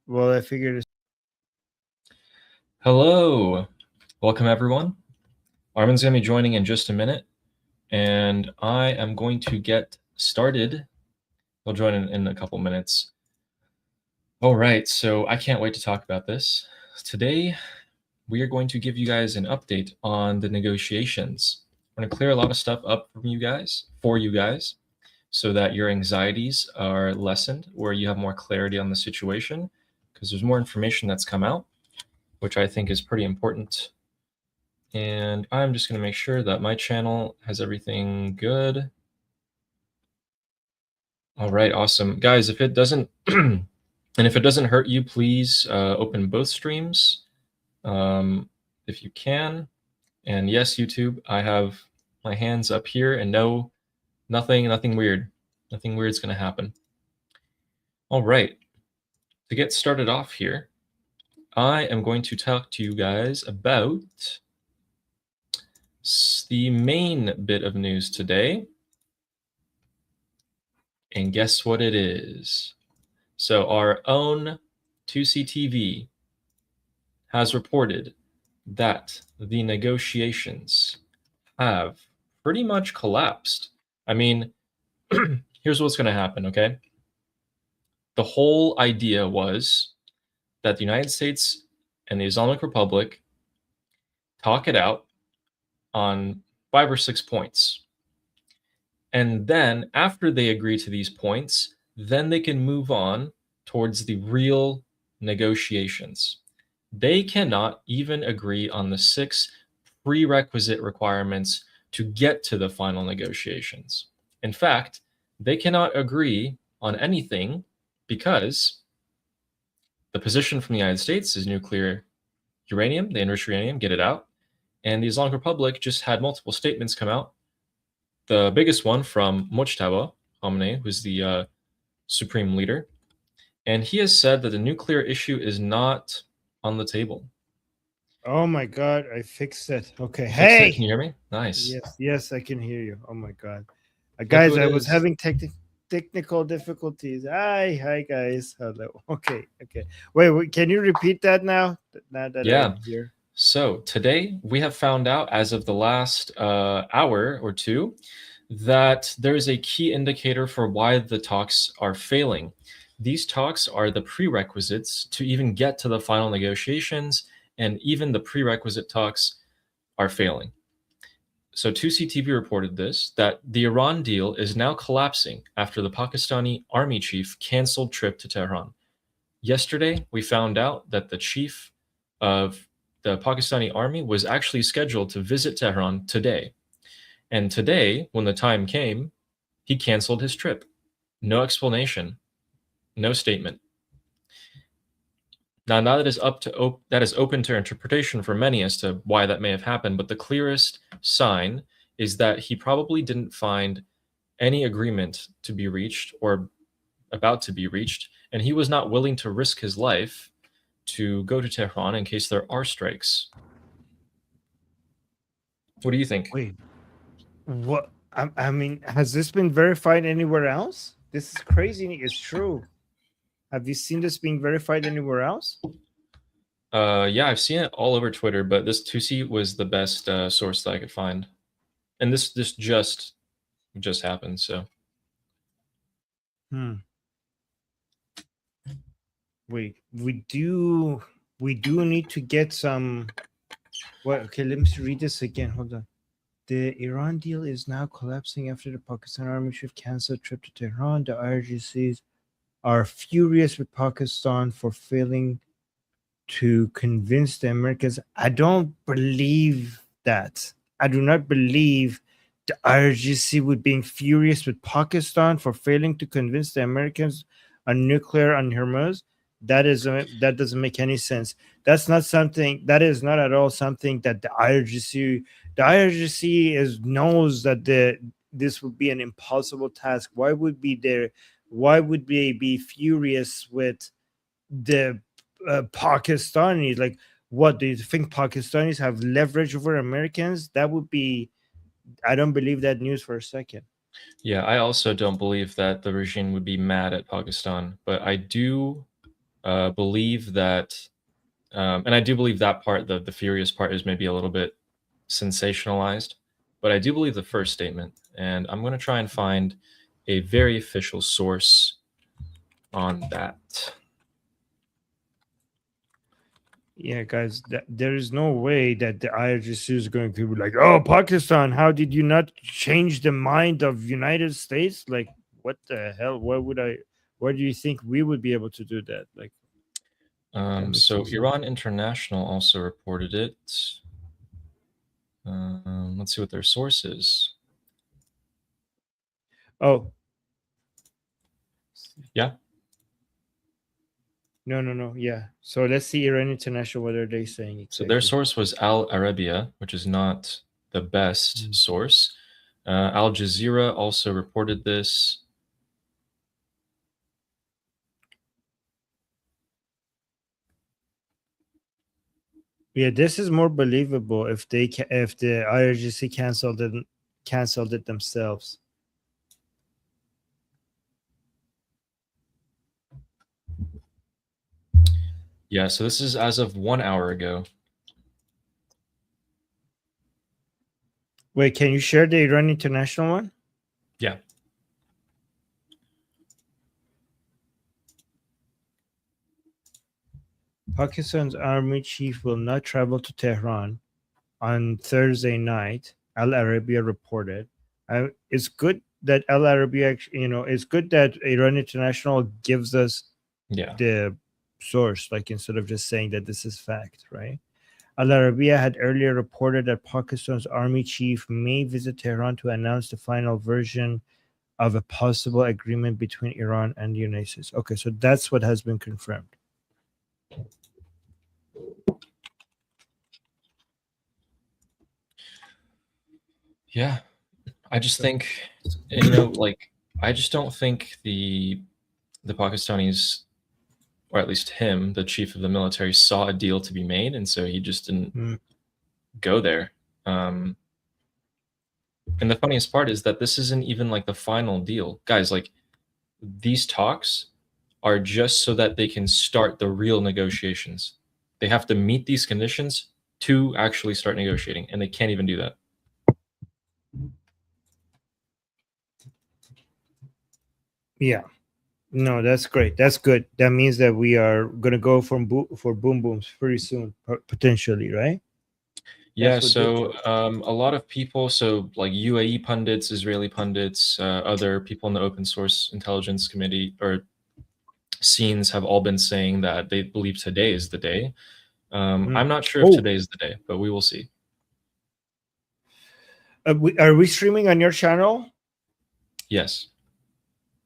Well, I figured. Hello, welcome everyone. Armin's going to be joining in just a minute, and I am going to get started. He'll join in a couple minutes. All right, so I can't wait to talk about this. Today, we are going to give you guys an update on the negotiations. I'm going to clear a lot of stuff up for you guys, so that your anxieties are lessened or you have more clarity on the situation, because there's more information that's come out, which I think is pretty important. And I'm just going to make sure that my channel has everything good. All right, awesome. Guys, if it doesn't, and if it doesn't hurt you, please open both streams if you can. And yes, YouTube, I have my hands up here, and no, nothing weird. Nothing weird is going to happen. All right, to get started off here, I am going to talk to you guys about the main bit of news today. And guess what it is? So our own 2CTV has reported that the negotiations have pretty much collapsed. I mean, here's what's going to happen, okay? The whole idea was that the United States and the Islamic Republic talk it out on 5 or 6 points. And then after they agree to these points, then they can move on towards the real negotiations. They cannot even agree on the 6 prerequisite requirements to get to the final negotiations. In fact, they cannot agree on anything because the position from the United States is nuclear uranium, the enriched uranium, get it out. And the Islamic Republic just had multiple statements come out. The biggest one from Mujtaba Khamenei, who's the supreme leader, and he has said that the nuclear issue is not on the table. Oh my God, I fixed it. Okay, You fixed it? hey. Can you hear me? Nice. Yes, I can hear you. Oh my God, Look who guys, it I was is. having technical difficulties. Hi, guys. Hello. Okay. Wait, can you repeat that now? Now that Yeah. I'm here. So today we have found out, as of the last hour or two, that there is a key indicator for why the talks are failing. These talks are the prerequisites to even get to the final negotiations, and even the prerequisite talks are failing. So 2CTV reported this, that the Iran deal is now collapsing after the Pakistani army chief canceled trip to Tehran. Yesterday, we found out that the chief of the Pakistani army was actually scheduled to visit Tehran today. And today, when the time came, he canceled his trip. No explanation, no statement. Now that is open to interpretation for many as to why that may have happened, but the clearest sign is that he probably didn't find any agreement to be reached or about to be reached, and he was not willing to risk his life to go to Tehran in case there are strikes. What do you think? Wait, what? I mean, has this been verified anywhere else? This is crazy. It's true. Have you seen this being verified anywhere else? Yeah, I've seen it all over Twitter, but this 2C was the best source that I could find, and this just happened. So, Wait, we do need to get some. What? Okay, let me read this again. Hold on. The Iran deal is now collapsing after the Pakistan army chief canceled trip to Tehran. The IRGCs are furious with Pakistan for failing to convince the Americans. I don't believe that. I do not believe the IRGC would be furious with Pakistan for failing to convince the Americans on nuclear on Hormuz. That doesn't make any sense. That's not something. That is not at all something that the IRGC knows that this would be an impossible task. Why would they be furious with the Pakistanis? Like, what do you think Pakistanis have leverage over Americans? That would be. I don't believe that news for a second. yeah, I also don't believe that the regime would be mad at Pakistan, but I do believe that, and I do believe that part, the furious part, is maybe a little bit sensationalized, but I do believe the first statement, and I'm going to try and find a very official source on that. Yeah, guys, there is no way that the IRGC is going to be like, "Oh, Pakistan, how did you not change the mind of United States?" Like, what the hell? Why do you think we would be able to do that? Like, that makes So no sense. Iran International also reported it. Let's see what their source is. Oh, Yeah. no. Yeah. So let's see Iran International. What are they saying So their exactly? source was Al Arabiya, which is not the best source. Al Jazeera also reported this. Yeah, this is more believable if if the IRGC canceled it themselves. Yeah, so this is as of 1 hour ago. Wait, can you share the Iran International one? Yeah. Pakistan's army chief will not travel to Tehran on Thursday night, Al Arabiya reported. It's good that Al Arabiya, it's good that Iran International gives us Yeah. the source, like instead of just saying that this is fact, right? Al Arabiya had earlier reported that Pakistan's army chief may visit Tehran to announce the final version of a possible agreement between Iran and the United States. Okay, so that's what has been confirmed. Yeah. I just think, like, I just don't think the Pakistanis, or at least him, the chief of the military, saw a deal to be made, and so he just didn't go there. And the funniest part is that this isn't even like the final deal. Guys, like, these talks are just so that they can start the real negotiations. They have to meet these conditions to actually start negotiating, and they can't even do that. Yeah. No, that's great. That's good. That means that we are going to go for boom booms pretty soon, potentially, right? Yeah, That's what so a lot of people, so like UAE pundits, Israeli pundits, other people in the open source intelligence committee or scenes have all been saying that they believe today is the day. I'm not sure if today is the day, but we will see. Are we streaming on your channel? Yes.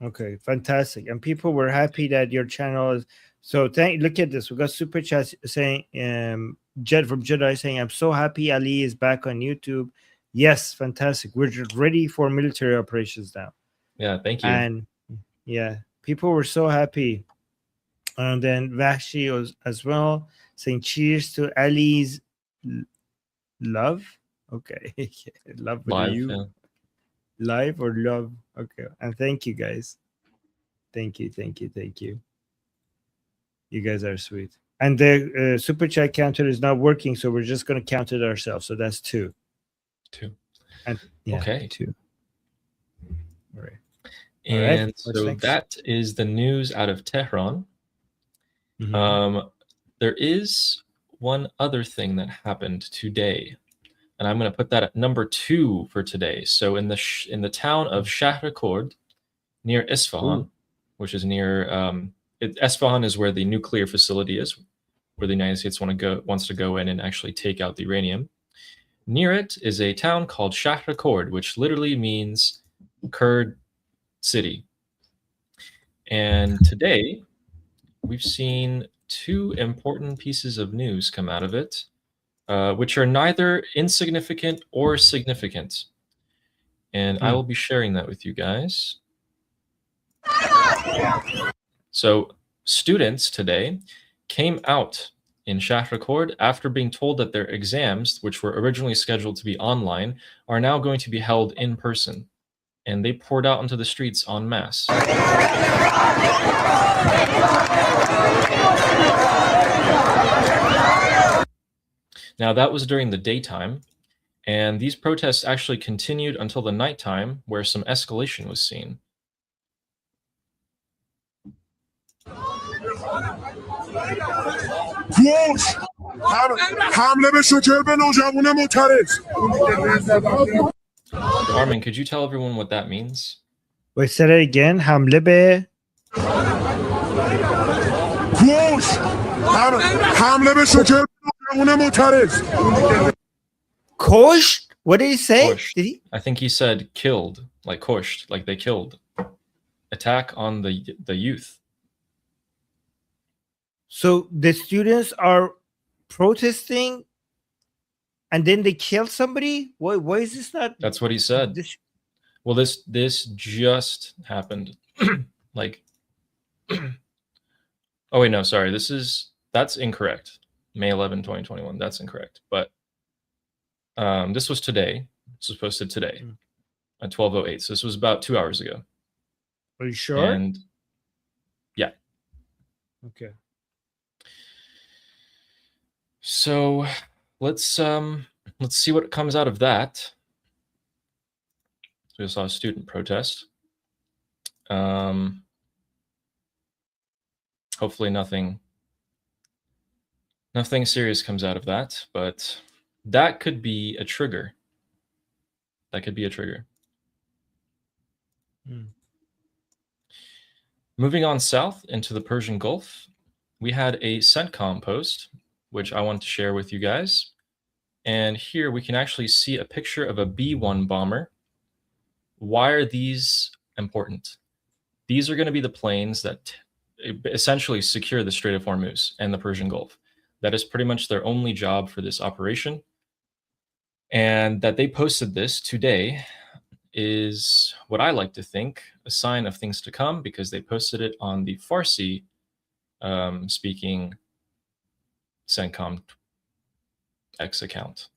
Okay, fantastic. And people were happy that your channel is so look at this. We got super chats saying Jed from Jedi saying, I'm so happy Ali is back on YouTube. Yes, fantastic. We're just ready for military operations now. Yeah, thank you. And yeah, people were so happy. And then Vashti was as well saying cheers to Ali's love. Okay. Love with a Live. U. Yeah. Live or love. Okay. And thank you guys. Thank you. You guys are sweet. And the super chat counter is not working, so we're just going to count it ourselves. So that's 2. 2. And yeah, okay. 2. All right. And so that is the news out of Tehran. Mm-hmm. There is one other thing that happened today, and I'm going to put that at number 2 for today. So in the town of Shahrakord, near Isfahan, which is near Isfahan is where the nuclear facility is, where the United States wants to go in and actually take out the uranium. Near it is a town called Shahrakord, which literally means Kurd city. And today, we've seen 2 important pieces of news come out of it, which are neither insignificant or significant. And I will be sharing that with you guys. So, students today came out in Shahrakord after being told that their exams, which were originally scheduled to be online, are now going to be held in person. and they poured out into the streets en masse. Now, that was during the daytime, and these protests actually continued until the nighttime, where some escalation was seen. Armin, could you tell everyone what that means? Wait, say that again. حمله به کشت. What did he say? Koshed. Did he? I think he said killed, like koshed, like they killed. Attack on the youth. So the students are protesting, and then they kill somebody. Why is this not? That's what he said. Well, this just happened. Like, oh wait, no, sorry. That's incorrect. May 11, 2021. That's incorrect. But this was today. This was posted today at 12:08. So this was about 2 hours ago. Are you sure? And yeah. Okay. So let's see what comes out of that. So we saw a student protest. Hopefully nothing serious comes out of that, but that could be a trigger. That could be a trigger. Moving on south into the Persian Gulf, we had a CENTCOM post, which I want to share with you guys. And here we can actually see a picture of a B-1 bomber. Why are these important? These are going to be the planes that essentially secure the Strait of Hormuz and the Persian Gulf. That is pretty much their only job for this operation. And that they posted this today is what I like to think a sign of things to come, because they posted it on the Farsi speaking CENTCOM X account.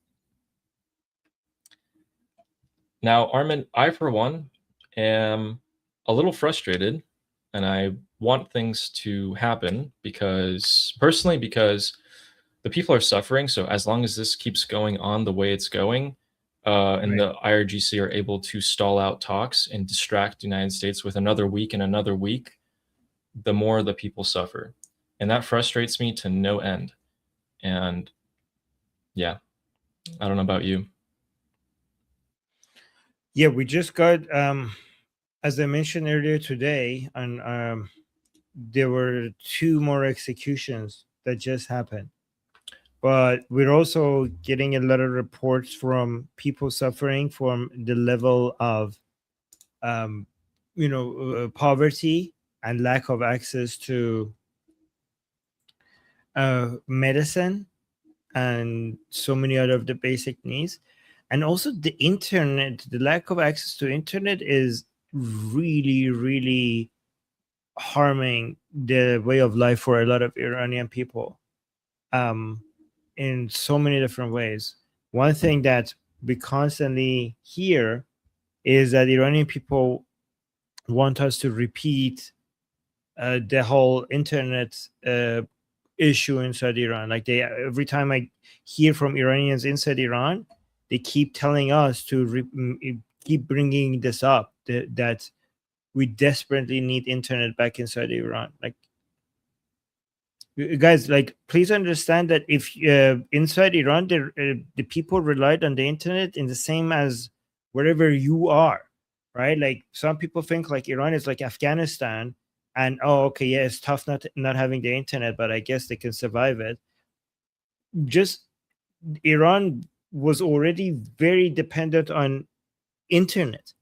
Now, Armin, I for one am a little frustrated, and I want things to happen because the people are suffering. So as long as this keeps going on the way it's going, and the IRGC are able to stall out talks and distract the United States with another week and another week, the more the people suffer. And that frustrates me to no end. And yeah, I don't know about you. Yeah, we just got, as I mentioned earlier today, and there were 2 more executions that just happened. But we're also getting a lot of reports from people suffering from the level of, poverty and lack of access to medicine and so many other of the basic needs. And also the internet, the lack of access to internet is really, really harming the way of life for a lot of Iranian people. In so many different ways. One thing that we constantly hear is that Iranian people want us to repeat the whole internet issue inside Iran. Like every time I hear from Iranians inside Iran, they keep telling us to keep bringing this up, that we desperately need internet back inside Iran. Like, guys, like, please understand that if inside Iran, the people relied on the internet in the same as wherever you are, right? Like, some people think like Iran is like Afghanistan, and okay, yeah, it's tough not having the internet, but I guess they can survive it. Just Iran was already very dependent on internet.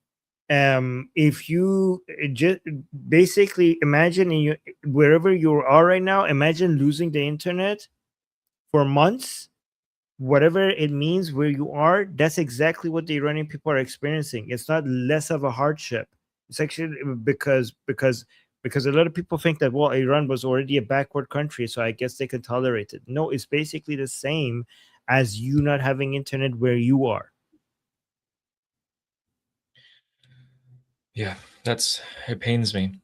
If you just basically imagine wherever you are right now, imagine losing the internet for months, whatever it means where you are. That's exactly what the Iranian people are experiencing. It's not less of a hardship. It's actually because a lot of people think that, well, Iran was already a backward country, so I guess they can tolerate it. No, it's basically the same as you not having internet where you are. Yeah, it pains me.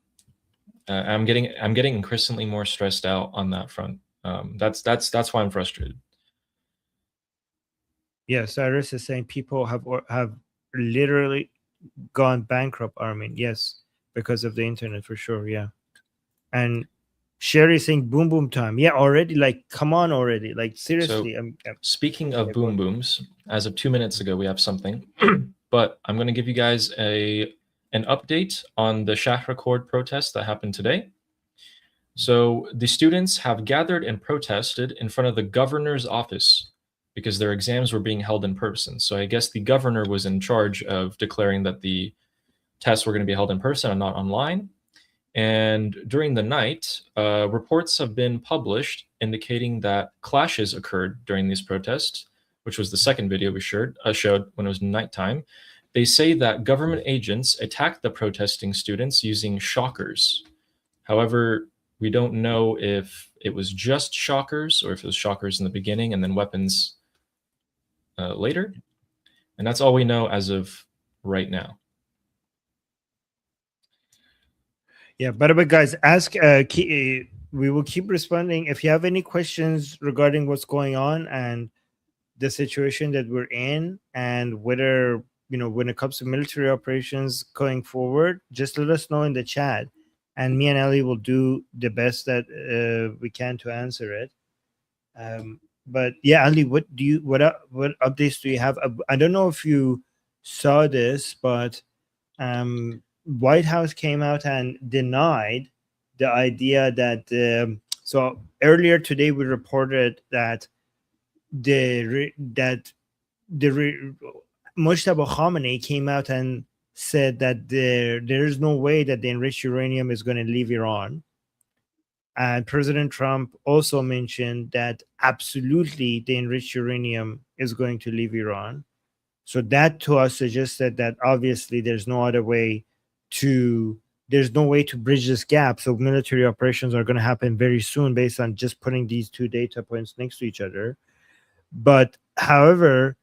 I'm getting increasingly more stressed out on that front. That's why I'm frustrated. Yeah, Cyrus is saying people have literally gone bankrupt, Armin. Yes, because of the internet for sure. Yeah. And Sherry saying boom boom time. Yeah, already. Like, come on already. Like, seriously. Speaking of Yeah, go boom on. booms, as of 2 minutes ago, we have something, but I'm going to give you guys an update on the Shahrakord protest that happened today. So the students have gathered and protested in front of the governor's office because their exams were being held in person. So I guess the governor was in charge of declaring that the tests were going to be held in person and not online. And during the night, reports have been published indicating that clashes occurred during these protests, which was the second video we showed when it was nighttime. They say that government agents attacked the protesting students using shockers. However, we don't know if it was just shockers or if it was shockers in the beginning and then weapons later. And that's all we know as of right now. Yeah, by the way, guys, ask. We will keep responding if you have any questions regarding what's going on and the situation that we're in, and whether when it comes to military operations going forward. Just let us know in the chat, and me and Ellie will do the best that we can to answer it. But yeah, Ali, what updates do you have? I don't know if you saw this, but White House came out and denied the idea that so earlier today we reported that Mujtaba Khamenei came out and said that there is no way that the enriched uranium is going to leave Iran. And President Trump also mentioned that absolutely the enriched uranium is going to leave Iran. So that to us suggested that obviously there's no way to bridge this gap. So military operations are going to happen very soon based on just putting these two data points next to each other. But however,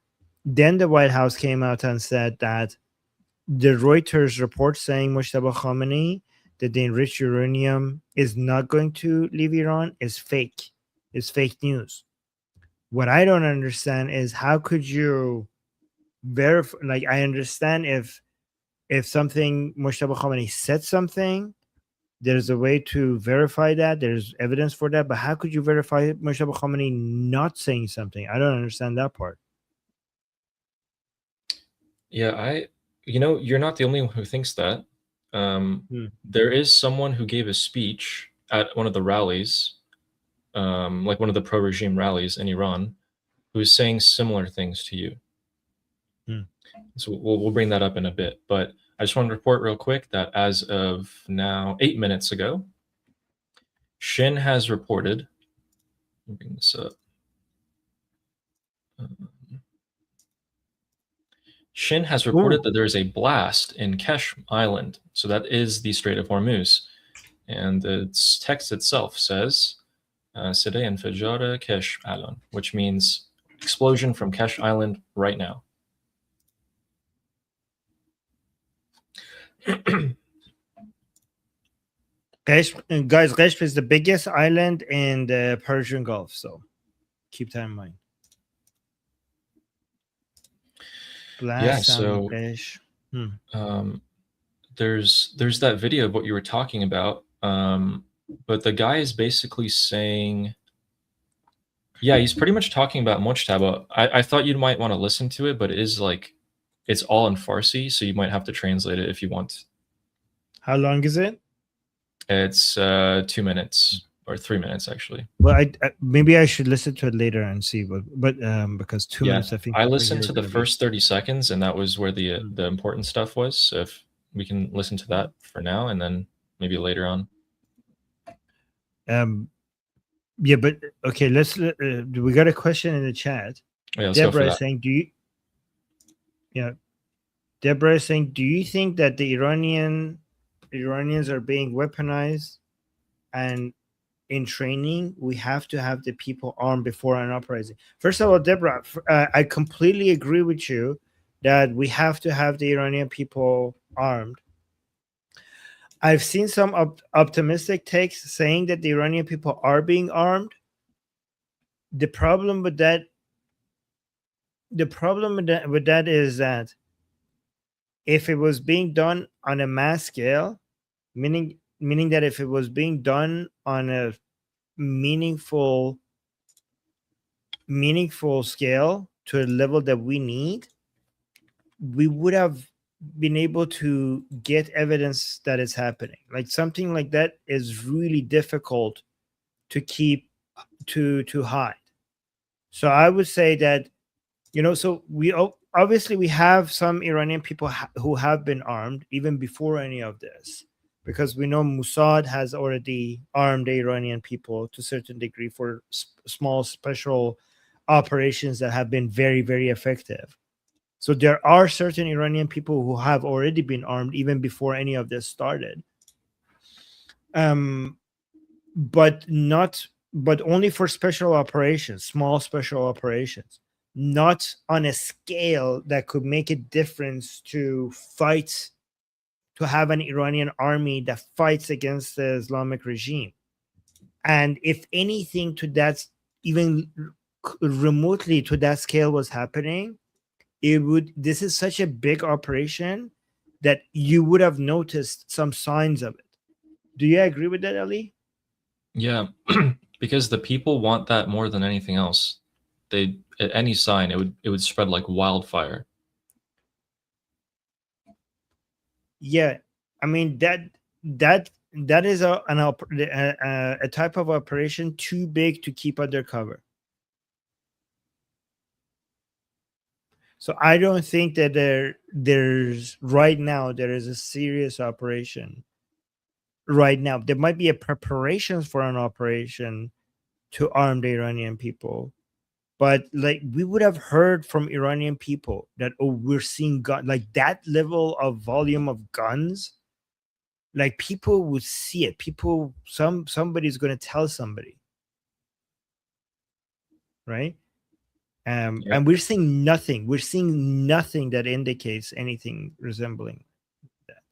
then the White House came out and said that the Reuters report saying Mujtaba Khamenei that the enriched uranium is not going to leave Iran is fake. It's fake news. What I don't understand is how could you verify? Like, I understand if something Mujtaba Khamenei said something, there's a way to verify that. There's evidence for that. But how could you verify Mujtaba Khamenei not saying something? I don't understand that part. Yeah, you're not the only one who thinks that. There is someone who gave a speech at one of the rallies, like one of the pro-regime rallies in Iran, who is saying similar things to you. So we'll bring that up in a bit. But I just want to report real quick that as of now, 8 minutes ago, Shin has reported. Let me bring this up. Shin has reported that there is a blast in Kesh Island. So that is the Strait of Hormuz. And the text itself says, Sede Infajara Kesh Island, which means explosion from Kesh Island right now. Guys, Qeshm is the biggest island in the Persian Gulf, so keep that in mind. Blast so there's that video of what you were talking about, but the guy is basically saying, yeah, he's pretty much talking about Mujtaba. I thought you might want to listen to it, but it is like it's all in Farsi, so you might have to translate it if you want. How long is it? It's 2 minutes or 3 minutes actually. Well, maybe I should listen to it later and see, but because 2 minutes, I think I listened to the first 30 seconds, and that was where the important stuff was. So if we can listen to that for now, and then maybe later on. Yeah, but okay, let's. We got a question in the chat. Yeah, Deborah is saying, Deborah is saying, do you think that the Iranians are being weaponized, and in training we have to have the people armed before an uprising? First of all, Deborah, I completely agree with you that we have to have the Iranian people armed. I've seen some optimistic takes saying that the Iranian people are being armed. The problem with that, is that if it was being done on a mass scale, meaning that if it was being done on a meaningful scale to a level that we need, we would have been able to get evidence that it's happening. Like something like that is really difficult to keep to hide. So I would say that, so we obviously we have some Iranian people who have been armed even before any of this, because we know Mossad has already armed the Iranian people to a certain degree for small special operations that have been very, very effective. So there are certain Iranian people who have already been armed even before any of this started. But not but only for special operations, small special operations, not on a scale that could make a difference to have an Iranian army that fights against the Islamic regime. And if anything to that, even remotely to that scale was happening, this is such a big operation that you would have noticed some signs of it. Do you agree with that, Ali? Yeah, because the people want that more than anything else. They at any sign it would spread like wildfire. Yeah, I mean that is a type of operation too big to keep under cover. So I don't think that there's right now there is a serious operation right now. There might be a preparations for an operation to arm the Iranian people, but like we would have heard from Iranian people that, oh, we're seeing gun, like that level of volume of guns, like people would see it. Somebody's going to tell somebody, right? Yep. And we're seeing nothing. We're seeing nothing that indicates anything resembling that.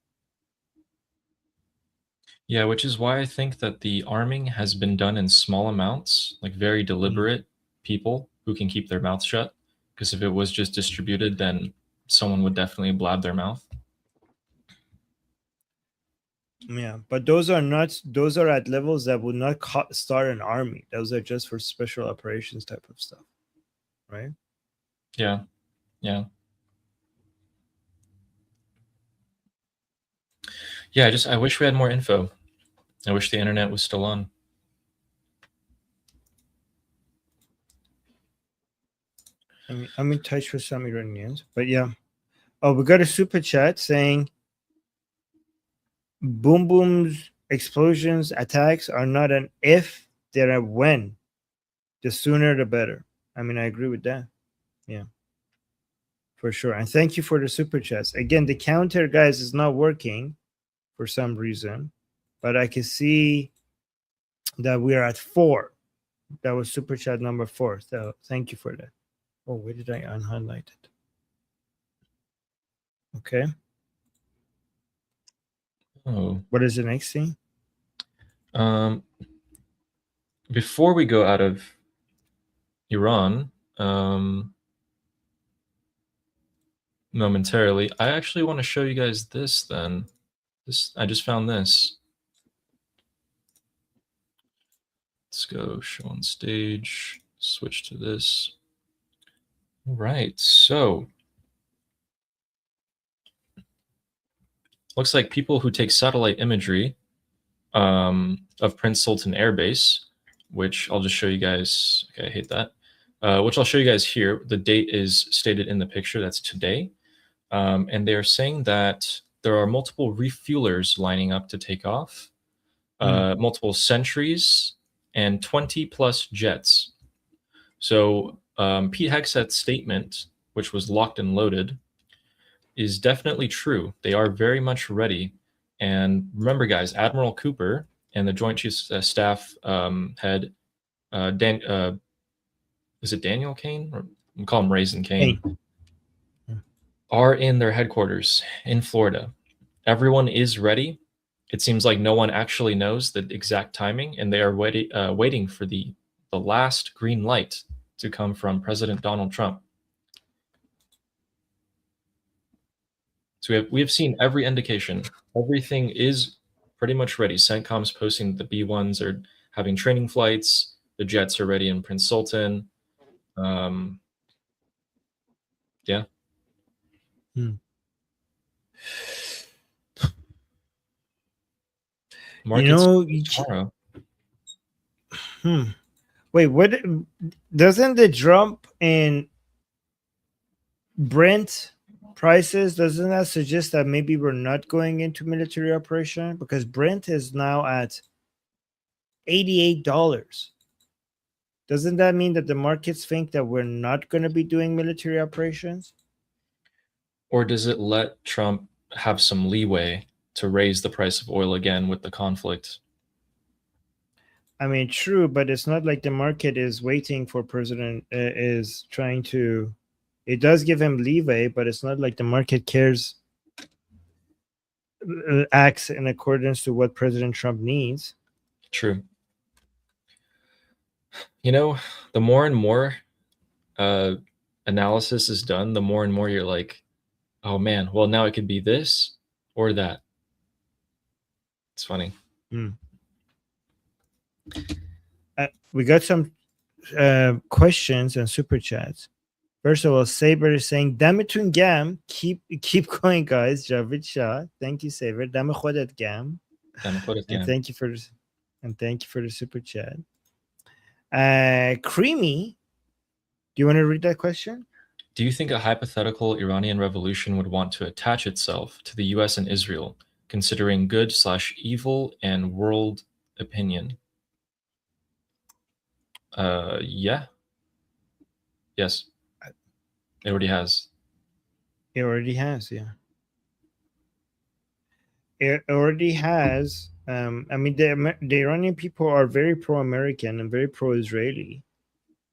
Yeah, which is why I think that the arming has been done in small amounts, like very deliberate people who can keep their mouth shut. Because if it was just distributed, then someone would definitely blab their mouth. Yeah, but those are at levels that would not start an army. Those are just for special operations type of stuff, right? Yeah, yeah. Yeah, I wish we had more info. I wish the internet was still on. I'm in touch with some Iranians, but yeah. Oh, we got a super chat saying boom booms, explosions, attacks are not an if, they're a when. The sooner the better. I mean, I agree with that. Yeah, for sure. And thank you for the super chats. Again, the counter, guys, is not working for some reason, but I can see that we are at 4. That was super chat number 4. So thank you for that. Oh, where did I unhighlight it? Okay. Oh. What is the next thing? Before we go out of Iran, momentarily, I actually want to show you guys this then. I just found this. Let's go show on stage, switch to this. All right, so looks like people who take satellite imagery of Prince Sultan Air Base, which I'll just show you guys. Okay, I hate that. Which I'll show you guys here. The date is stated in the picture. That's today. And they are saying that there are multiple refuelers lining up to take off, multiple sentries, and 20 plus jets. So Pete Hegseth's statement, which was locked and loaded, is definitely true. They are very much ready. And remember, guys, Admiral Cooper and the Joint Chiefs Staff head, is it Daniel Kane? Or we call him Raisin Kane. Are in their headquarters in Florida. Everyone is ready. it seems like no one actually knows the exact timing, and they are waiting for the last green light to come from President Donald Trump. So we have seen every indication. Everything is pretty much ready. CENTCOM's posting the B-1s are having training flights. The jets are ready in Prince Sultan. Yeah. Markets tomorrow. Wait, what? Doesn't the jump in Brent prices, doesn't that suggest that maybe we're not going into military operation? Because Brent is now at $88. Doesn't that mean that the markets think that we're not going to be doing military operations? Or does it let Trump have some leeway to raise the price of oil again with the conflict? I mean, true, but it's not like the market is waiting for President is trying to. It does give him leeway, but it's not like the market cares, acts in accordance to what President Trump needs. True. You know, the more and more analysis is done, the more and more you're like, oh man, well now it could be this or that. It's funny. We got some questions and super chats. First of all, Saber is saying, "Damitun gam, keep going, guys." Javid Shah, thank you, Saber. Dam khodet gam. And thank you for the super chat. Creamy, do you want to read that question? Do you think a hypothetical Iranian revolution would want to attach itself to the US and Israel, considering good/evil and world opinion? Yeah. Yes. It already has. It already has, yeah. It already has. I mean, the Iranian people are very pro-American and very pro-Israeli.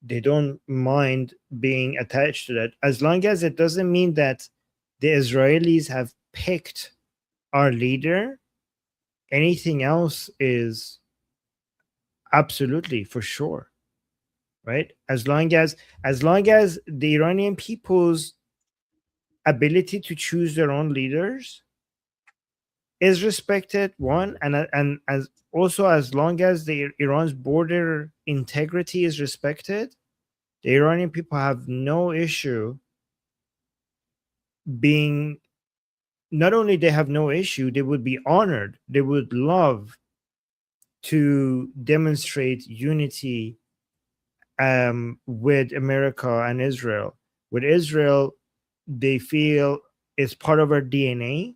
They don't mind being attached to that, as long as it doesn't mean that the Israelis have picked our leader. Anything else is absolutely for sure, right? As long as the Iranian people's ability to choose their own leaders is respected, one, and as also as long as Iran's border integrity is respected, the Iranian people have no issue being. Not only they have no issue, they would be honored. They would love to demonstrate unity with America and Israel. With Israel, they feel it's part of our DNA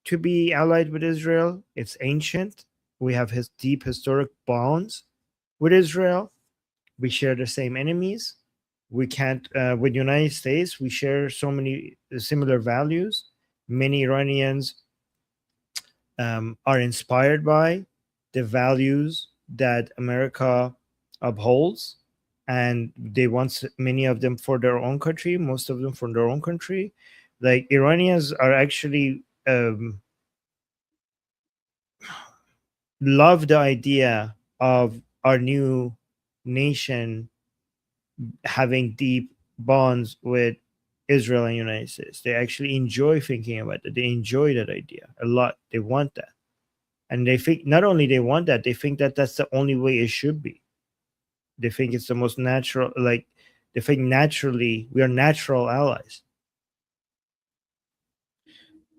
to be allied with Israel. It's ancient. We have his deep historic bonds with Israel. We share the same enemies. We can't with the United States. We share so many similar values. Many Iranians are inspired by the values that America upholds, and they want many of them for their own country, most of them for their own country. Like, Iranians are actually love the idea of our new nation having deep bonds with Israel and United States. They actually enjoy thinking about it. They enjoy that idea a lot. They want that. And they think not only they want that, they think that that's the only way it should be. They think it's the most natural, like they think naturally we are natural allies.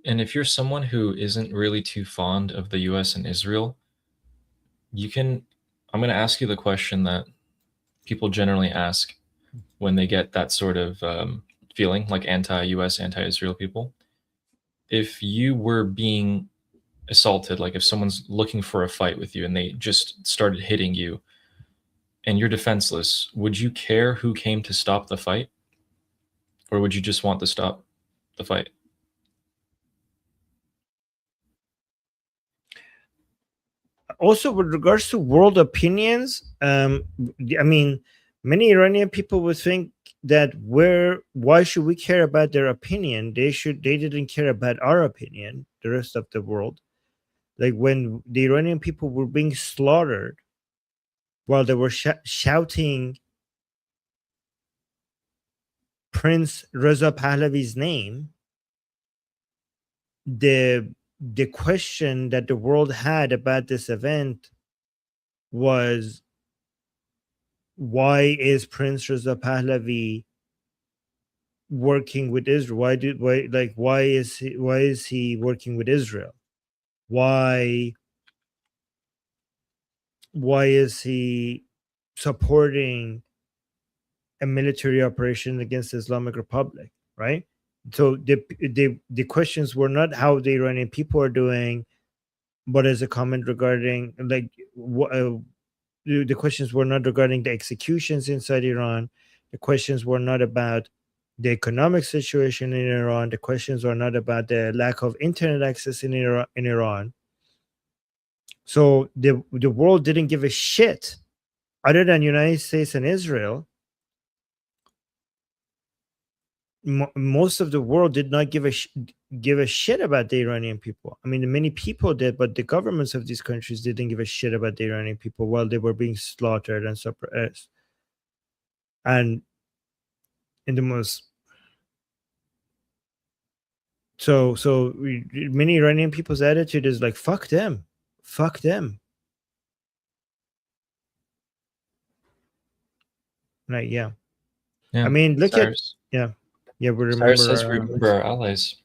And if you're someone who isn't really too fond of the US and Israel, I'm going to ask you the question that people generally ask when they get that sort of feeling, like anti-US, anti-Israel people. If you were being assaulted, like if someone's looking for a fight with you and they just started hitting you and you're defenseless, would you care who came to stop the fight? Or would you just want to stop the fight? Also, with regards to world opinions, I mean, many Iranian people would think that why should we care about their opinion? They didn't care about our opinion, the rest of the world. Like when the Iranian people were being slaughtered while they were shouting Prince Reza Pahlavi's name, the question that the world had about this event was, why is Prince Reza Pahlavi working with Israel? Why is he working with Israel? Why is he supporting a military operation against the Islamic Republic? Right. So the questions were not how the Iranian people are doing, but as a comment regarding like the questions were not regarding the executions inside Iran. The questions were not about the economic situation in Iran. The questions were not about the lack of internet access in Iran. So the world didn't give a shit, other than United States and Israel. Most of the world did not give a shit about the Iranian people. I mean, many people did, but the governments of these countries didn't give a shit about the Iranian people while they were being slaughtered and suppressed. And in the most many Iranian people's attitude is like, fuck them, fuck them. Like, yeah. Yeah. I mean, look Cyrus. at we remember. Cyrus says we remember our allies.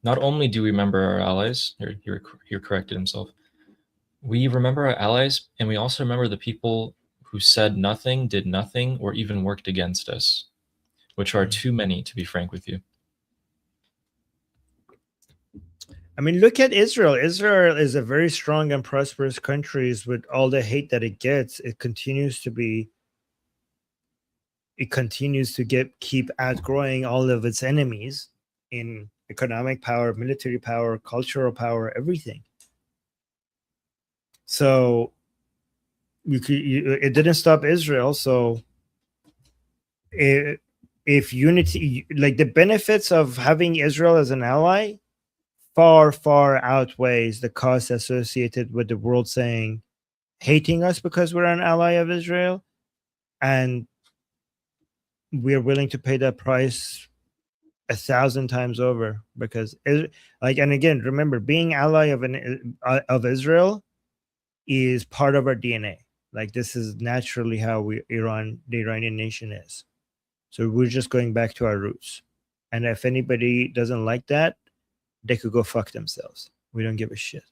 Not only do we remember our allies, he corrected himself. We remember our allies, and we also remember the people who said nothing, did nothing, or even worked against us, which are too many, to be frank with you. I mean, look at Israel. Israel is a very strong and prosperous country. With all the hate that it gets, it continues to keep outgrowing all of its enemies in economic power, military power, cultural power, everything. So it didn't stop Israel. So if unity, like the benefits of having Israel as an ally, far outweighs the cost associated with the world hating us because we're an ally of Israel, and we're willing to pay that price 1,000 times over because and again, remember, being ally of Israel is part of our DNA. Like, this is naturally how the Iranian nation is. So we're just going back to our roots. And if anybody doesn't like that, they could go fuck themselves. We don't give a shit.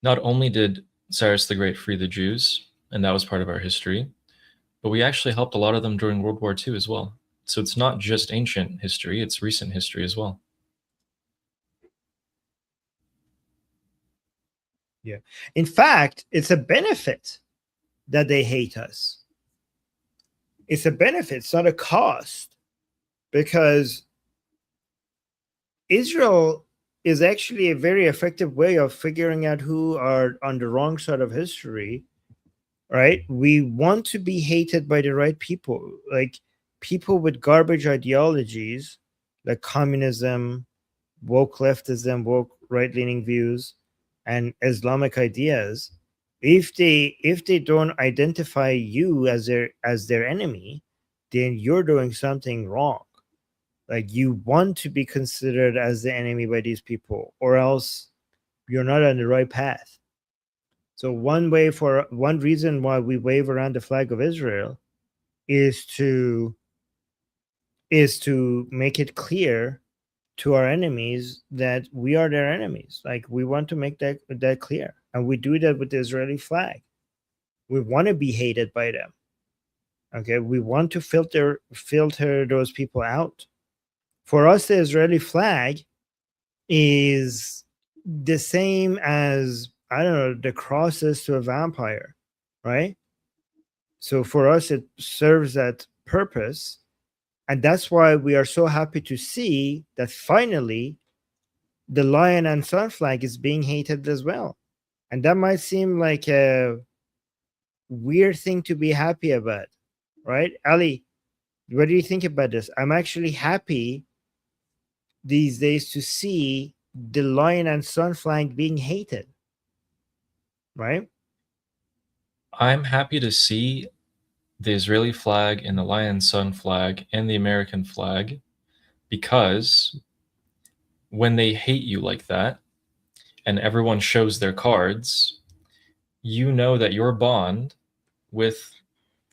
Not only did Cyrus the Great free the Jews, and that was part of our history, but we actually helped a lot of them during World War II as well. So it's not just ancient history, it's recent history as well. Yeah. In fact, it's a benefit that they hate us. It's a benefit, it's not a cost, because Israel is actually a very effective way of figuring out who are on the wrong side of history, right? We want to be hated by the right people, like people with garbage ideologies, like communism, woke leftism, woke right-leaning views, and Islamic ideas. If they don't identify you as their enemy, then you're doing something wrong. Like, you want to be considered as the enemy by these people, or else you're not on the right path. So one reason why we wave around the flag of Israel is to make it clear to our enemies that we are their enemies. Like, we want to make that clear, and we do that with the Israeli flag. We want to be hated by them. Okay, we want to filter those people out. For us, the Israeli flag is the same as, I don't know, the crosses to a vampire, right? So for us, it serves that purpose. And that's why we are so happy to see that finally the lion and sun flag is being hated as well. And that might seem like a weird thing to be happy about, right? Ali, what do you think about this? I'm actually happy these days to see the lion and sun flag being hated, right? I'm happy to see the Israeli flag and the lion sun flag and the American flag, because when they hate you like that and everyone shows their cards, you know that your bond with,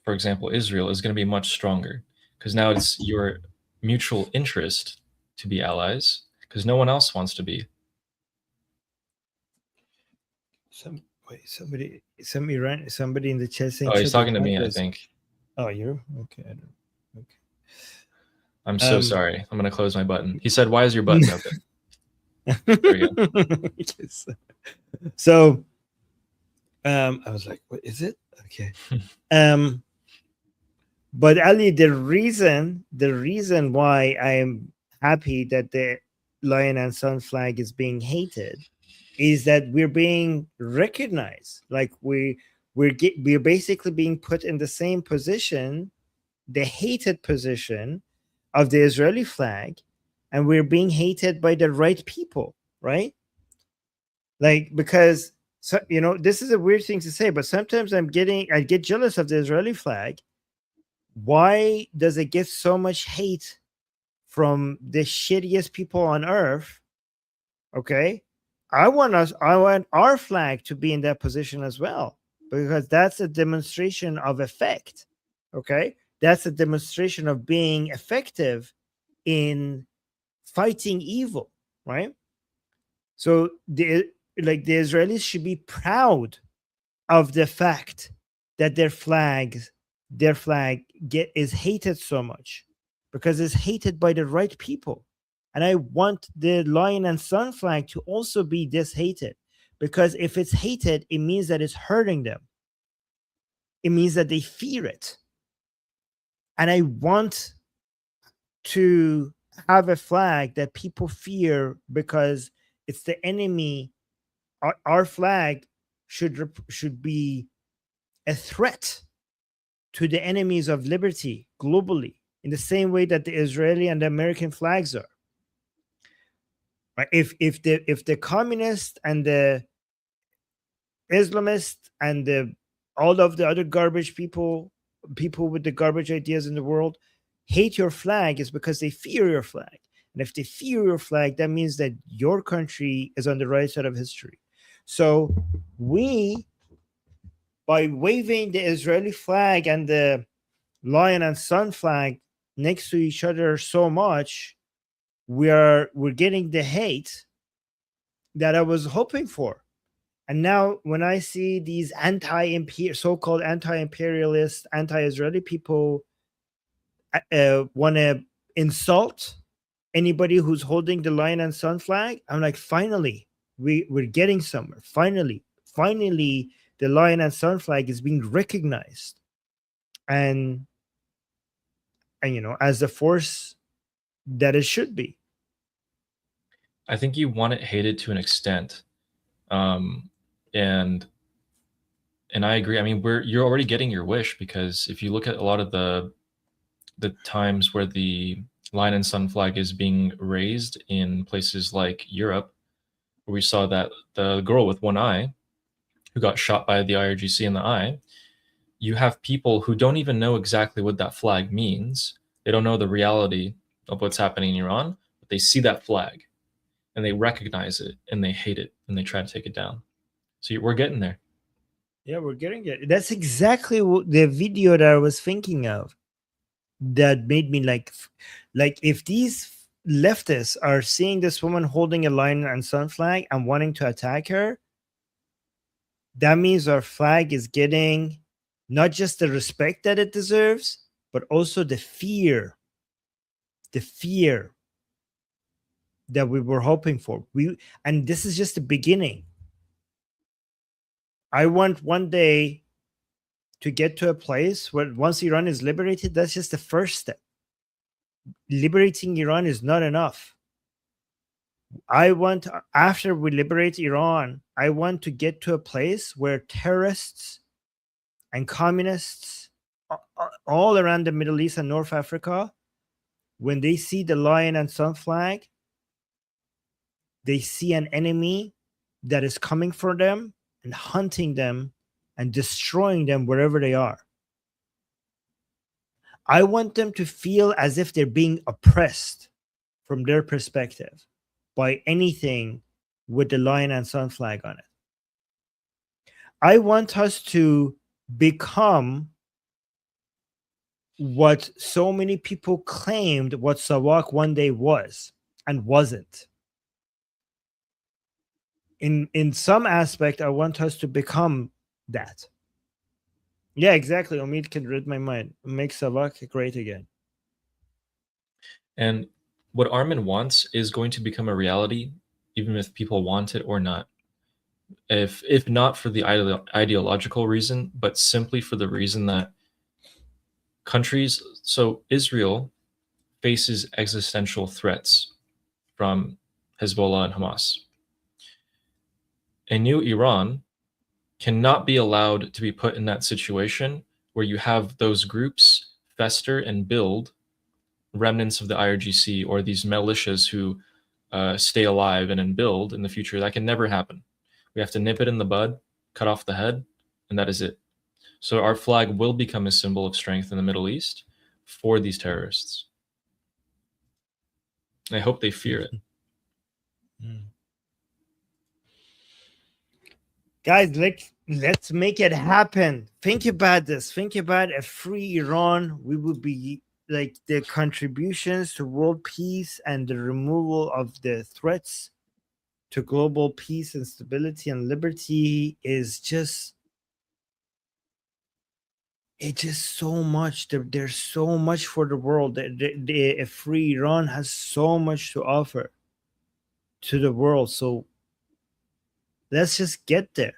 for example, Israel is going to be much stronger, because now it's your mutual interest to be allies, because no one else wants to be. Somebody in the chat saying Oh, he's triple talking to me, I counters. think. Oh, you're okay. I don't. Okay. I'm so sorry. I'm going to close my button. He said, "Why is your button open?" There we go. Yes. So, I was like, "What is it?" Okay. But Ali, the reason why I'm happy that the lion and sun flag is being hated is that we're being recognized. Like we're basically being put in the same position, the hated position of the Israeli flag, and we're being hated by the right people, right? Like, because so, this is a weird thing to say, but sometimes I get jealous of the Israeli flag. Why does it get so much hate from the shittiest people on earth? Okay, I want our flag to be in that position as well, because that's a demonstration of effect. Okay, that's a demonstration of being effective in fighting evil, right? So the Israelis should be proud of the fact that their flag is hated so much, because it's hated by the right people. And I want the lion and sun flag to also be this hated, because if it's hated, it means that it's hurting them. It means that they fear it. And I want to have a flag that people fear because it's the enemy. Our flag should be a threat to the enemies of liberty globally, in the same way that the Israeli and the American flags are. Right? If the communists and the Islamists and all of the other garbage people with the garbage ideas in the world hate your flag, is because they fear your flag. And if they fear your flag, that means that your country is on the right side of history. So we, by waving the Israeli flag and the lion and sun flag next to each other so much, we're getting the hate that I was hoping for. And now when I see these so-called anti-imperialist, anti-Israeli people want to insult anybody who's holding the lion and sun flag, I'm like, finally, we're getting somewhere. Finally, the lion and sun flag is being recognized, and as the force that it should be. I think you want it hated to an extent, and I agree. I mean, you're already getting your wish, because if you look at a lot of the times where the lion and sun flag is being raised in places like Europe, where we saw that the girl with one eye who got shot by the IRGC in the eye, you have people who don't even know exactly what that flag means. They don't know the reality of what's happening in Iran, but they see that flag and they recognize it and they hate it and they try to take it down. So we're getting there. Yeah, we're getting it. That's exactly the video that I was thinking of, that made me like if these leftists are seeing this woman holding a lion and sun flag and wanting to attack her, that means our flag is getting not just the respect that it deserves, but also the fear that we were hoping for. And this is just the beginning. I want one day to get to a place where, once Iran is liberated, that's just the first step. Liberating Iran is not enough. I want, after we liberate Iran, I want to get to a place where terrorists and communists all around the Middle East and North Africa, when they see the lion and sun flag, they see an enemy that is coming for them and hunting them and destroying them wherever they are. I want them to feel as if they're being oppressed from their perspective by anything with the lion and sun flag on it. I want us to become what so many people claimed what Sawak one day was and wasn't. In some aspect, I want us to become that. Yeah, exactly. Omid can read my mind. Make Sawak great again. And what Armin wants is going to become a reality, even if people want it or not. If not for the ideological reason, but simply for the reason that countries, so Israel faces existential threats from Hezbollah and Hamas. A new Iran cannot be allowed to be put in that situation where you have those groups fester and build remnants of the IRGC or these militias who stay alive and build in the future. That can never happen. We have to nip it in the bud, cut off the head, and that is it. So our flag will become a symbol of strength in the Middle East for these terrorists. I hope they fear it. Guys, let's make it happen. Think about this. Think about a free Iran. We would be like the contributions to world peace and the removal of the threats to global peace and stability and liberty is just it's just so much. There's so much for the world. A free Iran has so much to offer to the world. So let's just get there.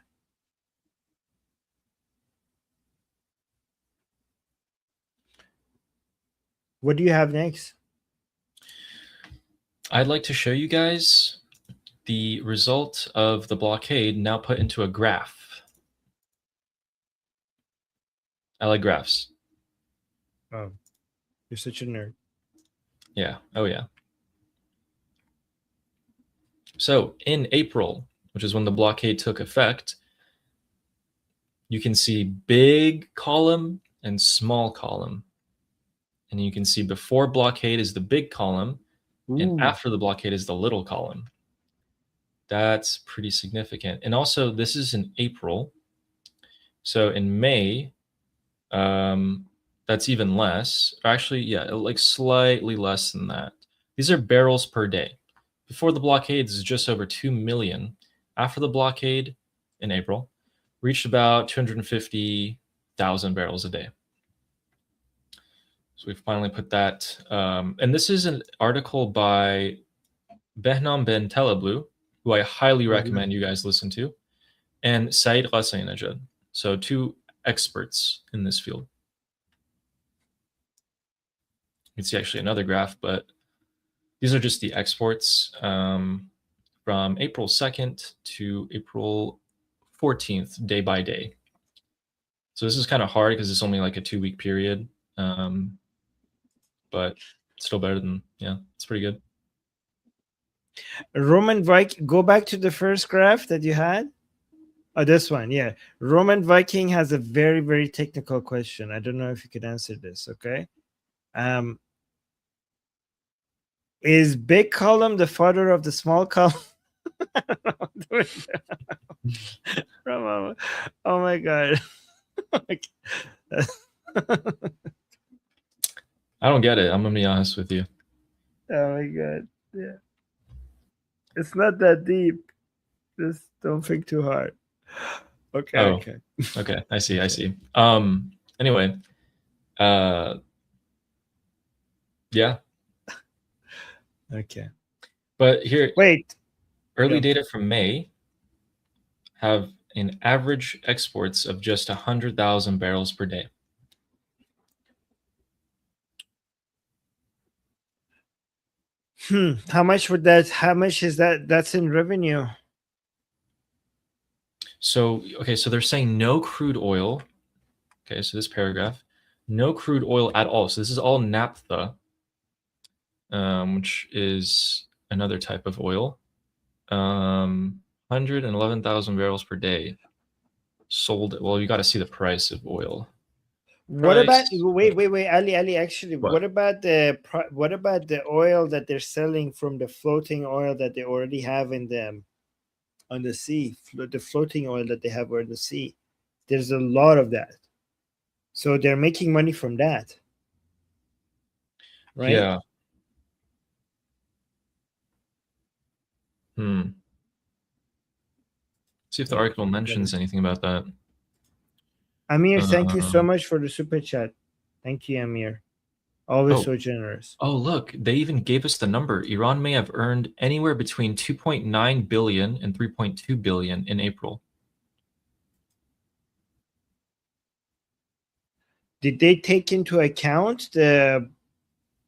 What do you have next? I'd like to show you guys the result of the blockade now put into a graph. I like graphs. Oh, you're such a nerd. Yeah. Oh, yeah. So in April, which is when the blockade took effect, you can see big column and small column. And you can see before blockade is the big column, and after the blockade is the little column. That's pretty significant. And also, this is in April. So in May, that's even less. Actually, yeah, like slightly less than that. These are barrels per day. Before the blockade, this is just over 2 million. After the blockade in April, reached about 250,000 barrels a day. So we finally put that. And this is an article by Behnam Ben Teleblu, who I highly recommend you guys listen to, and Said Ghassainajad. So two experts in this field. You can see actually another graph, but these are just the exports from April 2nd to April 14th, day by day. So this is kind of hard because it's only like a 2-week period, but still better than, yeah, it's pretty good. Roman Viking, go back to the first graph that you had. Oh, this one, yeah. Roman Viking has a very, very technical question. I don't know if you could answer this, okay? Is big column the father of the small column? Oh my god. I don't get it. I'm gonna be honest with you. Oh my god. Yeah. It's not that deep. Just don't think too hard. Okay. Oh, okay. Okay. I see. I see. Anyway, yeah. Okay. But here, Wait. early Yeah. data from May have an average exports of just 100,000 barrels per day. How much would that? How much is that? That's in revenue. So, okay, so they're saying no crude oil. Okay, so this paragraph, no crude oil at all. So this is all naphtha, which is another type of oil. 111,000 barrels per day sold. Well, you got to see the price of oil. What about Price. wait, Ali, actually, What? what about what about the oil that they're selling from the floating oil that they already have in them on the sea, the floating oil that they have on the sea? There's a lot of that. So they're making money from that. Right? Yeah. See if the article mentions anything about that. Amir, thank you so much for the super chat. Thank you, Amir. Always so generous. Oh, look, they even gave us the number. Iran may have earned anywhere between 2.9 billion and 3.2 billion in April. Did they take into account the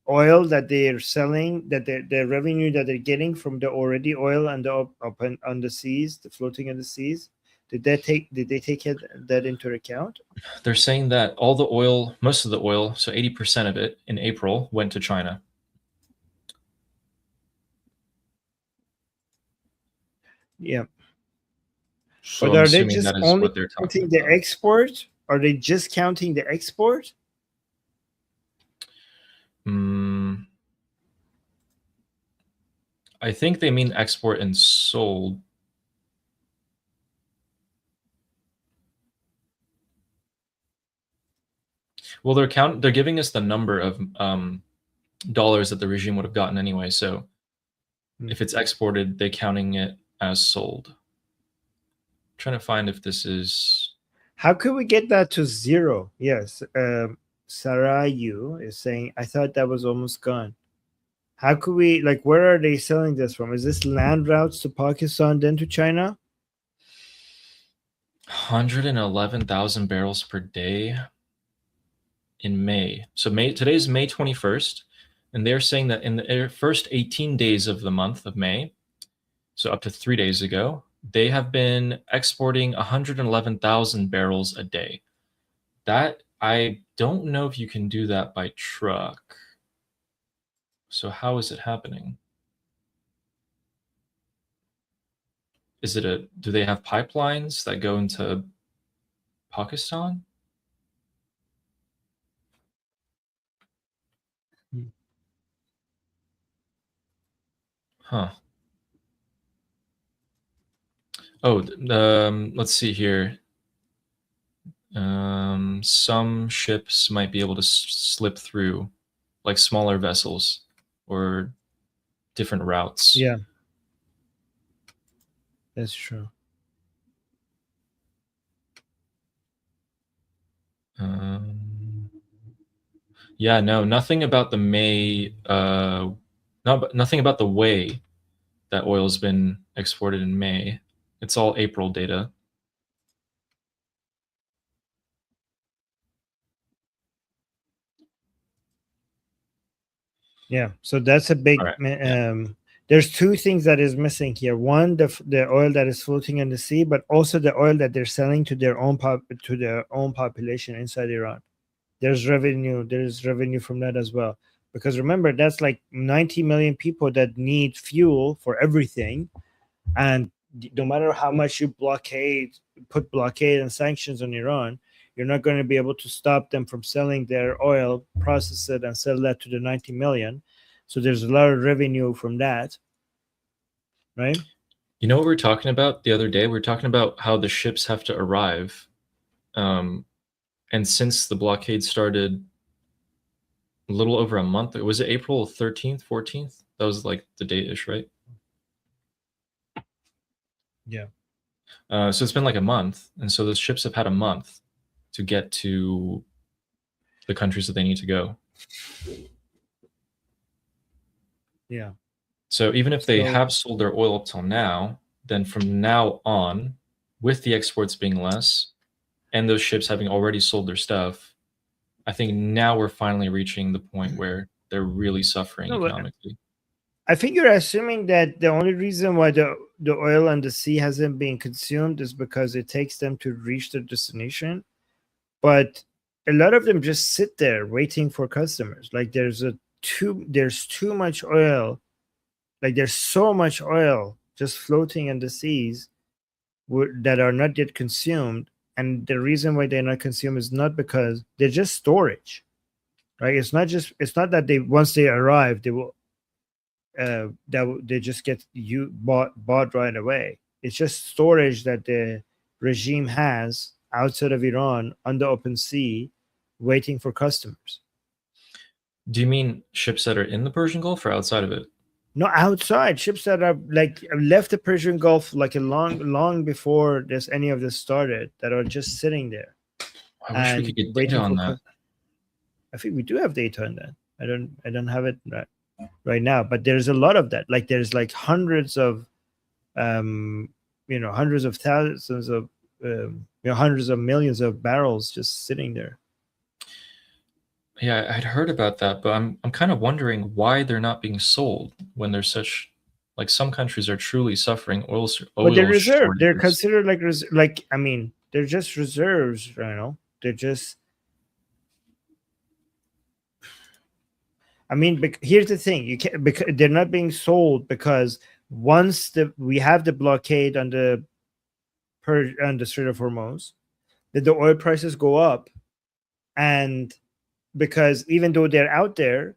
oil that they're selling, that the revenue that they're getting from the already oil and the up on the seas, the floating on the seas? Did they take that into account? They're saying that all the oil, most of the oil, so 80% of it in April went to China. Yeah. So But I'm are they assuming just that is only what they're counting talking the about. export? Are they just counting the export? I think they mean export and sold. Well, they're giving us the number of dollars that the regime would have gotten anyway. So if it's exported, they're counting it as sold. I'm trying to find if this is. How could we get that to zero? Yes. Sarayu is saying, I thought that was almost gone. How could we, like, where are they selling this from? Is this land routes to Pakistan, then to China? 111,000 barrels per day in May. So today's May 21st, and they're saying that in the first 18 days of the month of May, so up to 3 days ago, they have been exporting 111,000 barrels a day. That, I don't know if you can do that by truck. So how is it happening? Do they have pipelines that go into Pakistan? Huh. Oh, let's see here. Some ships might be able to slip through, like smaller vessels or different routes. Yeah, that's true. Yeah, no, nothing about the May. Nothing about the way that oil's been exported in May. It's all April data. Yeah, so that's a big. There's two things that is missing here. One, the oil that is floating in the sea, but also the oil that they're selling to their own population inside Iran. There's revenue from that as well. Because remember, that's like 90 million people that need fuel for everything, and no matter how much you put blockade and sanctions on Iran, you're not going to be able to stop them from selling their oil, process it, and sell that to the 90 million. So there's a lot of revenue from that, right? You know what we were talking about the other day? We were talking about how the ships have to arrive. And since the blockade started a little over a month, was it April 13th, 14th? That was like the date-ish, right? Yeah. So it's been like a month. And so the ships have had a month to get to the countries that they need to go. Yeah. So even if they have sold their oil up till now, then from now on, with the exports being less and those ships having already sold their stuff, I think now we're finally reaching the point where they're really suffering economically. I think you're assuming that the only reason why the oil on the sea hasn't been consumed is because it takes them to reach their destination. But a lot of them just sit there waiting for customers. Like there's too much oil. Like there's so much oil just floating in the seas that are not yet consumed. And the reason why they're not consumed is not because they're just storage, right? It's not that they once they arrive they will they just get bought right away. It's just storage that the regime has outside of Iran on the open sea, waiting for customers. Do you mean ships that are in the Persian Gulf or outside of it? No, outside ships that are like left the Persian Gulf like a long before this any of this started, that are just sitting there I wish we and could get data waiting on for. that. I think we do have data on that. I don't have it right now, but there's a lot of that. Like there's like hundreds of hundreds of thousands of hundreds of millions of barrels just sitting there. Yeah, I'd heard about that, but I'm kind of wondering why they're not being sold when there's such, like, some countries are truly suffering But they're oil reserved. They're shortages. considered like I mean, they're just reserves. They're just. I mean, here's the thing: you can't, because they're not being sold, because once we have the blockade on the Strait of Hormuz, that the oil prices go up, and because even though they're out there,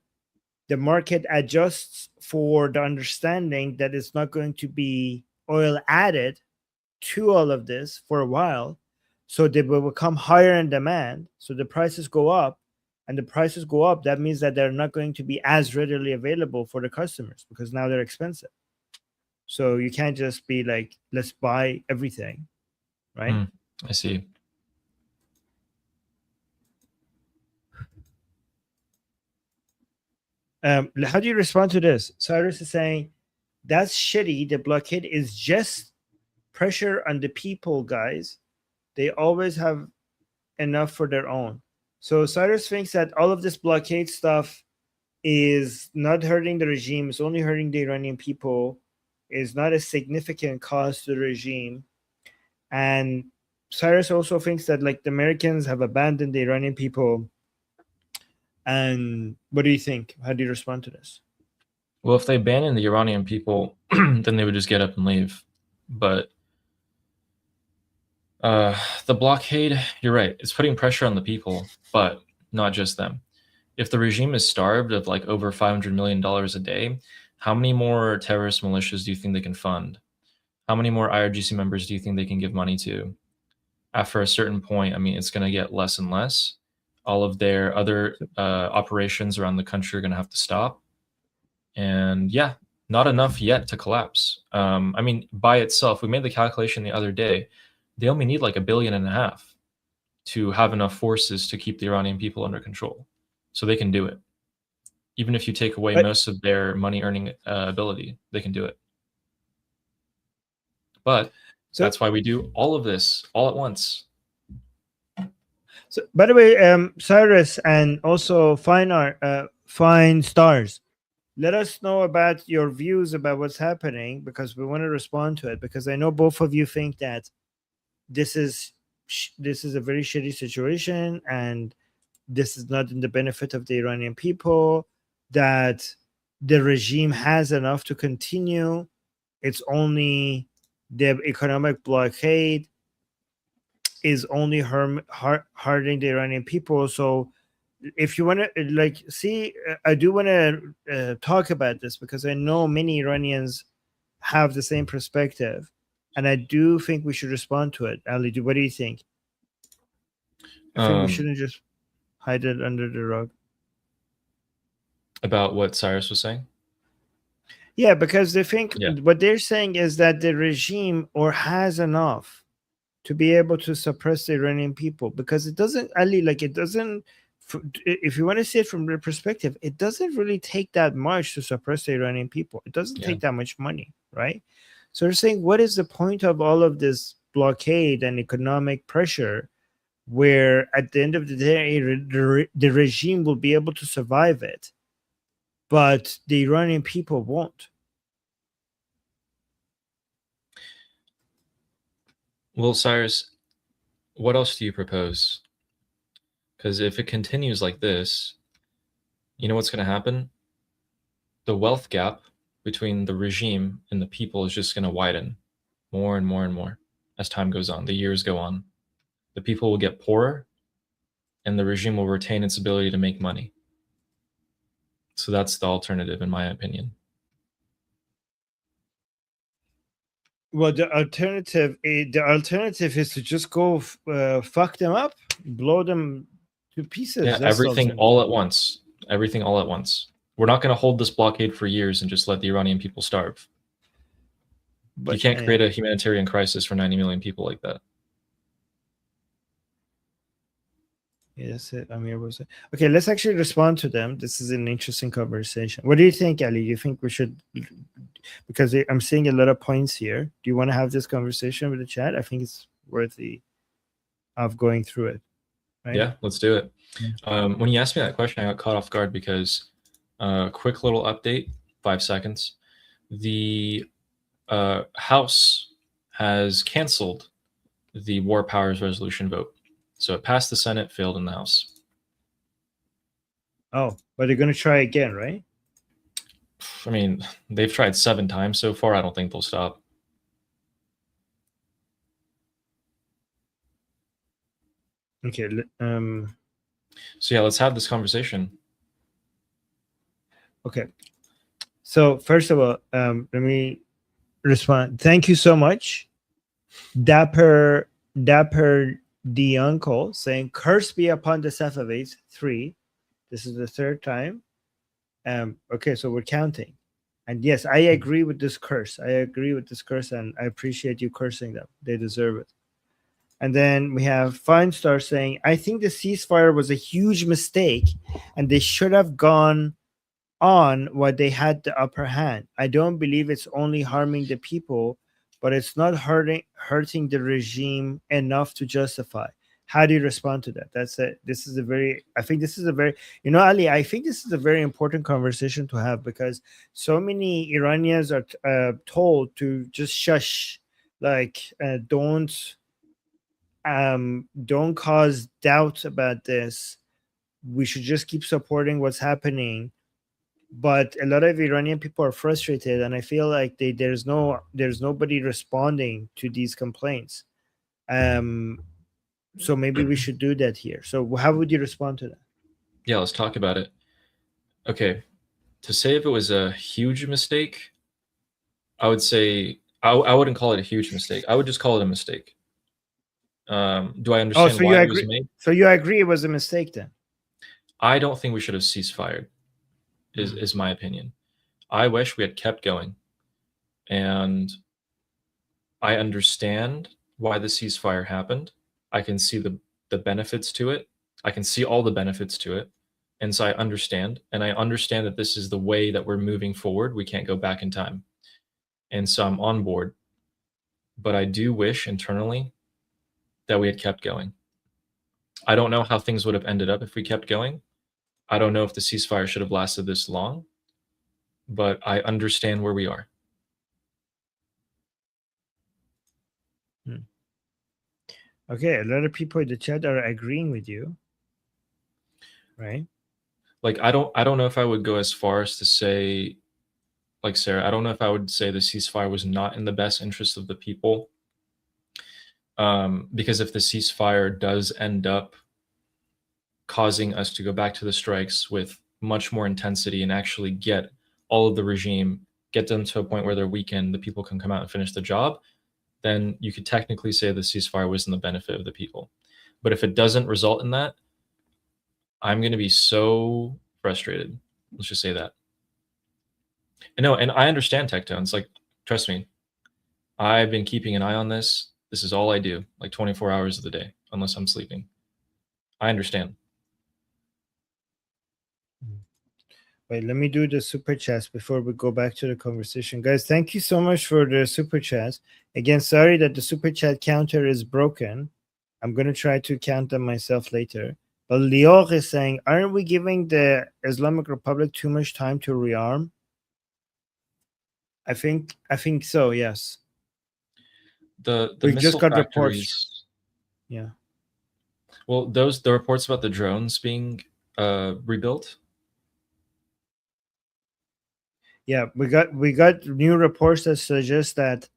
the market adjusts for the understanding that it's not going to be oil added to all of this for a while. So they will become higher in demand. So the prices go up, and the prices go up. That means that they're not going to be as readily available for the customers because now they're expensive. So you can't just be like, let's buy everything, right? I see. How do you respond to this? Cyrus is saying that's shitty. The blockade is just pressure on the people, guys. They always have enough for their own. So Cyrus thinks that all of this blockade stuff is not hurting the regime. It's only hurting the Iranian people. Is not a significant cost to the regime. And Cyrus also thinks that like the Americans have abandoned the Iranian people. And what do you think? How do you respond to this? Well, if they abandon the Iranian people, then they would just get up and leave. But the blockade, you're right, it's putting pressure on the people, but not just them. If the regime is starved of like over $500 million a day, how many more terrorist militias do you think they can fund? How many more IRGC members do you think they can give money to? After a certain point, I mean, it's going to get less and less. All of their other operations around the country are going to have to stop. And yeah, not enough yet to collapse. I mean, by itself, we made the calculation the other day. They only need like $1.5 billion to have enough forces to keep the Iranian people under control. So they can do it. Even if you take away most of their money earning ability, they can do it. But that's why we do all of this all at once. So, by the way, Cyrus and also Fine Stars, let us know about your views about what's happening, because we want to respond to it. Because I know both of you think that this is a very shitty situation, and this is not in the benefit of the Iranian people. That the regime has enough to continue. It's only the economic blockade is only hurting the Iranian people. So if you want to like see, I do want to talk about this, because I know many Iranians have the same perspective, and I do think we should respond to it. Ali, what do you think? I think we shouldn't just hide it under the rug. About what Cyrus was saying? Yeah, because they think what they're saying is that the regime has enough to be able to suppress the Iranian people, because it doesn't, Ali, like it doesn't, if you want to see it from their perspective, it doesn't really take that much to suppress the Iranian people. It doesn't take that much money, right? So they're saying, what is the point of all of this blockade and economic pressure, where at the end of the day, the regime will be able to survive it, but the Iranian people won't? Well, Cyrus, what else do you propose? Because if it continues like this, you know what's going to happen? The wealth gap between the regime and the people is just going to widen more and more and more as time goes on, the years go on. The people will get poorer, and the regime will retain its ability to make money. So that's the alternative, in my opinion. Well, the alternative is to just go fuck them up, blow them to pieces. Yeah, That's the everything alternative. all at once. Everything all at once. We're not going to hold this blockade for years and just let the Iranian people starve. But you can't create a humanitarian crisis for 90 million people like that. Yeah, that's it. Amir was it. Okay, let's actually respond to them. This is an interesting conversation. What do you think, Ali? Do you think we should, because I'm seeing a lot of points here. Do you want to have this conversation with the chat? I think it's worthy of going through it. Right? Yeah, let's do it. When you asked me that question, I got caught off guard because, quick little update, 5 seconds. The House has canceled the War Powers Resolution vote. So it passed the Senate, failed in the House. Oh, but they're going to try again, right? I mean, they've tried 7 times so far. I don't think they'll stop. Okay. So yeah, let's have this conversation. Okay. So first of all, let me respond. Thank you so much, Dapper the uncle, saying, "Curse be upon the Safavids." 3. This is the 3rd time. Okay, so we're counting. And yes, I agree with this curse. And I appreciate you cursing them. They deserve it. And then we have Fine Star saying, "I think the ceasefire was a huge mistake, and they should have gone on what they had the upper hand. I don't believe it's only harming the people, but it's not hurting the regime enough to justify." How do you respond to that? That's it. I think this is a very, Ali, I think this is a very important conversation to have, because so many Iranians are told to just shush, like don't cause doubt about this. We should just keep supporting what's happening. But a lot of Iranian people are frustrated, and I feel like there's nobody responding to these complaints. So maybe we should do that here. So how would you respond to that? Yeah, let's talk about it. Okay, to say if it was a huge mistake, I would say I wouldn't call it a huge mistake. I would just call it a mistake. Do I understand why it was made? So you agree it was a mistake then? I don't think we should have ceasefire. Is my opinion. I wish we had kept going, and I understand why the ceasefire happened. I can see the benefits to it. I can see all the benefits to it, and so I understand. And I understand that this is the way that we're moving forward. We can't go back in time, and so I'm on board. But I do wish internally that we had kept going. I don't know how things would have ended up if we kept going. I don't know if the ceasefire should have lasted this long, but I understand where we are. Okay, a lot of people in the chat are agreeing with you, right? Like I don't know if I would go as far as to say, like Sarah, I don't know if I would say the ceasefire was not in the best interest of the people. Because if the ceasefire does end up causing us to go back to the strikes with much more intensity and actually get all of the regime, get them to a point where they're weakened, the people can come out and finish the job, then you could technically say the ceasefire was in the benefit of the people. But if it doesn't result in that, I'm going to be so frustrated. Let's just say that. And I understand Tectones. Like, trust me, I've been keeping an eye on this. This is all I do, like 24 hours of the day, unless I'm sleeping. I understand. Wait, let me do the super chats before we go back to the conversation. Guys, thank you so much for the super chats. Again, sorry that the super chat counter is broken. I'm going to try to count them myself later. But Lior is saying, aren't we giving the Islamic Republic too much time to rearm? I think so, yes. The we missile just got factories, reports. Yeah. Well, the reports about the drones being rebuilt. Yeah, we got new reports that suggest that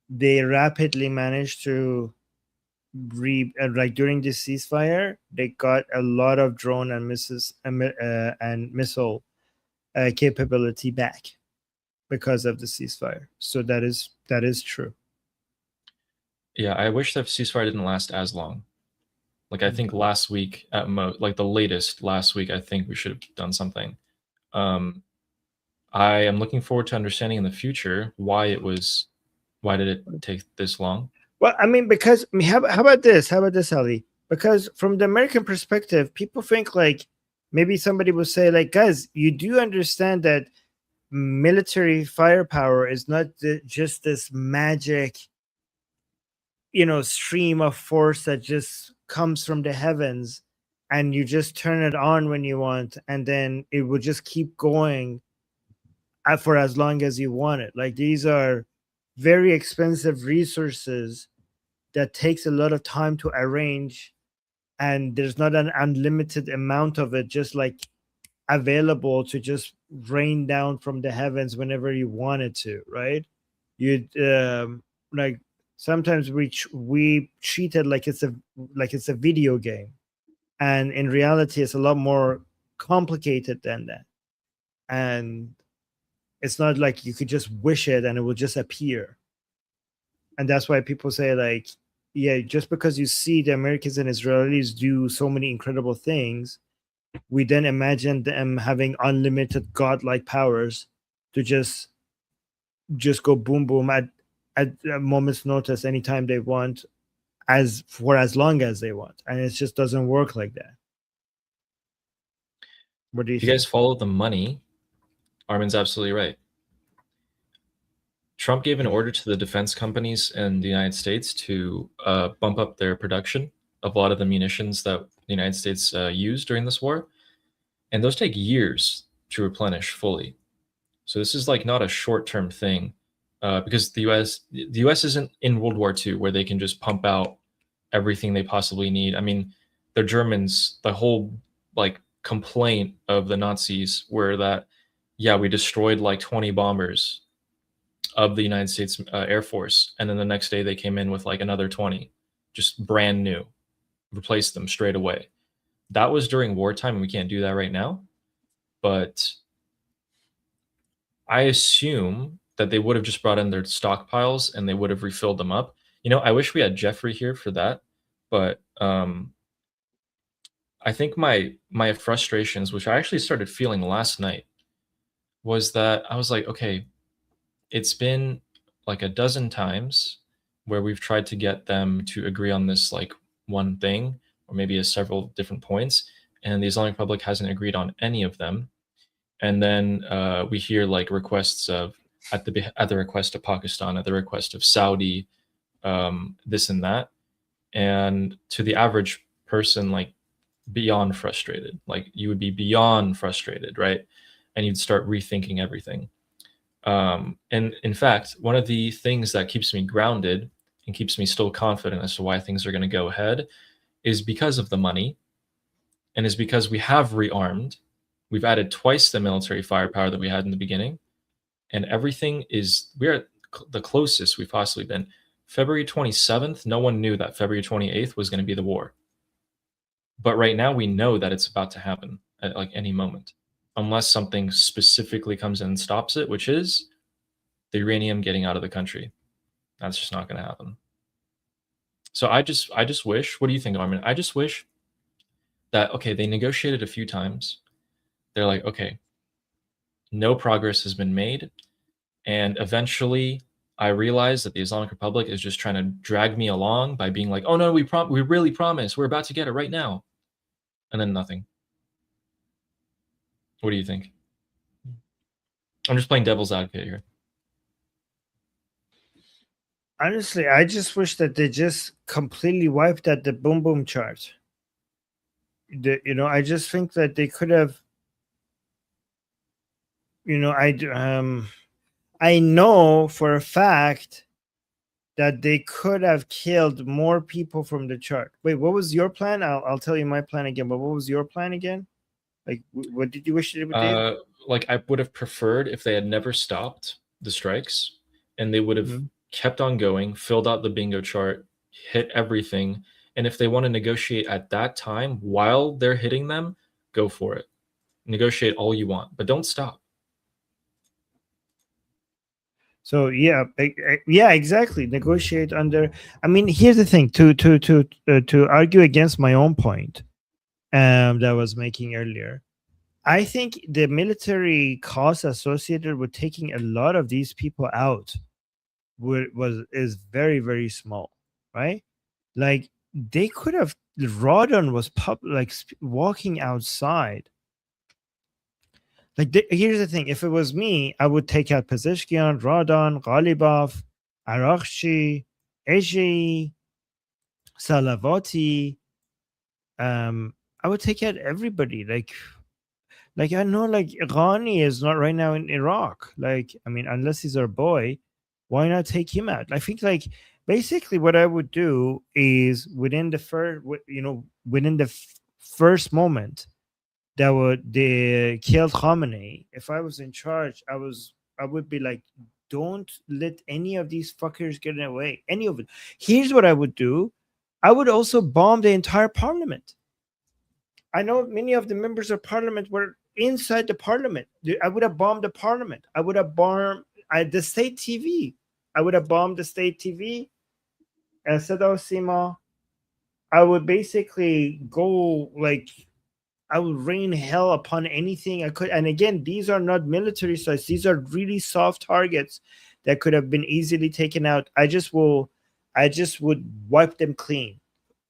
they rapidly managed to like during the ceasefire, they got a lot of drone and missile capability back because of the ceasefire. So that is true. Yeah, I wish that ceasefire didn't last as long. Like I think last week at most, like the latest last week, I think we should have done something. I am looking forward to understanding in the future why did it take this long? Well, I mean, because I mean, how about this? How about this, Ali? Because from the American perspective, people think like maybe somebody will say like, guys, you do understand that military firepower is not just this magic, stream of force that just comes from the heavens, and you just turn it on when you want, and then it will just keep going for as long as you want it. Like these are very expensive resources that takes a lot of time to arrange, and there's not an unlimited amount of it just like available to just rain down from the heavens whenever you wanted to, right? You'd like sometimes we treat it like it's a video game, and in reality it's a lot more complicated than that. And it's not like you could just wish it and it will just appear. And that's why people say like, yeah, just because you see the Americans and Israelis do so many incredible things, we then imagine them having unlimited godlike powers to just go boom boom at a moment's notice anytime they want, as long as they want. And it just doesn't work like that. What do you If you think? guys follow the money, Armin's absolutely right. Trump gave an order to the defense companies in the United States to bump up their production of a lot of the munitions that the United States used during this war, and those take years to replenish fully. So this is like not a short-term thing, because the U.S. isn't in World War II where they can just pump out everything they possibly need. I mean, the Germans, the whole like complaint of the Nazis were that, yeah, we destroyed like 20 bombers of the United States Air Force, and then the next day they came in with like another 20, just brand new, replaced them straight away. That was during wartime, and we can't do that right now. But I assume that they would have just brought in their stockpiles and they would have refilled them up. I wish we had Jeffrey here for that, but I think my frustrations, which I actually started feeling last night, was that I was like, okay, it's been like a dozen times where we've tried to get them to agree on this like one thing or maybe several different points, and the Islamic Republic hasn't agreed on any of them. And then we hear like requests of at the request of Pakistan, at the request of Saudi, this and that, and to the average person, like beyond frustrated. Like you would be beyond frustrated, right? And you'd start rethinking everything. And in fact, one of the things that keeps me grounded and keeps me still confident as to why things are going to go ahead is because of the money, and is because we have rearmed. We've added twice the military firepower that we had in the beginning, and we're the closest we've possibly been. February 27th, no one knew that February 28th was going to be the war. But right now we know that it's about to happen at like any moment, unless something specifically comes in and stops it, which is the uranium getting out of the country. That's just not going to happen. So I just wish. What do you think, Armin? I just wish that, okay, they negotiated a few times. They're like, okay, no progress has been made, and eventually I realized that the Islamic Republic is just trying to drag me along by being like, oh no, we really promise, we're about to get it right now, and then nothing. What do you think? I'm just playing devil's advocate here. Honestly, I just wish that they just completely wiped out the boom boom chart. I just think that they could have. I know for a fact that they could have killed more people from the chart. Wait, what was your plan? I'll tell you my plan again. But what was your plan again? Like, what did you wish they would do? Like I would have preferred if they had never stopped the strikes and they would have Mhm. kept on going, filled out the bingo chart, hit everything. And if they want to negotiate at that time while they're hitting them, go for it. Negotiate all you want, but don't stop. So yeah, yeah, exactly. Negotiate under. I mean, here's the thing. To argue against my own point, that I was making earlier. I think the military costs associated with taking a lot of these people out is very small, right? Like they could have. Rodon was walking outside. Like here's the thing: if it was me, I would take out Pezeshkian, Radon, Ghalibov, Arakshi, Eji, Salavati. I would take out everybody. Like I know, like Ghani is not right now in Iraq. Like I mean, unless he's our boy, why not take him out? I think like basically what I would do is within the first, within the first moment that they killed Khamenei, if I was in charge, I would be like, don't let any of these fuckers get away. Any of it. Here's what I would do. I would also bomb the entire parliament. I know many of the members of parliament were inside the parliament. I would have bombed the parliament. I would have bombed the state TV. I would have bombed the state TV. Sadao Sima. I would basically go like I would rain hell upon anything I could. And again, these are not military sites. These are really soft targets that could have been easily taken out. I just would wipe them clean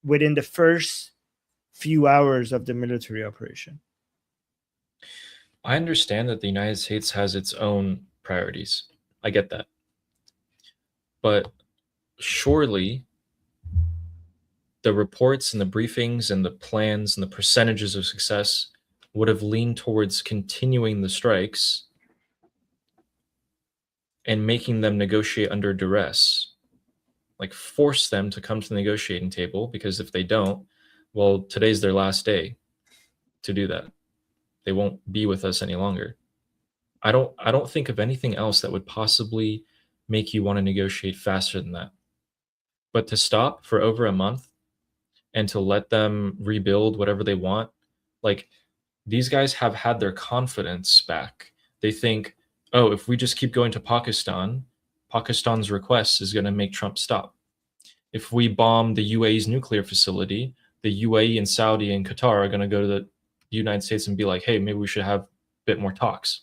within the first few hours of the military operation. I understand that the United States has its own priorities. I get that. But surely the reports and the briefings and the plans and the percentages of success would have leaned towards continuing the strikes and making them negotiate under duress. Like force them to come to the negotiating table, because if they don't, well, today's their last day to do that. They won't be with us any longer. I don't think of anything else that would possibly make you want to negotiate faster than that. But to stop for over a month and to let them rebuild whatever they want, like these guys have had their confidence back. They think, oh, if we just keep going to Pakistan, Pakistan's request is going to make Trump stop. If we bomb the UAE's nuclear facility, the UAE and Saudi and Qatar are going to go to the United States and be like, hey, maybe we should have a bit more talks.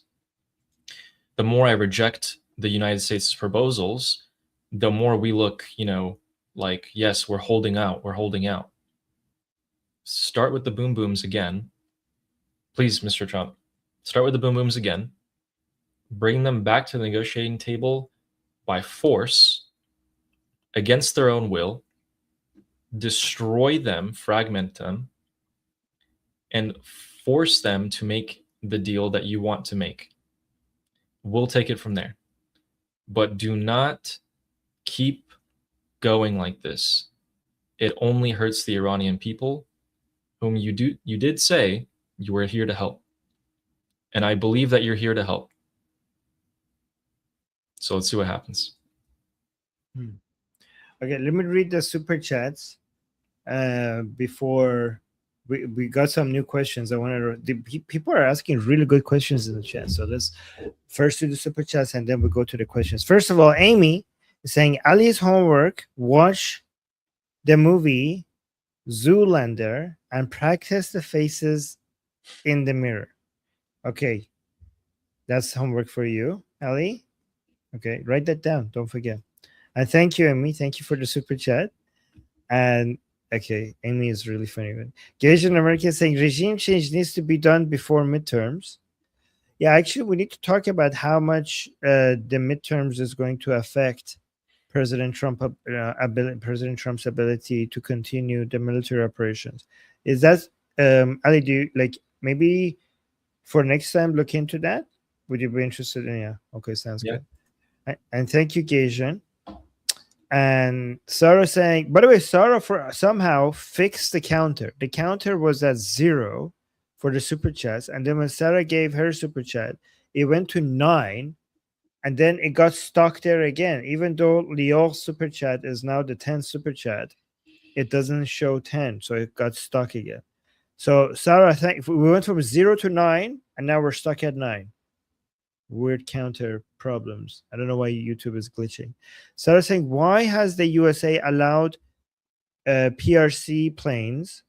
The more I reject the United States' proposals, the more we look, like, yes, we're holding out, we're holding out. Start with the boom booms again. Please, Mr. Trump, start with the boom booms again. Bring them back to the negotiating table by force, against their own will, destroy them, fragment them, and force them to make the deal that you want to make. We'll take it from there. But do not keep going like this. It only hurts the Iranian people, whom you did say you were here to help. And I believe that you're here to help. So let's see what happens. Okay, let me read the super chats before we got some new questions. I wanted to. People are asking really good questions in the chat. So let's first do the super chats and then we go to the questions. First of all, Amy is saying Ali's homework: watch the movie Zoolander and practice the faces in the mirror. Okay, that's homework for you, Ali. Okay, write that down. Don't forget. And thank you, Amy. Thank you for the super chat. And okay, Amy is really funny. Gage in America is saying regime change needs to be done before midterms. Yeah, actually, we need to talk about how much the midterms is going to affect President Trump's ability to continue the military operations. Is that Ali? Do you like maybe for next time look into that? Would you be interested in? Yeah. Okay, sounds good. And thank you, Gajan. And Sarah saying, by the way, Sarah for somehow fixed the counter. The counter was at 0 for the super chats, and then when Sarah gave her super chat, it went to 9, and then it got stuck there again. Even though Lior's super chat is now the 10th super chat, it doesn't show 10, so it got stuck again. So Sarah, I think we went from 0 to 9, and now we're stuck at 9. Weird counter problems. I don't know why YouTube is glitching. Sarah saying, why has the USA allowed PRC planes,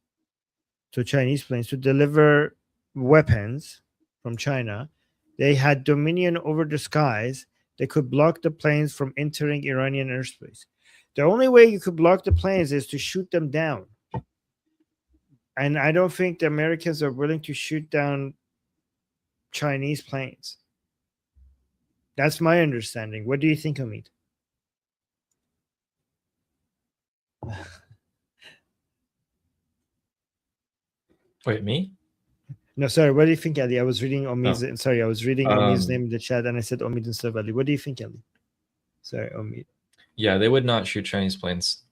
to Chinese planes, to deliver weapons from China? They had dominion over the skies. They could block the planes from entering Iranian airspace. The only way you could block the planes is to shoot them down. And I don't think the Americans are willing to shoot down Chinese planes. That's my understanding. What do you think, Amit? Wait, me? No, sorry. What do you think, Ali? I was reading Omit's. Sorry, I was reading Omit's name in the chat, and I said Omid instead of Ali. What do you think, Ali? Sorry, Omid. Yeah, they would not shoot Chinese planes,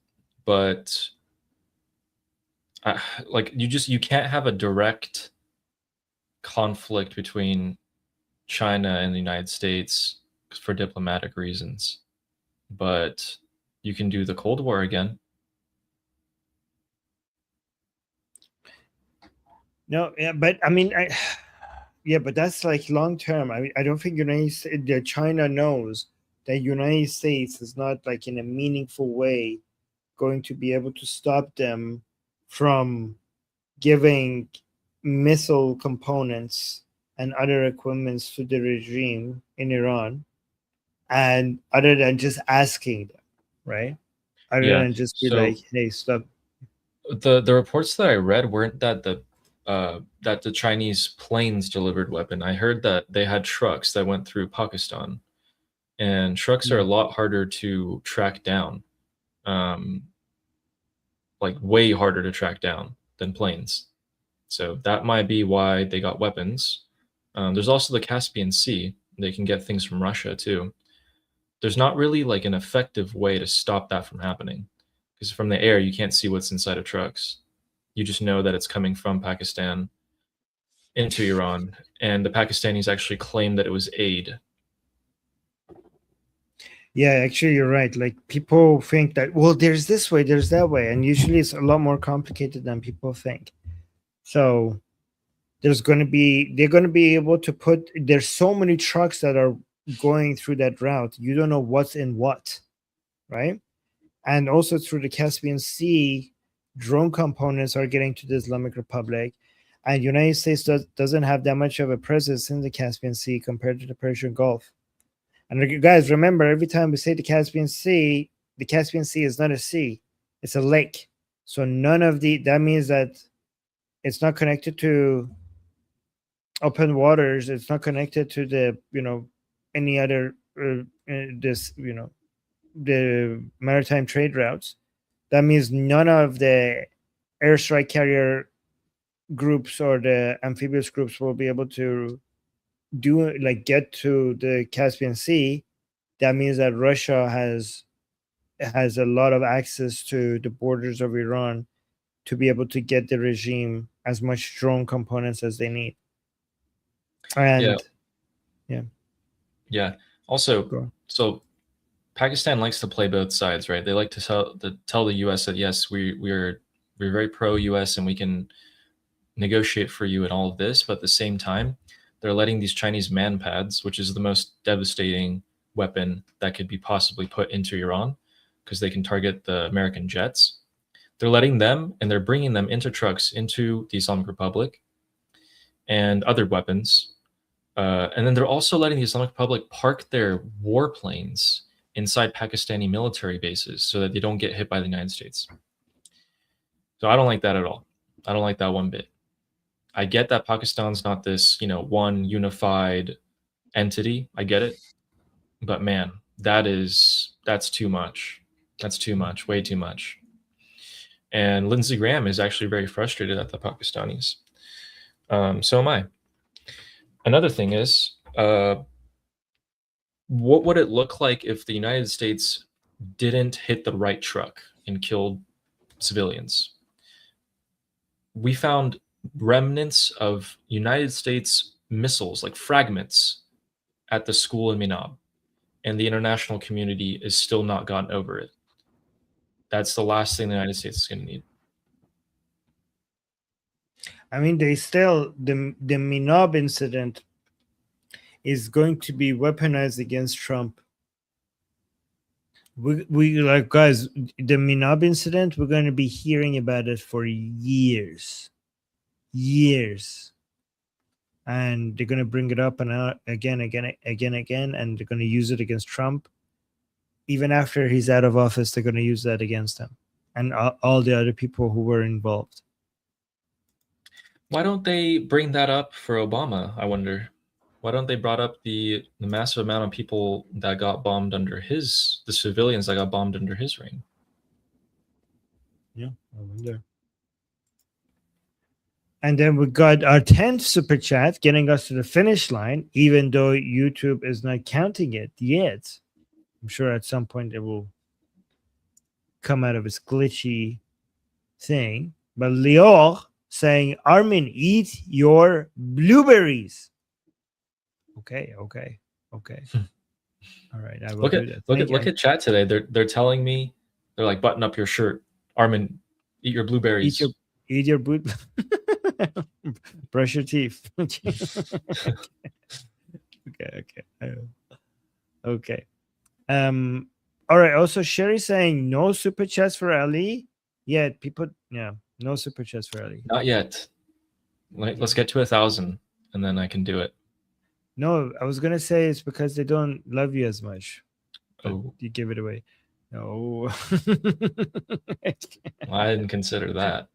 but like you can't have a direct conflict between China and the United States for diplomatic reasons, but you can do the Cold War again. No, yeah, but I mean, yeah, but that's like long term. I don't think China knows that United States is not like in a meaningful way going to be able to stop them from giving missile components and other equipments to the regime in Iran, and other than just asking them, right? Other than just be like, hey, stop. The reports that I read weren't that the Chinese planes delivered weapon. I heard that they had trucks that went through Pakistan, and trucks are a lot harder to track down, like way harder to track down than planes. So that might be why they got weapons. There's also the Caspian Sea. They can get things from Russia too. There's not really like an effective way to stop that from happening, because from the air you can't see what's inside of trucks. You just know that it's coming from Pakistan into Iran, and the Pakistanis actually claim that it was aid. Yeah, actually, you're right. Like people think that, well, there's this way, there's that way, and usually it's a lot more complicated than people think. So they're going to be able to put. There's so many trucks that are going through that route. You don't know what's in what, right? And also through the Caspian Sea, drone components are getting to the Islamic Republic, and United States doesn't have that much of a presence in the Caspian Sea compared to the Persian Gulf. And guys, remember, every time we say the Caspian Sea is not a sea, it's a lake. So that means that it's not connected to open waters. It's not connected to the, any other, the maritime trade routes. That means none of the airstrike carrier groups or the amphibious groups will be able to get to the Caspian Sea. That means that Russia has a lot of access to the borders of Iran to be able to get the regime as much drone components as they need. And yeah. Also, so Pakistan likes to play both sides, right? They like to tell the U.S. that yes, we're very pro U.S. and we can negotiate for you and all of this, but at the same time, they're letting these Chinese manpads, which is the most devastating weapon that could be possibly put into Iran, because they can target the American jets. They're letting them, and they're bringing them into trucks into the Islamic Republic and other weapons. And then they're also letting the Islamic Republic park their warplanes inside Pakistani military bases so that they don't get hit by the United States. So I don't like that at all. I don't like that one bit. I get that Pakistan's not this, one unified entity. I get it. But man, that's too much. That's too much, way too much. And Lindsey Graham is actually very frustrated at the Pakistanis. So am I. Another thing is, what would it look like if the United States didn't hit the right truck and killed civilians? We found remnants of United States missiles, like fragments, at the school in Minab, and the international community is still not gotten over it. That's the last thing the United States is going to need. I mean, they still the Minob incident is going to be weaponized against Trump. We like, guys, the Minob incident, we're going to be hearing about it for years, and they're going to bring it up and again, and they're going to use it against Trump. Even after he's out of office, they're going to use that against him and all the other people who were involved. Why don't they bring that up for Obama, I wonder? Why don't they brought up the massive amount of people that got bombed under his, the civilians that got bombed under his reign? Yeah, I wonder. And then we got our 10th super chat getting us to the finish line, even though YouTube is not counting it yet. I'm sure at some point it will come out of its glitchy thing. But Lior saying, Armin, eat your blueberries. Okay. All right, I will Look do at that. look at chat today. They're telling me, they're like, button up your shirt, Armin, eat your blueberries. Eat your boot. Brush your teeth. Okay. All right. Also, Sherry saying no super chats for Ali. Yeah, no super chats for Ali. Not yet. Let's get to 1,000, and then I can do it. No, I was gonna say it's because they don't love you as much. Oh, you give it away. No. I didn't consider that.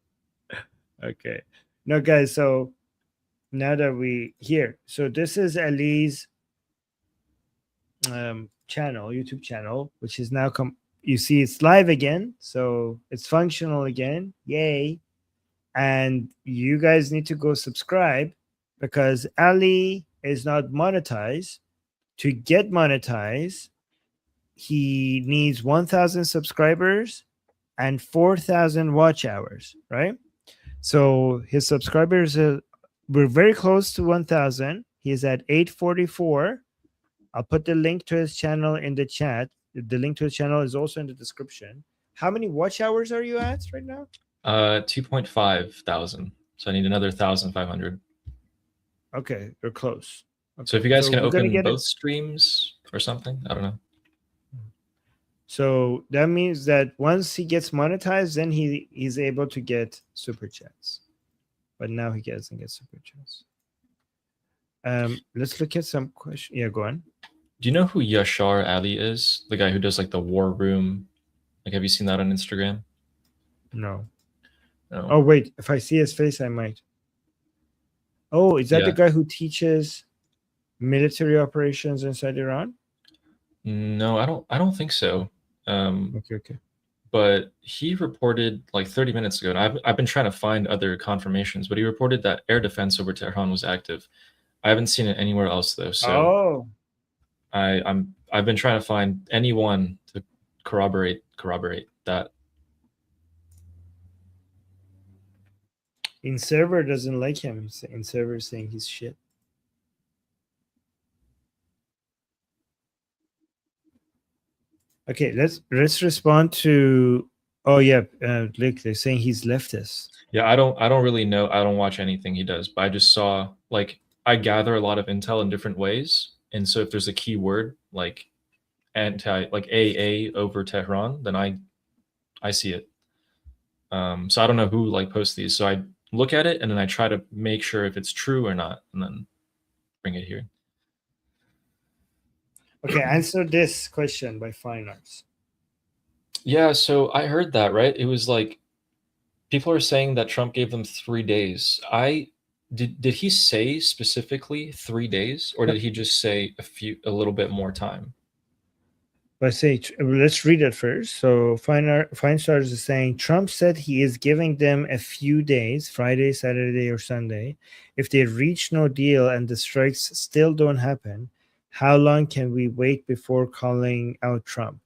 Okay. No, guys. So now that we here, so this is Ali's channel, YouTube channel, which is now you see it's live again, so it's functional again. Yay. And you guys need to go subscribe because Ali is not monetized. To get monetized, he needs 1,000 subscribers and 4,000 watch hours, right? So his subscribers we're very close to 1,000. He is at 844. I'll put the link to his channel in the chat. The link to his channel is also in the description. How many watch hours are you at right now? 2.5 thousand. So I need another 1,500. Okay, you're close. Okay. So if you guys can open both streams or something, I don't know. So that means that once he gets monetized, then he's able to get super chats. But now he doesn't get super chats. Let's look at some questions. Yeah, go on. Do you know who Yashar Ali is? The guy who does like the war room. Like, have you seen that on Instagram? No. Oh, wait. If I see his face, I might. Oh, is that the guy who teaches military operations inside Iran? No, I don't think so. Okay. But he reported like 30 minutes ago, and I've been trying to find other confirmations, but he reported that air defense over Tehran was active. I haven't seen it anywhere else though. So I've been trying to find anyone to corroborate that. In server doesn't like him. In server saying he's shit. Okay, let's respond to. Oh yeah, Lick, they're saying he's leftist. Yeah, I don't really know. I don't watch anything he does, but I just saw, like, I gather a lot of intel in different ways, and so if there's a keyword like anti, like AA over Tehran, then I see it. So I don't know who like posts these. So I look at it and then I try to make sure if it's true or not, and then bring it here. Okay, answer this question by Fine Arts. Yeah, so I heard that, right? It was like people are saying that Trump gave them 3 days. Did he say specifically 3 days, or did he just say a little bit more time? Let's read it first. So Fine Stars is saying Trump said he is giving them a few days, Friday, Saturday, or Sunday. If they reach no deal and the strikes still don't happen, how long can we wait before calling out Trump?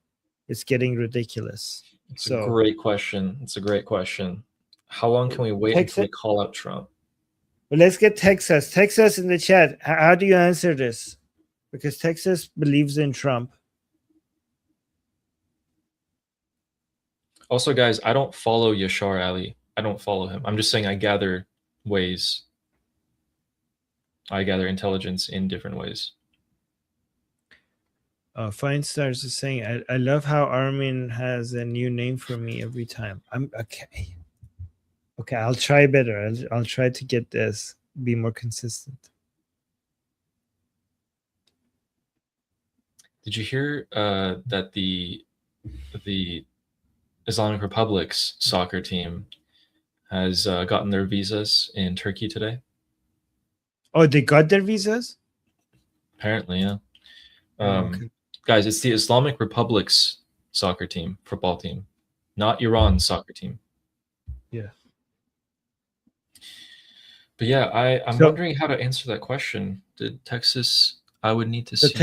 It's getting ridiculous. It's a great question. How long can we wait until we call out Trump? Well, let's get Texas. Texas in the chat. How do you answer this? Because Texas believes in Trump. Also, guys, I don't follow Yashar Ali. I don't follow him. I'm just saying I gather ways. I gather intelligence in different ways. Fine Stars is saying, I love how Armin has a new name for me every time. I'm okay. Okay, I'll try better. I'll try to get this, be more consistent. Did you hear that the Islamic Republic's soccer team has gotten their visas in Turkey today? Oh, they got their visas? Apparently, yeah. Okay. Guys, it's the Islamic Republic's soccer team, football team, not Iran's soccer team. Yeah. But yeah, I'm So- wondering how to answer that question. Did Texas? I would need to So see.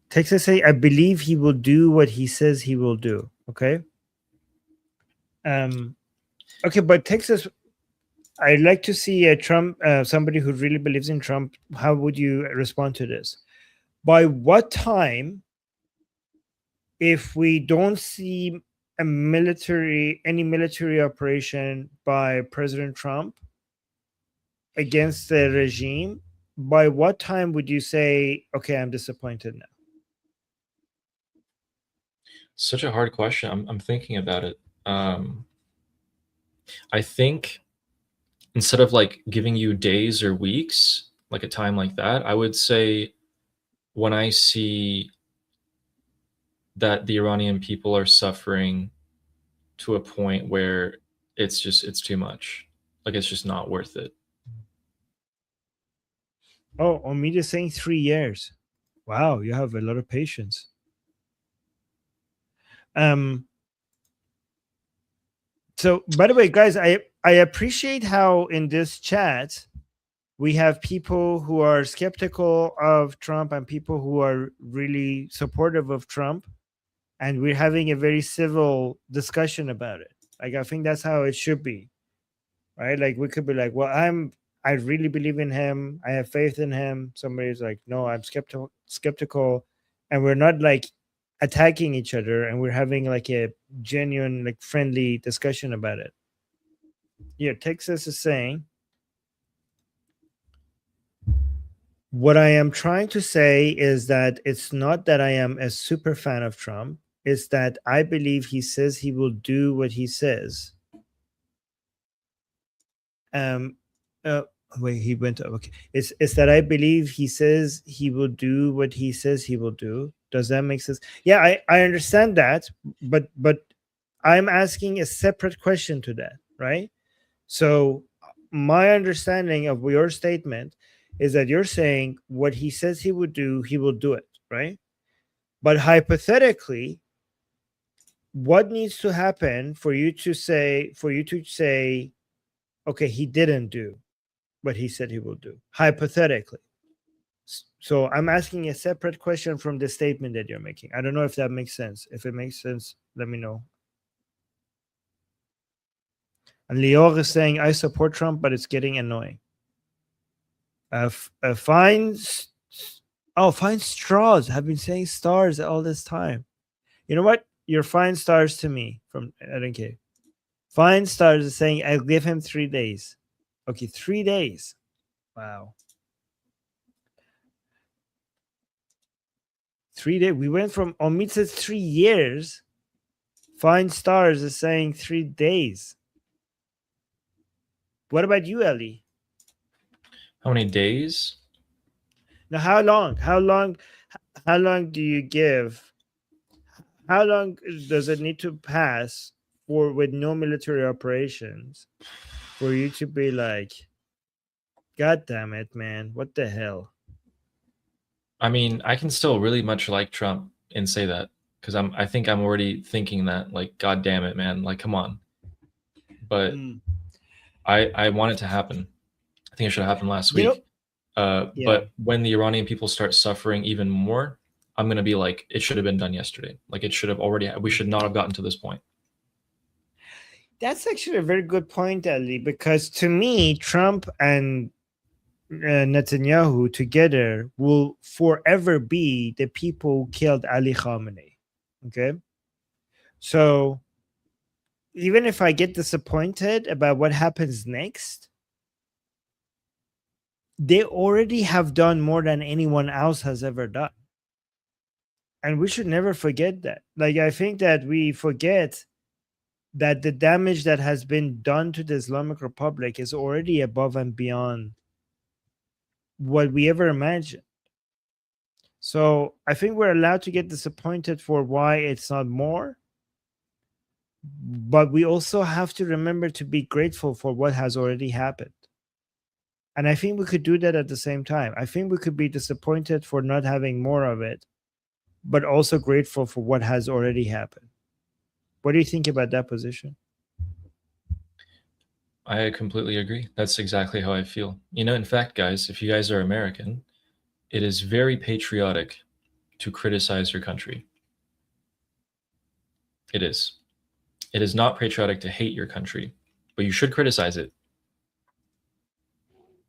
Texas say, I believe he will do what he says he will do. Okay. Okay, but Texas, I'd like to see a Trump, somebody who really believes in Trump. How would you respond to this? By what time, if we don't see any military operation by President Trump against the regime, by what time would you say, okay, I'm disappointed now? Such a hard question. I'm thinking about it. I think instead of like giving you days or weeks, like a time like that, I would say when I see that the Iranian people are suffering to a point where it's too much. Like it's just not worth it. Oh, Omid is saying 3 years. Wow, you have a lot of patience. So by the way, guys, I appreciate how in this chat we have people who are skeptical of Trump and people who are really supportive of Trump, and we're having a very civil discussion about it. Like, I think that's how it should be, right? Like, we could be like, well, I really believe in him, I have faith in him. Somebody's like, no, I'm skeptical, and we're not like attacking each other, and we're having like a genuine, like, friendly discussion about it. Yeah, Texas is saying, what I am trying to say is that it's not that I am a super fan of Trump. It's that I believe he says he will do what he says. Wait, he went up. Okay. It's that I believe he says he will do what he says he will do. Does that make sense? Yeah, I understand that, but I'm asking a separate question to that, right? So my understanding of your statement is that you're saying what he says he would do, he will do it, right? But hypothetically, what needs to happen for you to say, okay, he didn't do what he said he will do, hypothetically? So I'm asking a separate question from the statement that you're making. I don't know if that makes sense. If it makes sense, let me know. And Lior is saying, I support Trump, but it's getting annoying. Fine straws have been saying stars all this time. You know what? You're fine stars to me from LNK. Fine stars is saying I'll give him 3 days. Okay, 3 days. Wow. 3 days. We went from Omid says 3 years. Fine stars is saying 3 days. What about you, Ellie? How many days? Now, how long? How long do you give? How long does it need to pass for with no military operations for you to be like, God damn it, man, what the hell? I mean, I can still really much like Trump and say that because I think I'm already thinking that, like, God damn it, man, like, come on. But I want it to happen. I think it should have happened last week. But when the Iranian people start suffering even more, I'm gonna be like, it should have been done yesterday. Like, it should have already. We should not have gotten to this point. That's actually a very good point, Ali, because to me, Trump and Netanyahu together will forever be the people who killed Ali Khamenei. Okay. So even if I get disappointed about what happens next, they already have done more than anyone else has ever done. And we should never forget that. Like, I think that we forget that the damage that has been done to the Islamic Republic is already above and beyond what we ever imagined. So I think we're allowed to get disappointed for why it's not more, but we also have to remember to be grateful for what has already happened. And I think we could do that at the same time. I think we could be disappointed for not having more of it, but also grateful for what has already happened. What do you think about that position? I completely agree. That's exactly how I feel. In fact, guys, if you guys are American, it is very patriotic to criticize your country. It is. It is not patriotic to hate your country, but you should criticize it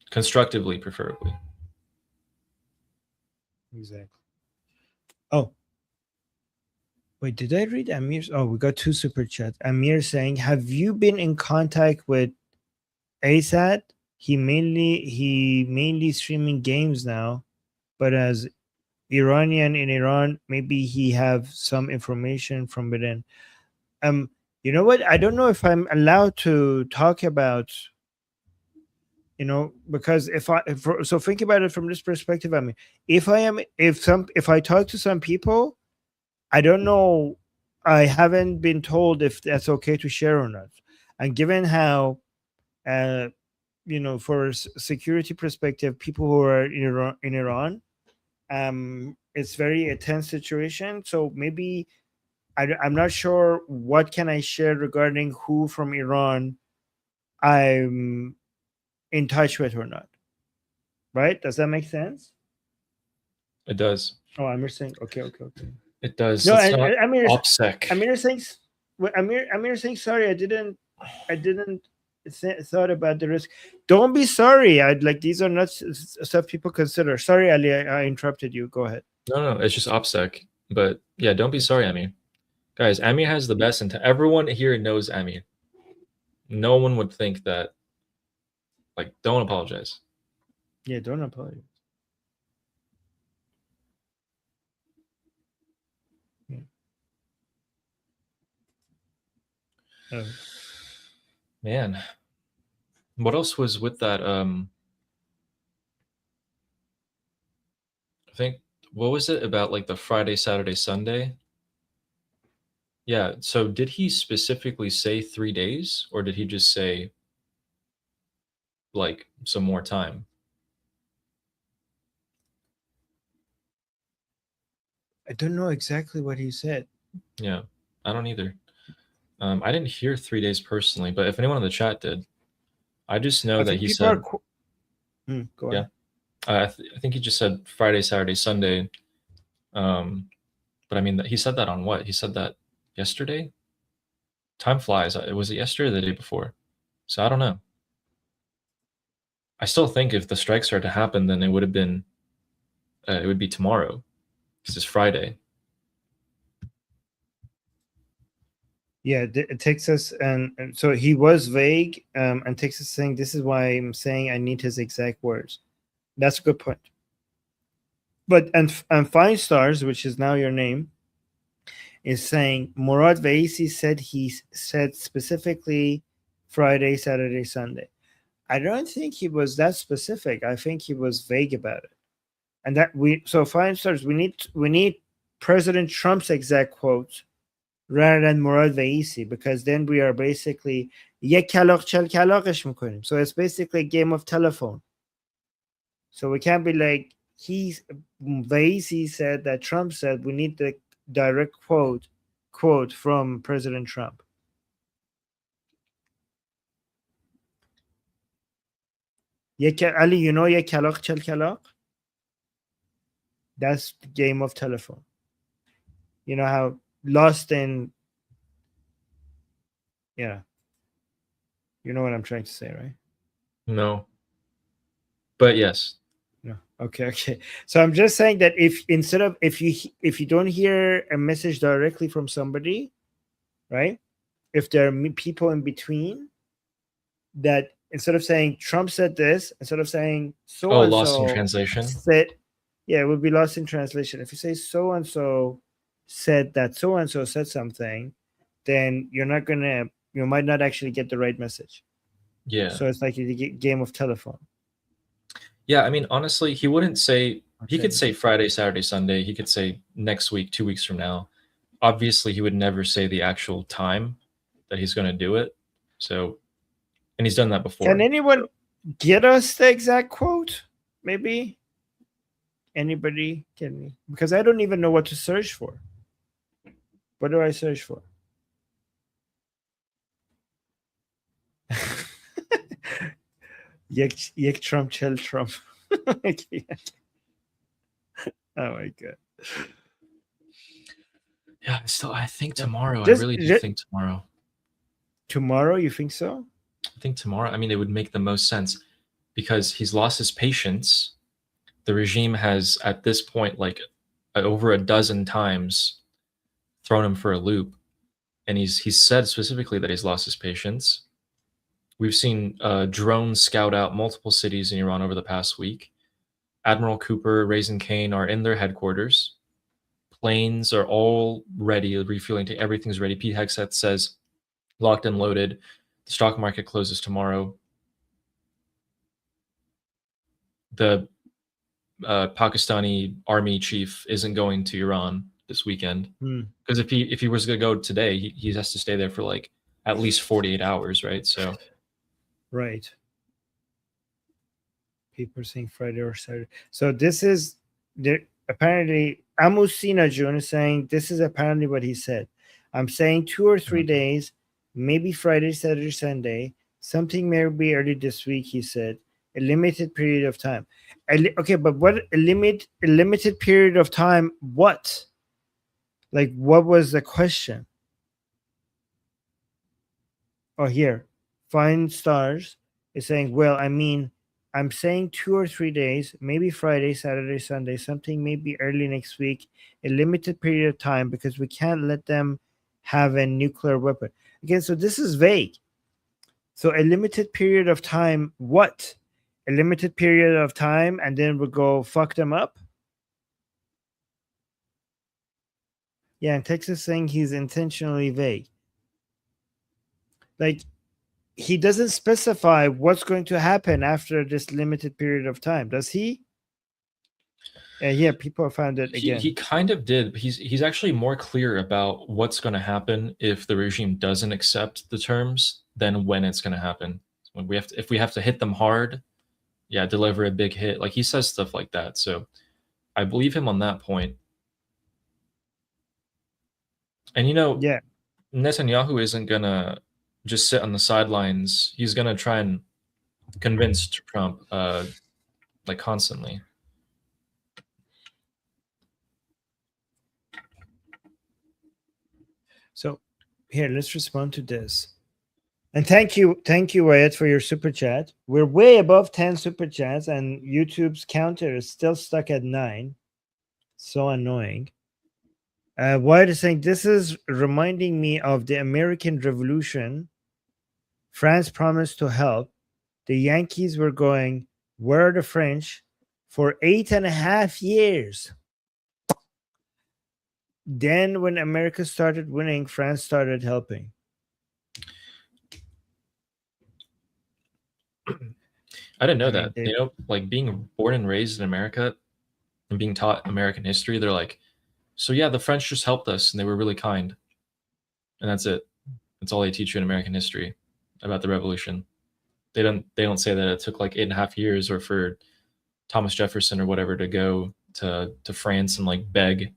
constructively, preferably. Exactly. Oh, wait, did I read Amir's? Oh, we got two super chats. Amir saying, "Have you been in contact with ASAD? He mainly streaming games now, but as Iranian in Iran, maybe he have some information from within." Um, you know what? I don't know if I'm allowed to talk about, because so think about it from this perspective. I mean, if I talk to some people, I don't know. I haven't been told if that's okay to share or not. And given how, uh, for security perspective, people who are in Iran, it's very a tense situation. So maybe I'm not sure what can I share regarding who from Iran I'm in touch with or not. Right? Does that make sense? It does. Oh, I'm saying okay, okay, okay. It does. No, Let's and not Amir, OPSEC. Amir saying, Amir saying sorry. I didn't thought about the risk. Don't be sorry. I'd like these are not stuff people consider. Sorry, Ali, I interrupted you. Go ahead. No, it's just OPSEC. But yeah, don't be sorry, Amir. Guys, Amir has the best intent. Everyone here knows Amir. No one would think that. Like, don't apologize. Yeah, don't apologize. Yeah. Oh. Man, what else was with that? I think what was it about like the Friday, Saturday, Sunday? Yeah. So did he specifically say 3 days, or did he just say like some more time? I don't know exactly what he said. Yeah, I don't either. I didn't hear 3 days personally, but if anyone in the chat did, I just know I that think he people are. said, Go yeah, ahead. I think he just said Friday, Saturday, Sunday. But I mean, he said that on what? He said that yesterday? Time flies. Was it yesterday or the day before? So I don't know. I still think if the strikes are to happen, then it would be tomorrow because it's Friday. Yeah, Texas, and so he was vague, and Texas saying this is why I'm saying I need his exact words. That's a good point. But and Five Stars, which is now your name, is saying Murad Vaisi said he said specifically Friday, Saturday, Sunday. I don't think he was that specific. I think he was vague about it. And that Five Stars, we need President Trump's exact quotes rather than Murad Vaisi, because then we are basically یک کلاغ چل کلاغش میکنیم. So it's basically a game of telephone. So we can't be like Vaisi said that Trump said. We need the direct quote from President Trump. Ali, یک کلاغ چل کلاغ? That's the game of telephone. You know how lost in, yeah. You know what I'm trying to say, right? No. But yes. No. Okay. So I'm just saying that if instead of if you don't hear a message directly from somebody, right? If there are people in between, that instead of saying Trump said this, instead of saying so Oh, and lost in so translation. said, yeah, it would be lost in translation. If you say so and so said that so and so said something, then you might not actually get the right message. Yeah. So it's like a game of telephone. Yeah, I mean, honestly, he wouldn't say, he Okay. could say Friday, Saturday, Sunday. He could say next week, 2 weeks from now. Obviously, he would never say the actual time that he's going to do it. So, and he's done that Can before. anyone get us the exact quote? Maybe anybody can me, because I don't even know what to search for. What do I search for? Yek Trump, Chel Trump. Okay. Oh my god. Yeah, I think No. tomorrow. I Just, really do just think tomorrow. tomorrow, you think so? I think tomorrow, I mean, it would make the most sense because he's lost his patience. The regime has, at this point, like over a dozen times thrown him for a loop. And he's said specifically that he's lost his patience. We've seen drones scout out multiple cities in Iran over the past week. Admiral Cooper, Raisin Kane are in their headquarters. Planes are all ready, refueling. Everything's ready. Pete Hegseth says locked and loaded. The stock market closes tomorrow. The Pakistani army chief isn't going to Iran this weekend because if he was going to go today, he has to stay there for like at least 48 hours, right? So Right. People saying Friday or Saturday. So this is apparently Amusina June is saying this is apparently what he said. I'm saying 2 or 3 days, maybe Friday, Saturday, Sunday. Something may be early this week, he said. A limited period of time. Okay, but what a limited period of time? What? Like, what was the question? Oh, here, Find Stars is saying, well, I mean, I'm saying 2 or 3 days, maybe Friday, Saturday, Sunday, something maybe early next week, a limited period of time because we can't let them have a nuclear weapon. Again, so this is vague. So a limited period of time, what? A limited period of time, and then we'll go fuck them up? Yeah, and Texas saying he's intentionally vague. Like, he doesn't specify what's going to happen after this limited period of time, does he? Yeah, people found it again. he kind of did. He's actually more clear about what's going to happen if the regime doesn't accept the terms than when it's going to happen. When if we have to hit them hard, yeah, deliver a big hit. Like he says stuff like that. So I believe him on that point. And Yeah, Netanyahu isn't gonna just sit on the sidelines. He's gonna try and convince Trump, like constantly. so here, let's respond to this. And thank you, Wyatt, for your super chat. We're way above 10 super chats, and YouTube's counter is still stuck at 9. So annoying. Wyatt is saying this is reminding me of the American Revolution. France promised to help. The Yankees were going, where are the French? For 8.5 years. Then, when America started winning, France started helping. I didn't know I mean, that. Like being born and raised in America and being taught American history, they're like, so yeah, the French just helped us and they were really kind. And that's it. That's all they teach you in American history about the revolution. They don't say that it took like 8.5 years or for Thomas Jefferson or whatever to go to France and like beg.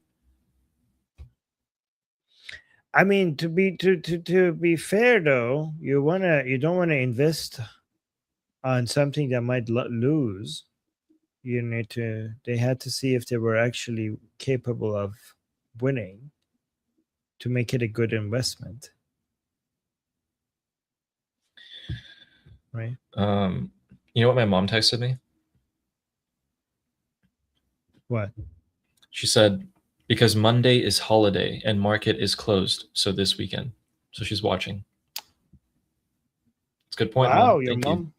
I mean, to be fair though, you don't wanna invest on something that might lose. They had to see if they were actually capable of winning to make it a good investment. right? You know what my mom texted me? What? She said, because Monday is holiday and market is closed, so this weekend. So she's watching. It's a good point, Wow, Mom. your Thank you. mom.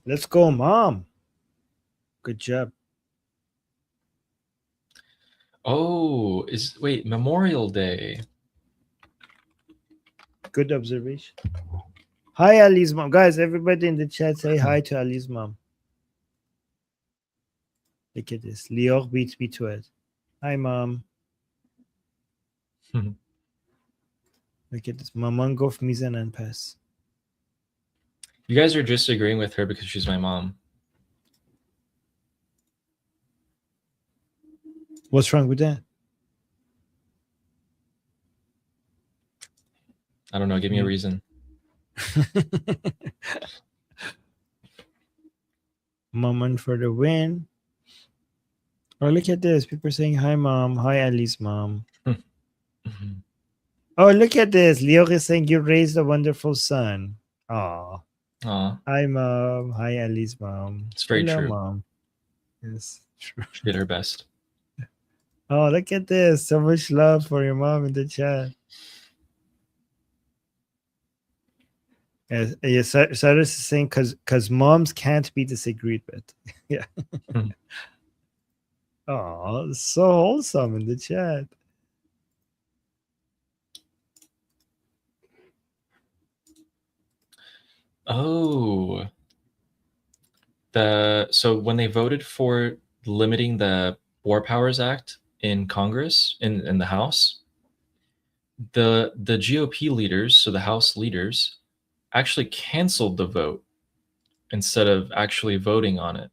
Let's go, Mom. Good job. Oh, wait, Memorial Day. Good observation. Hi, Ali's mom. Guys, everybody in the chat say hi to Ali's mom. Look at this. Lior beats me to it. Hi, Mom. Look at this. Maman gof mizan and pass. You guys are just agreeing with her because she's my mom. What's wrong with that? I don't know. Give me a reason. Maman for the win. Oh, look at this. People saying hi, Mom. Hi, Ali's mom. Oh, look at this. Lior is saying you raised a wonderful son. Aw. Aw, Hi, Mom. Hi, Ali's mom. it's very Hello, true. Mom. Yes, true. She did her best. Oh, look at this. So much love for your mom in the chat. Yes, Cyrus is saying because moms can't be disagreed with. Yeah. Oh, so wholesome in the chat. Oh, so when they voted for limiting the War Powers Act in Congress, in the House, the GOP leaders, so the House leaders, actually canceled the vote instead of actually voting on it.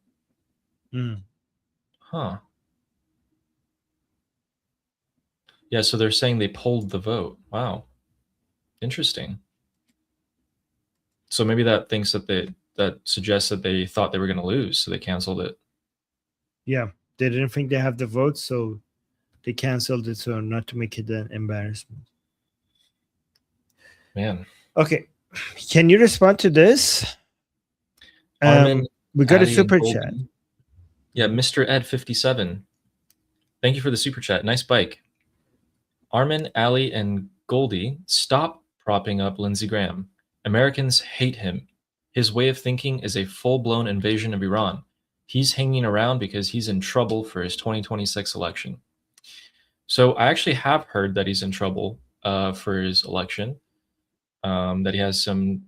Huh. Yeah, so they're saying they pulled the vote. Wow. Interesting. So maybe that thinks that suggests that they thought they were going to lose, so they canceled it. Yeah, they didn't think they have the votes, so they canceled it so not to make it an embarrassment. Man. Okay, can you respond to this? Armin, we got Patty, a super and Goldie. chat. Yeah, Mr. Ed 57. Thank you for the super chat. Nice bike. Armin, Ali, and Goldie, stop propping up Lindsey Graham. Americans hate him. His way of thinking is a full-blown invasion of Iran. He's hanging around because he's in trouble for his 2026 election. So I actually have heard that he's in trouble for his election, that he has some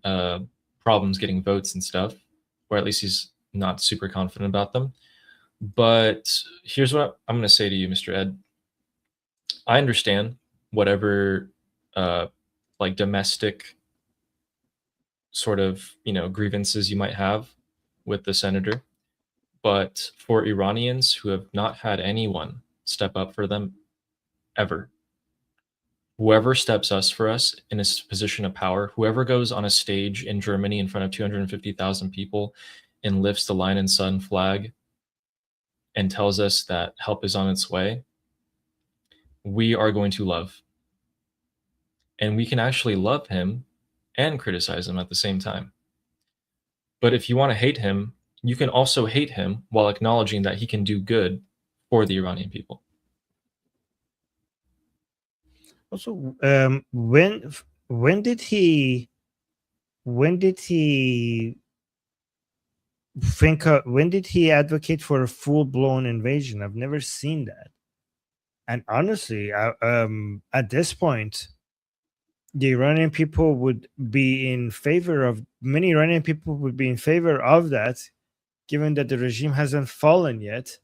problems getting votes and stuff, or at least he's not super confident about them. But here's what I'm going to say to you, Mr. Ed. I understand whatever like domestic sort of, grievances you might have with the senator. But for Iranians who have not had anyone step up for them ever, whoever steps us for us in a position of power, whoever goes on a stage in Germany in front of 250,000 people and lifts the Lion and Sun flag and tells us that help is on its way, we are going to love. And we can actually love him and criticize him at the same time. But if you want to hate him, you can also hate him while acknowledging that he can do good for the Iranian people. Also, when did he think when did he advocate for a full-blown invasion? I've never seen that. And honestly, at this point, the Iranian people would be in favor of many Iranian people would be in favor of that, given that the regime hasn't fallen yet.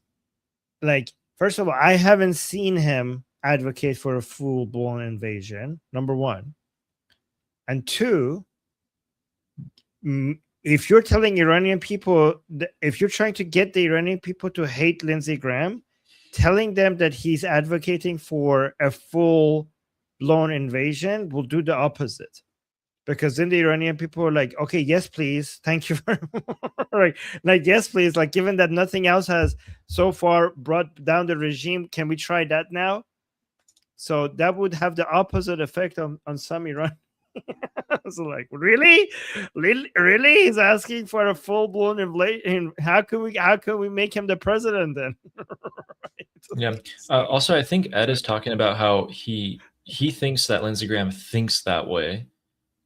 Like, first of all, I haven't seen him advocate for a full-blown invasion, number one. And two, if you're telling Iranian people, if you're trying to get the Iranian people to hate Lindsey Graham, telling them that he's advocating for a full-blown invasion will do the opposite. Because then the Iranian people are like, okay, yes, please. Thank you very much. Like, yes, please. Like, given that nothing else has so far brought down the regime, can we try that now? So that would have the opposite effect on some Iran. So like, really, really, he's asking for a full blown inflation. How can we make him the president then? Yeah. Also, I think Ed is talking about how he thinks that Lindsey Graham thinks that way,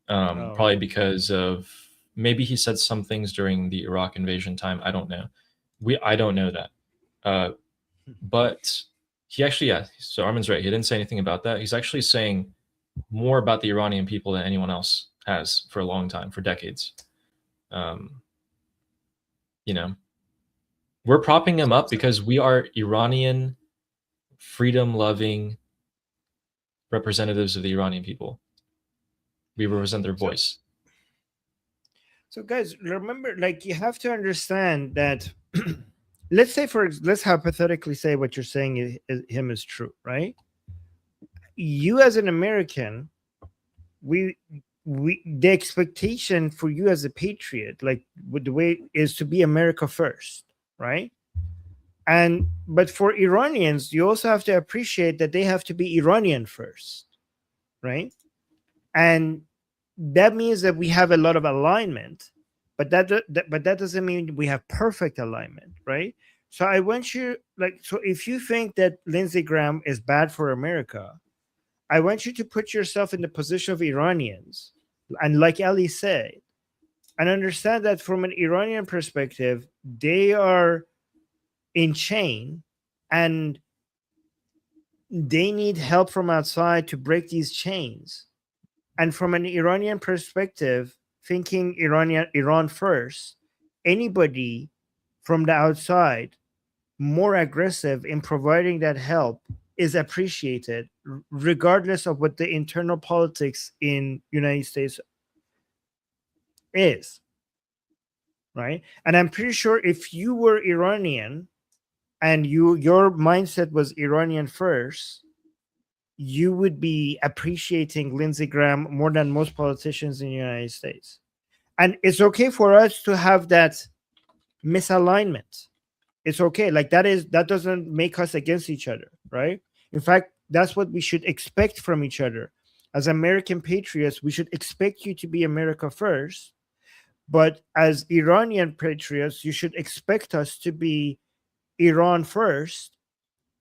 Oh. probably because of maybe he said some things during the Iraq invasion time. I don't know. I don't know that. But he actually, yeah. So Armin's right. He didn't say anything about that. He's actually saying more about the Iranian people than anyone else has for a long time, for decades. You know, we're propping him up because we are Iranian, freedom-loving representatives of the Iranian people. We represent their voice. So guys, remember, like, you have to understand that let's hypothetically say what you're saying is true, right? You as an American, we the expectation for you as a patriot, like, with the way, is to be America first, right? And but for Iranians, you also have to appreciate that they have to be Iranian first, right? And that means that we have a lot of alignment, but that doesn't mean we have perfect alignment, right? So I want you, like, so if you think that Lindsey Graham is bad for America, I want you to put yourself in the position of Iranians, and like Ali said, and understand that from an Iranian perspective, they are in chain, and they need help from outside to break these chains. And from an Iranian perspective, thinking Iran first, anybody from the outside more aggressive in providing that help is appreciated, regardless of what the internal politics in United States is, right? And I'm pretty sure if you were Iranian and your mindset was Iranian first, you would be appreciating Lindsey Graham more than most politicians in the United States. And it's okay for us to have that misalignment. It's okay. Like, that doesn't make us against each other, right? In fact, that's what we should expect from each other. As American patriots, we should expect you to be America first. But as Iranian patriots, you should expect us to be Iran first,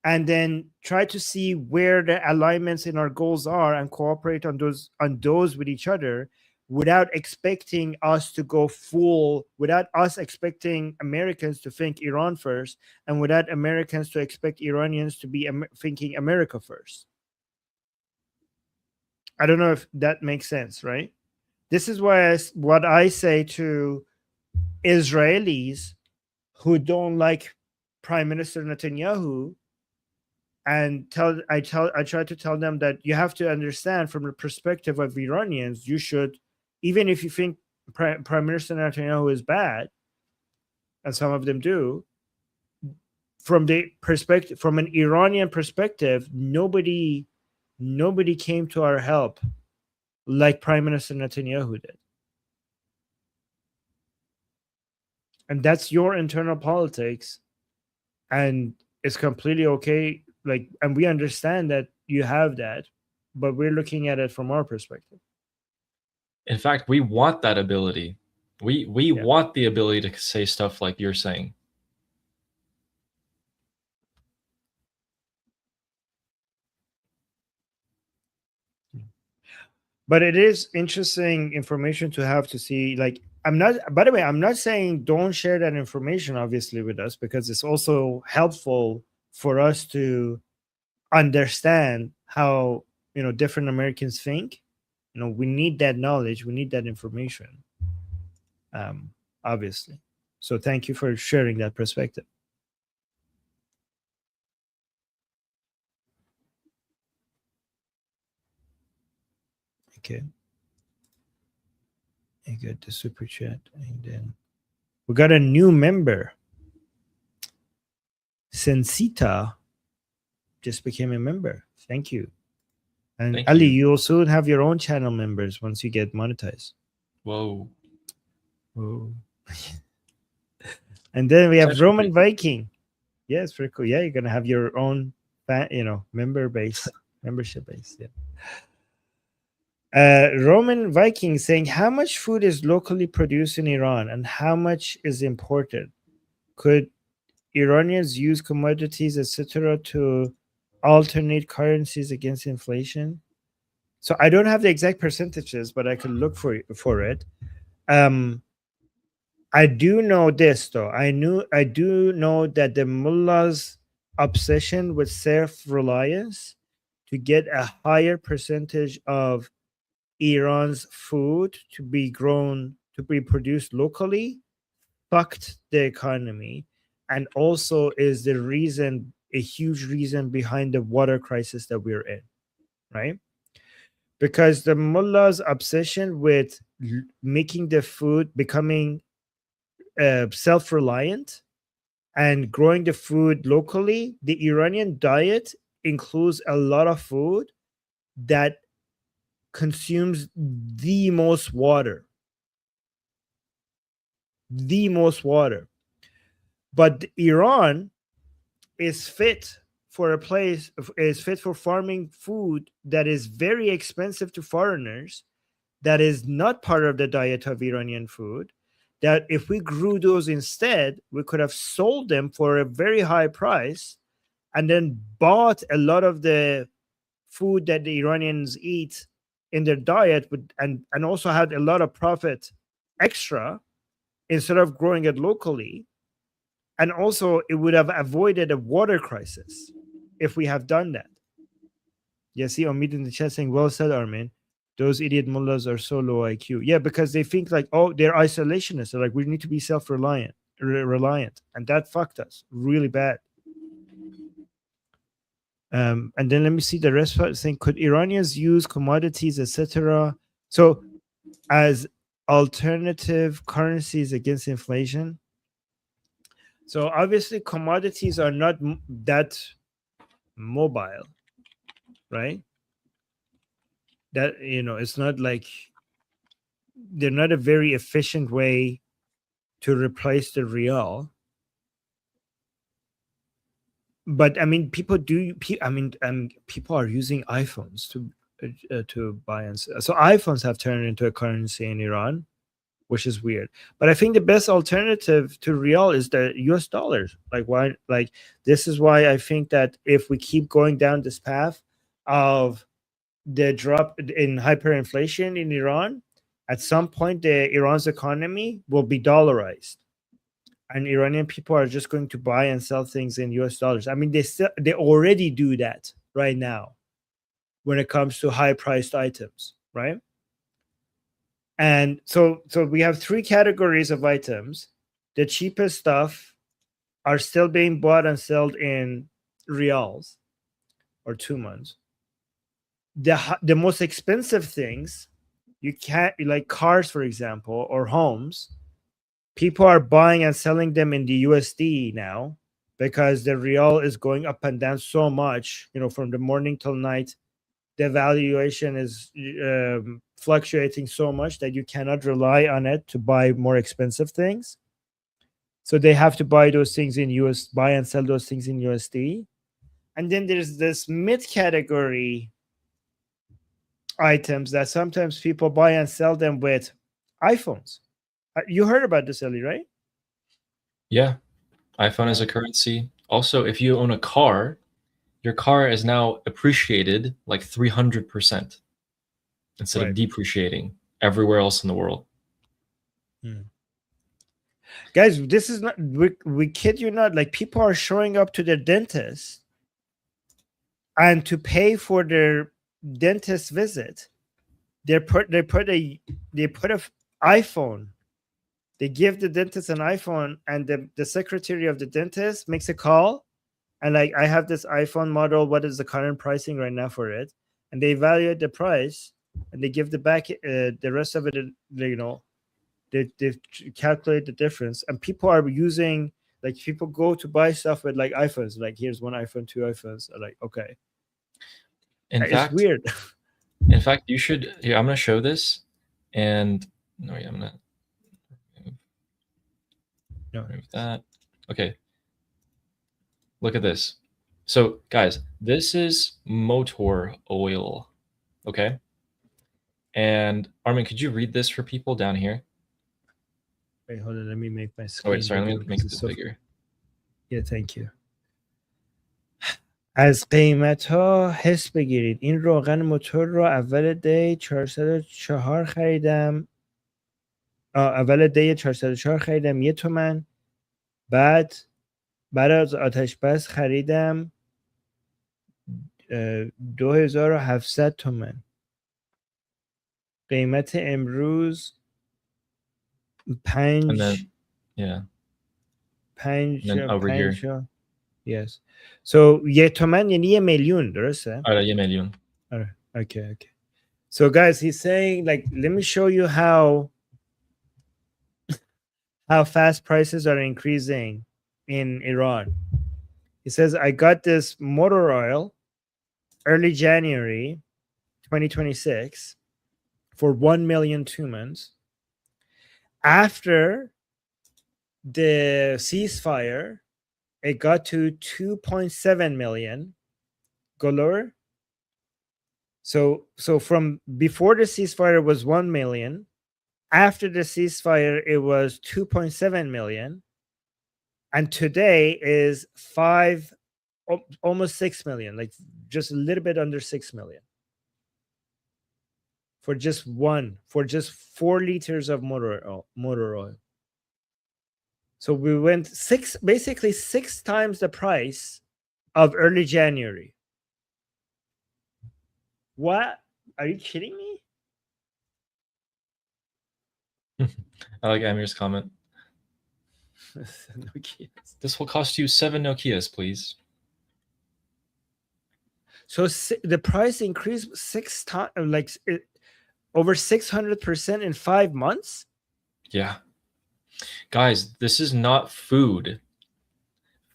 and then try to see where the alignments in our goals are and cooperate on those with each other, without expecting us to go full, without us expecting Americans to think Iran first, and without Americans to expect Iranians to be thinking America first. I don't know if that makes sense, right? This is why what I say to Israelis who don't like Prime Minister Netanyahu, and I try to tell them that you have to understand, from the perspective of Iranians, you should, even if you think Prime Minister Netanyahu is bad, and some of them do, from an Iranian perspective, nobody came to our help like Prime Minister Netanyahu did. And that's your internal politics, and it's completely okay. Like, and we understand that you have that, but we're looking at it from our perspective. In fact, we want that ability. We want the ability to say stuff like you're saying. But it is interesting information to have, to see. Like, by the way, I'm not saying don't share that information, obviously, with us, because it's also helpful for us to understand how, different Americans think. We need that knowledge, we need that information, obviously. So thank you for sharing that perspective. Okay, I got the super chat, and then we got a new member. Sensita just became a member. Thank you. And Thank Ali, you. you will soon have your own channel members once you get monetized. Whoa. And then we have actually Roman pretty cool. Viking. Yeah, it's pretty cool. Yeah, you're gonna have your own member base, membership base. Yeah. Roman Viking saying, how much food is locally produced in Iran and how much is imported? Could Iranians use commodities, etc., to alternate currencies against inflation? So I don't have the exact percentages, but I could look for it. I do know this though. I do know that the mullahs' obsession with self-reliance to get a higher percentage of Iran's food to be grown to be produced locally fucked the economy, and also is the reason, a huge reason behind the water crisis that we're in, right? Because the mullah's obsession with making the food becoming self-reliant and growing the food locally, the Iranian diet includes a lot of food that consumes the most water, the most water. But Iran is fit for a place, is fit for farming food that is very expensive to foreigners, that is not part of the diet of Iranian food, that if we grew those instead, we could have sold them for a very high price and then bought a lot of the food that the Iranians eat in their diet and also had a lot of profit extra instead of growing it locally. And also, it would have avoided a water crisis if we have done that. Yeah, see, Omid in the chat saying, well said, Armin. Those idiot mullahs are so low IQ. Yeah, because they think like, oh, they're isolationists. They're like, we need to be self-reliant, reliant, and that fucked us really bad. And then let me see the rest of the thing. Could Iranians use commodities, etc., so as alternative currencies against inflation? So obviously, commodities are not that mobile, right? That, it's not like they're not a very efficient way to replace the real. But I mean, people do. People are using iPhones to buy and sell. So iPhones have turned into a currency in Iran, which is weird. But I think the best alternative to real is the US dollars. Like why? Like this is why I think that if we keep going down this path of the drop in hyperinflation in Iran, at some point the Iran's economy will be dollarized, and Iranian people are just going to buy and sell things in US dollars. I mean, they already do that right now when it comes to high priced items, right? And so we have three categories of items. The cheapest stuff are still being bought and sold in reals or 2 months. The most expensive things, you can't, like cars, for example, or homes, people are buying and selling them in the USD now because the real is going up and down so much, from the morning till night. The valuation is fluctuating so much that you cannot rely on it to buy more expensive things. So they have to buy those things in buy and sell those things in USD. And then there's this mid category items that sometimes people buy and sell them with iPhones. You heard about this, Ellie, right? Yeah, iPhone is a currency. Also, if you own a car, your car is now appreciated like 300% instead of depreciating everywhere else in the world. Guys, this is not, we kid you not, like people are showing up to their dentist, and to pay for their dentist visit, they put a iPhone. They give the dentist an iPhone, and the secretary of the dentist makes a call, and like, I have this iPhone model, what is the current pricing right now for it? And they evaluate the price, and they give the rest of it, they calculate the difference. And people are using, like, people go to buy stuff with like iPhones, like here's one iPhone, two iPhones, like, okay. It's weird. In fact, you should, here, I'm going to show this, and no, I'm not. Remove that. Okay. Look at this. So, guys, this is motor oil, okay? And Armin, could you read this for people down here? Wait, hold on. Let me make my Oh screen wait, sorry, bigger let me make because it it's so. bigger. Yeah, thank you. از قیمت ها حس بگیرید. این روغن موتور رو اول دی 404 خریدم. اول دی 404 خریدم 1 تومن. بعد از آتش بس خریدم 2700 تومن. قیمت امروز And then 5 yeah, 5 and then over here. 5 Yes. So 1 تومن یعنی 1 میلیون درسته؟ آره 1 میلیون. Okay. So guys, he's saying like, let me show you how fast prices are increasing in Iran. He says, I got this motor oil early January 2026 for 1 million tumens. After the ceasefire, it got to 2.7 million $. So from before the ceasefire was 1 million. After the ceasefire, it was 2.7 million. And today is almost 6 million, like just a little bit under 6 million. For just 4 liters of motor oil. So we went basically 6 times the price of early January. What? Are you kidding me? I like Amir's comment. Nokias. This will cost you 7 Nokias, please. So the price increased 6 times, like over 600% in 5 months. Yeah. Guys, this is not food.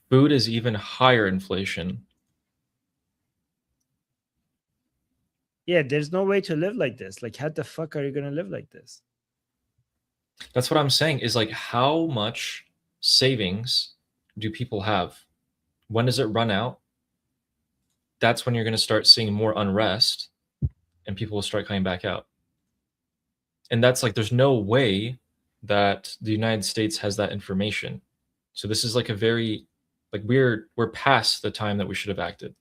Food is even higher inflation. Yeah, there's no way to live like this. Like, how the fuck are you gonna live like this? That's what I'm saying, is like, how much savings do people have? When does it run out? That's when you're going to start seeing more unrest and people will start coming back out. And that's like, there's no way that the United States has that information. So this is like a very, like, we're past the time that we should have acted.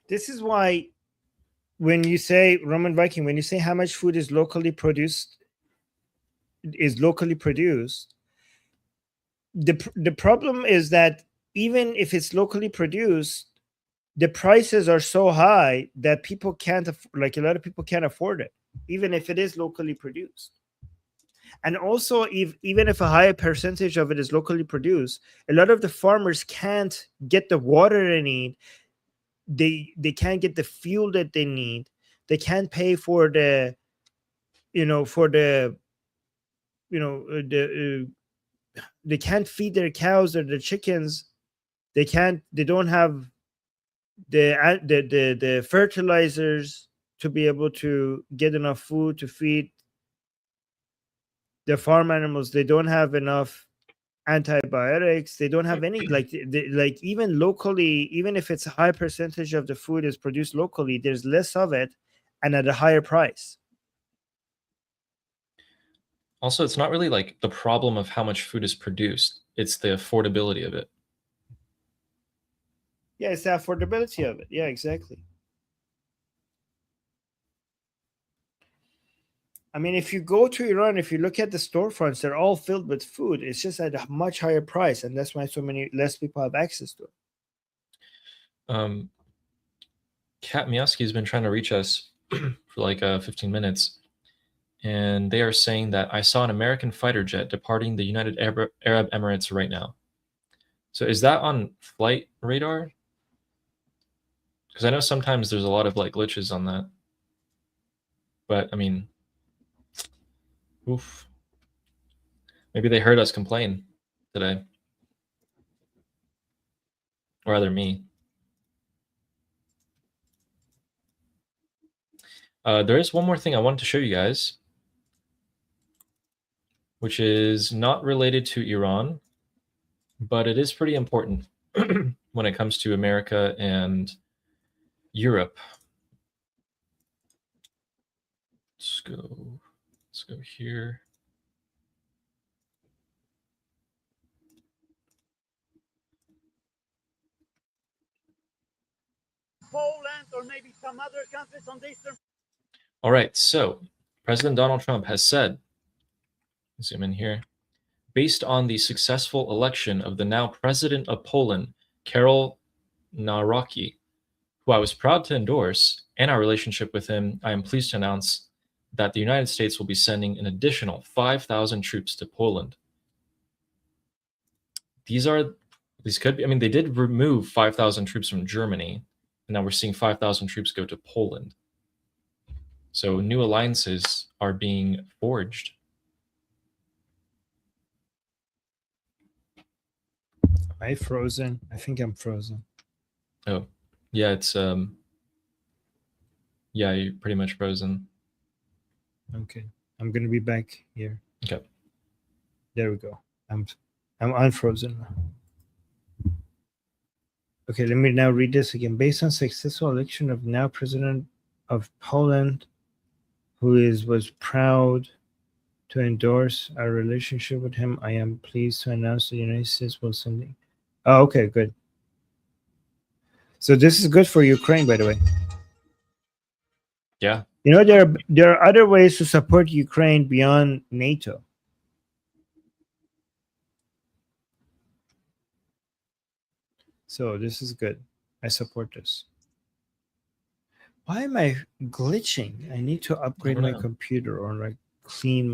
This is why when you say, Roman Viking, when you say how much food is locally produced, the problem is that even if it's locally produced, the prices are so high that people can't, like a lot of people can't afford it, even if it is locally produced. And also, even if a higher percentage of it is locally produced, a lot of the farmers can't get the water they need. They can't get the fuel that they need. They can't pay for the they can't feed their cows or their chickens. They don't have the fertilizers to be able to get enough food to feed the farm animals. They don't have enough antibiotics. They don't have any, like even locally, even if it's a high percentage of the food is produced locally, there's less of it and at a higher price. Also, it's not really like the problem of how much food is produced. It's the affordability of it. Yeah, it's the affordability of it. Yeah, exactly. I mean, if you go to Iran, if you look at the storefronts, they're all filled with food. It's just at a much higher price, and that's why so many less people have access to it. Kat Miyaski has been trying to reach us for like 15 minutes, and they are saying that I saw an American fighter jet departing the United Arab Emirates right now. So is that on flight radar? Because I know sometimes there's a lot of like glitches on that. But I mean, oof. Maybe they heard us complain today. Or rather me. There is one more thing I wanted to show you guys, which is not related to Iran, but it is pretty important when it comes to America and Europe. Let's go here. Poland or maybe some other countries on the Eastern. All right, so President Donald Trump has said, zoom in here, based on the successful election of the now president of Poland, Karol Nawrocki, who I was proud to endorse, and our relationship with him, I am pleased to announce that the United States will be sending an additional 5,000 troops to Poland. These could be, I mean, they did remove 5,000 troops from Germany, and now we're seeing 5,000 troops go to Poland. So new alliances are being forged. Am I frozen? I think I'm frozen. Oh, yeah, it's yeah, you're pretty much frozen. Okay, I'm gonna be back here. Okay. There we go. I'm unfrozen now. Okay, let me now read this again. Based on successful election of now president of Poland, who was proud to endorse our relationship with him, I am pleased to announce the United States will send. Oh, okay, good. So this is good for Ukraine, by the way. Yeah. You know, there are other ways to support Ukraine beyond NATO. So this is good. I support this. Why am I glitching? I need to upgrade my computer or like clean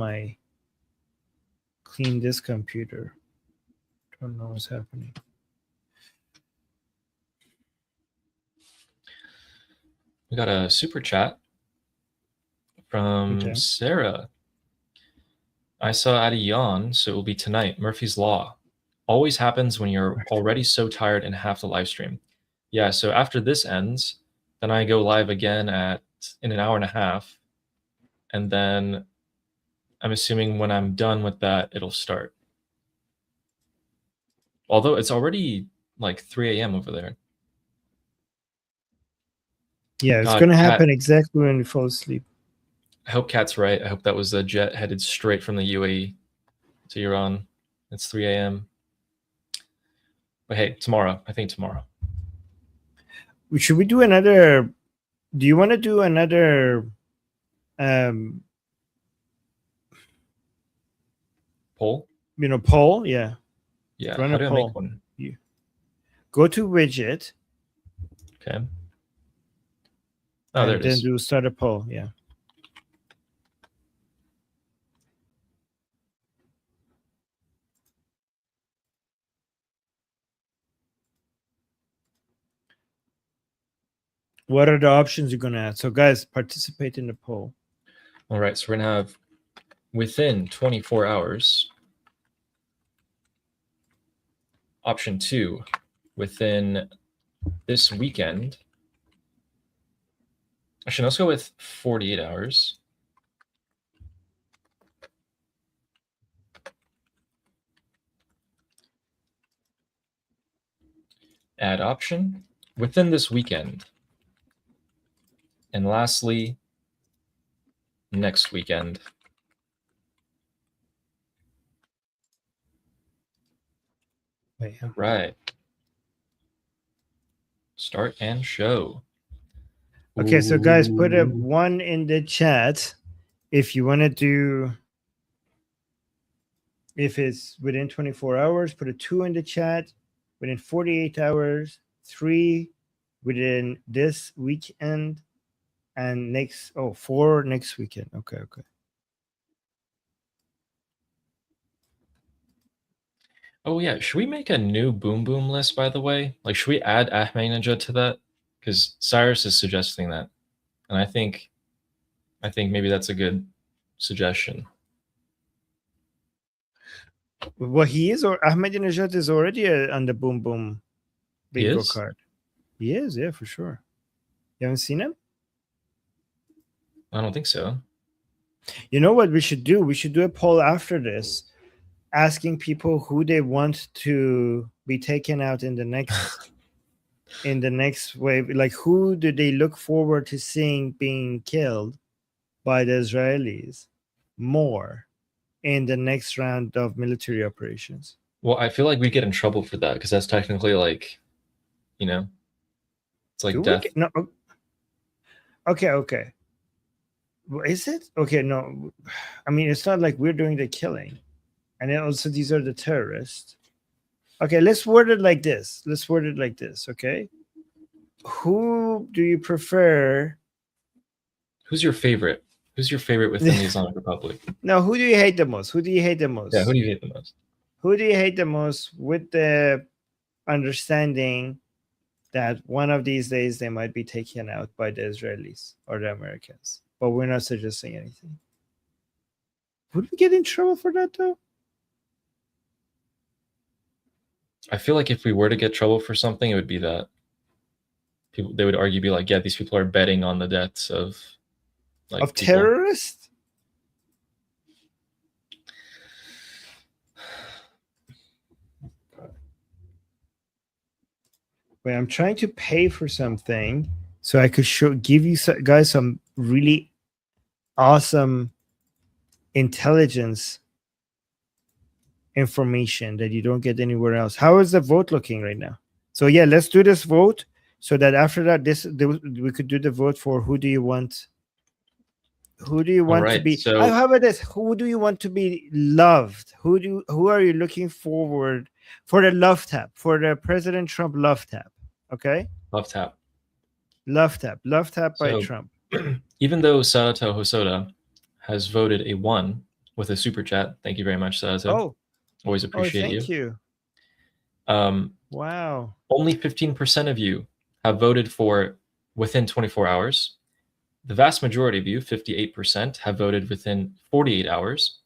this computer. Don't know what's happening. We got a super chat from Sarah. I saw Adi yawn, so it will be tonight. Murphy's Law. Always happens when you're already so tired and have to live stream. Yeah, so after this ends, then I go live again in an hour and a half. And then I'm assuming when I'm done with that, it'll start. Although it's already like 3 a.m. over there. Yeah, it's going to happen exactly when you fall asleep. I hope Kat's right. I hope that was a jet headed straight from the UAE to Iran. It's 3 a.m. But hey, tomorrow. I think tomorrow. Should we do another? Do you want to do another poll? You know, poll? Yeah. Yeah. Run How a do I poll. make one? You go to widget. Okay. Oh, there it is. And then do start a poll. Yeah. What are the options you're going to add? So, guys, participate in the poll. All right. So we're going to have within 24 hours. Option 2, within this weekend. Actually, let's go with 48 hours. Add option within this weekend. And lastly, next weekend. Right. Start and show. Okay, so guys, put a 1 in the chat if you want to do. If it's within 24 hours, put a 2 in the chat. Within 48 hours, 3 within this weekend, and 4 next weekend. Okay. Oh yeah, should we make a new Boom Boom list, by the way? Like, should we add Ahmadinejad to that? Because Cyrus is suggesting that, and I think maybe that's a good suggestion. Well, he is, or Ahmadinejad is already on the Boom Boom bingo card. He is, yeah, for sure. You haven't seen him? I don't think so. You know what we should do? We should do a poll after this, asking people who they want to be taken out in the next wave. Like, who do they look forward to seeing being killed by the Israelis more in the next round of military operations? Well, I feel like we get in trouble for that because that's technically like, you know, it's like Do we death. get, no? Okay. Well, is it okay? No, I mean it's not like we're doing the killing, and then also these are the terrorists. Okay, let's word it like this. Okay, who do you prefer? Who's your favorite? Who's your favorite within the Islamic Republic? No, who do you hate the most? Who do you hate the most? Yeah, who do you hate the most? Who do you hate the most with the understanding that one of these days they might be taken out by the Israelis or the Americans? But we're not suggesting anything. Would we get in trouble for that though? I feel like if we were to get trouble for something, it would be that people they would argue, be like, yeah, these people are betting on the deaths of like Of people. terrorists? Wait, I'm trying to pay for something so I could give you guys some really awesome intelligence information that you don't get anywhere else. How is the vote looking right now? So yeah, let's do this vote so that after that, we could do the vote for who do you want. Who do you want to right, be? so- How about this? Who do you want to be loved? Who are you looking forward for the love tap, for the President Trump love tap? Okay, Love tap. love tap by So- Trump. Even though Sadato Hosoda has voted a 1 with a super chat, thank you very much, Sadato. Oh, Always appreciate thank you. Wow. Only 15% of you have voted for within 24 hours. The vast majority of you, 58%, have voted within 48 hours,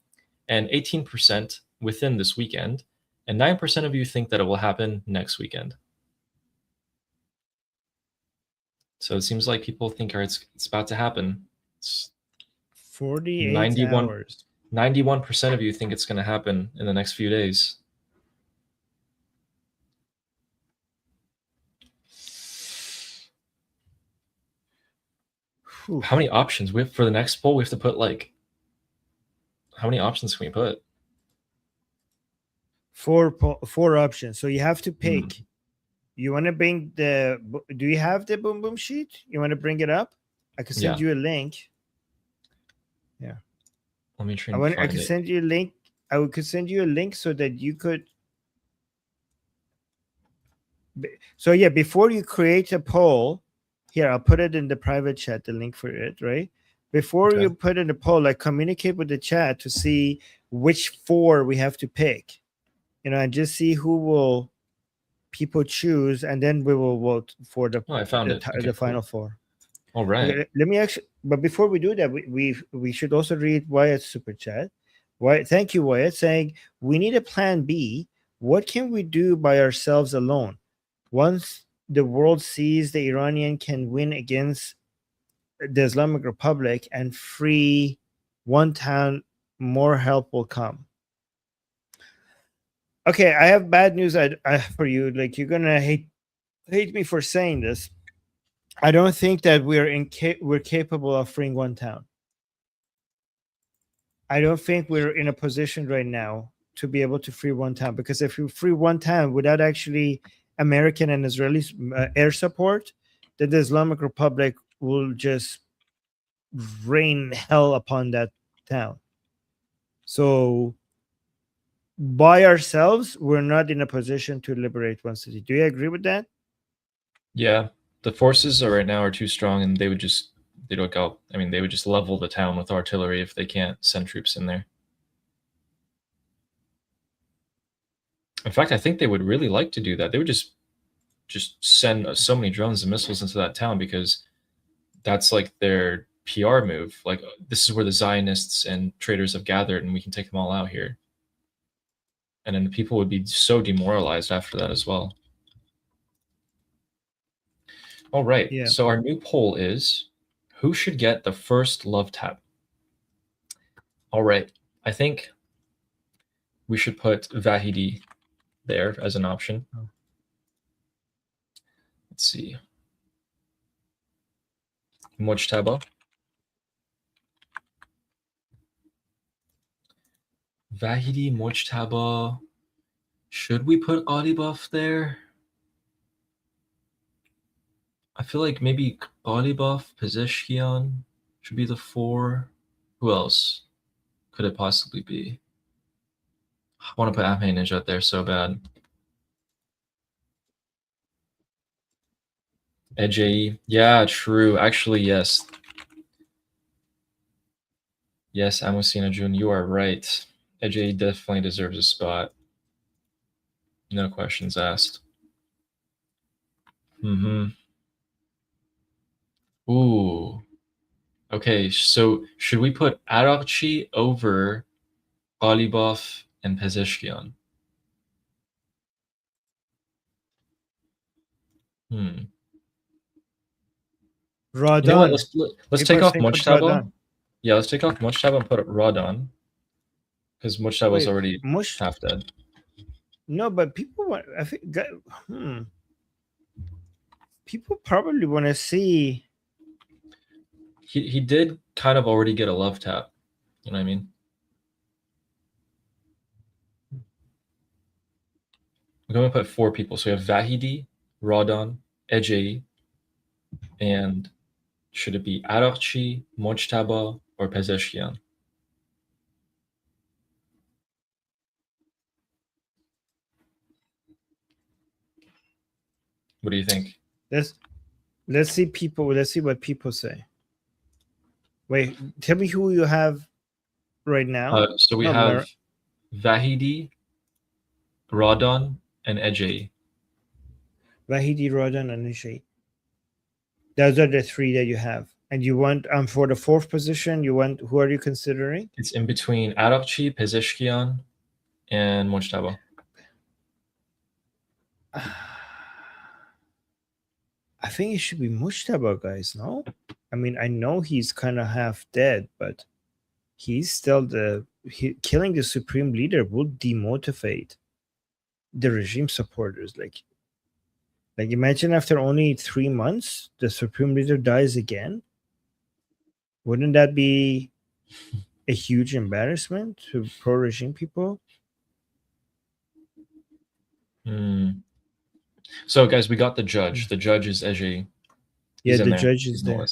and 18% within this weekend, and 9% of you think that it will happen next weekend. So it seems like people think it's about to happen. It's 48 91 hours. 91% of you think it's going to happen in the next few days. Whew. How many options we have for the next poll? We have to put like, how many options can we put? Four options. So you have to Hmm. pick. You want to bring do you have the boom boom sheet? You want to bring it up? I could send Yeah. you a link. Let me try and I find could it. send you a link. Could send you a link so that you could. So yeah, before you create a poll, here I'll put it in the private chat. The link for it, right? Before Okay. you put in the poll, like communicate with the chat to see which 4 we have to pick. And just see who will people choose, and then we will vote for the Oh, I found it. Okay, the final cool. 4. All right. Okay, let me actually, but before we do that, we should also read Wyatt's super chat. Thank you, Wyatt, saying we need a plan B. What can we do by ourselves alone? Once the world sees the Iranian can win against the Islamic Republic and free one town, more help will come. Okay, I have bad news for you. Like, you're gonna hate me for saying this. I don't think that we're capable of freeing one town. I don't think we're in a position right now to be able to free one town, because if you free one town without actually American and Israeli air support, then the Islamic Republic will just rain hell upon that town. So by ourselves, we're not in a position to liberate one city. Do you agree with that? Yeah, the forces right now are too strong, and they would just they would just level the town with artillery if they can't send troops in there. In fact, I think they would really like to do that. They would just send so many drones and missiles into that town, because that's like their PR move. Like, this is where the Zionists and traitors have gathered, and we can take them all out here. And then the people would be so demoralized after that as well. All right. Yeah. So our new poll is, who should get the first love tap? All right. I think we should put Vahidi there as an option. Oh. Let's see. Mojtaba. Vahidi, Mojtaba. Should we put Ghalibaf there? I feel like maybe Ghalibaf, Pezeshkian should be the 4. Who else could it possibly be? I want to put Ahmadinejad there so bad. Ejei. Yeah, true. Actually, yes. Yes, Amosina Jun, you are right. Ejei definitely deserves a spot. No questions asked. Ooh. Okay, so should we put Arakci over Ghalibaf and Pezeshkian? You know what? Radon. Let's People take are off saying put Mojtaba. Radon. Yeah, let's take off Mojtaba and put it Radon. Because Mojtaba was Wait, already half dead. No, but people want. I think. People probably want to see. He did kind of already get a love tap. You know what I mean? I'm going to put 4 people. So we have Vahidi, Radon, Ejei, and should it be Arakci, Mojtaba, or Pezeshkian? What do you think? Let's see people. Let's see what people say. Wait, tell me who you have right now. So we have Vahidi, Radon, and Ejei. Vahidi, Radon, and Ejei. Those are the 3 that you have. And you want for the 4th position, you want who are you considering? It's in between Arakci, Pezeshkian, and Mojtaba. I think it should be Mujtaba, guys. No, I mean I know he's kind of half dead, but he's still killing the supreme leader will demotivate the regime supporters. Like imagine after only 3 months, the supreme leader dies again. Wouldn't that be a huge embarrassment to pro-regime people? So, guys, we got the judge. The judge is Ejei. Yeah, the judge is there.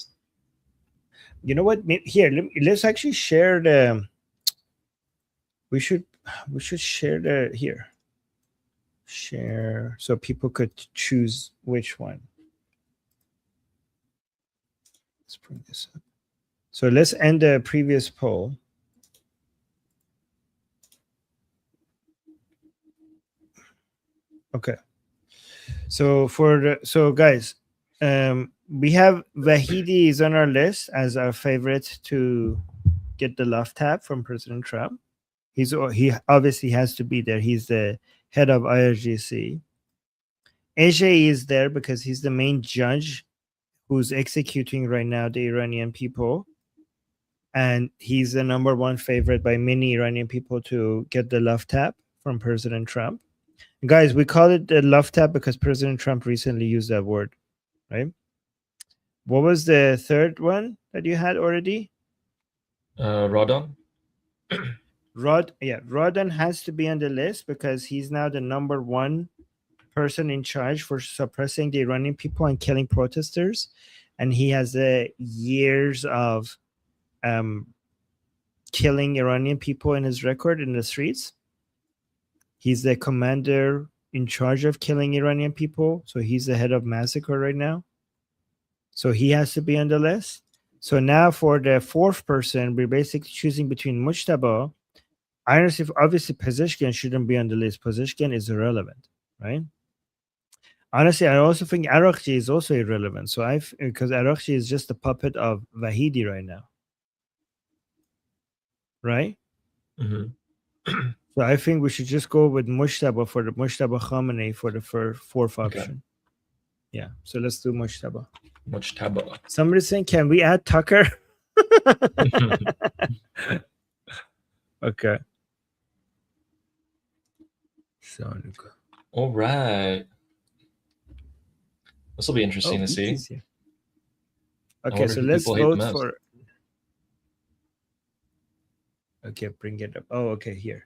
You know what? Here, let's actually share the. We should share the here. Share so people could choose which one. Let's bring this up. So let's end the previous poll. Okay. So guys, we have Vahidi is on our list as our favorite to get the love tap from President Trump. He obviously has to be there. He's the head of IRGC. Ejei is there because he's the main judge who's executing right now the Iranian people. And he's the number 1 favorite by many Iranian people to get the love tap from President Trump. Guys, we call it the love tap because President Trump recently used that word, right? What was the 3rd one that you had already? Radon. Radon has to be on the list because he's now the number 1 person in charge for suppressing the Iranian people and killing protesters, and he has years of killing Iranian people in his record in the streets. He's the commander in charge of killing Iranian people, so he's the head of massacre right now. So he has to be on the list. So now for the 4th person, we're basically choosing between Mujtaba. Obviously, Pezeshkian shouldn't be on the list. Pezeshkian is irrelevant, right? Honestly, I also think Arakci is also irrelevant. So because Arakci is just a puppet of Vahidi right now, right? So I think we should just go with Mujtaba for the Mujtaba Khamenei for the 4th option. Okay. Yeah, so let's do Mujtaba. Somebody's saying, can we add Tucker? Okay. All right. This will be interesting to see. Okay, so let's vote for. Okay, bring it up. Oh, okay, here.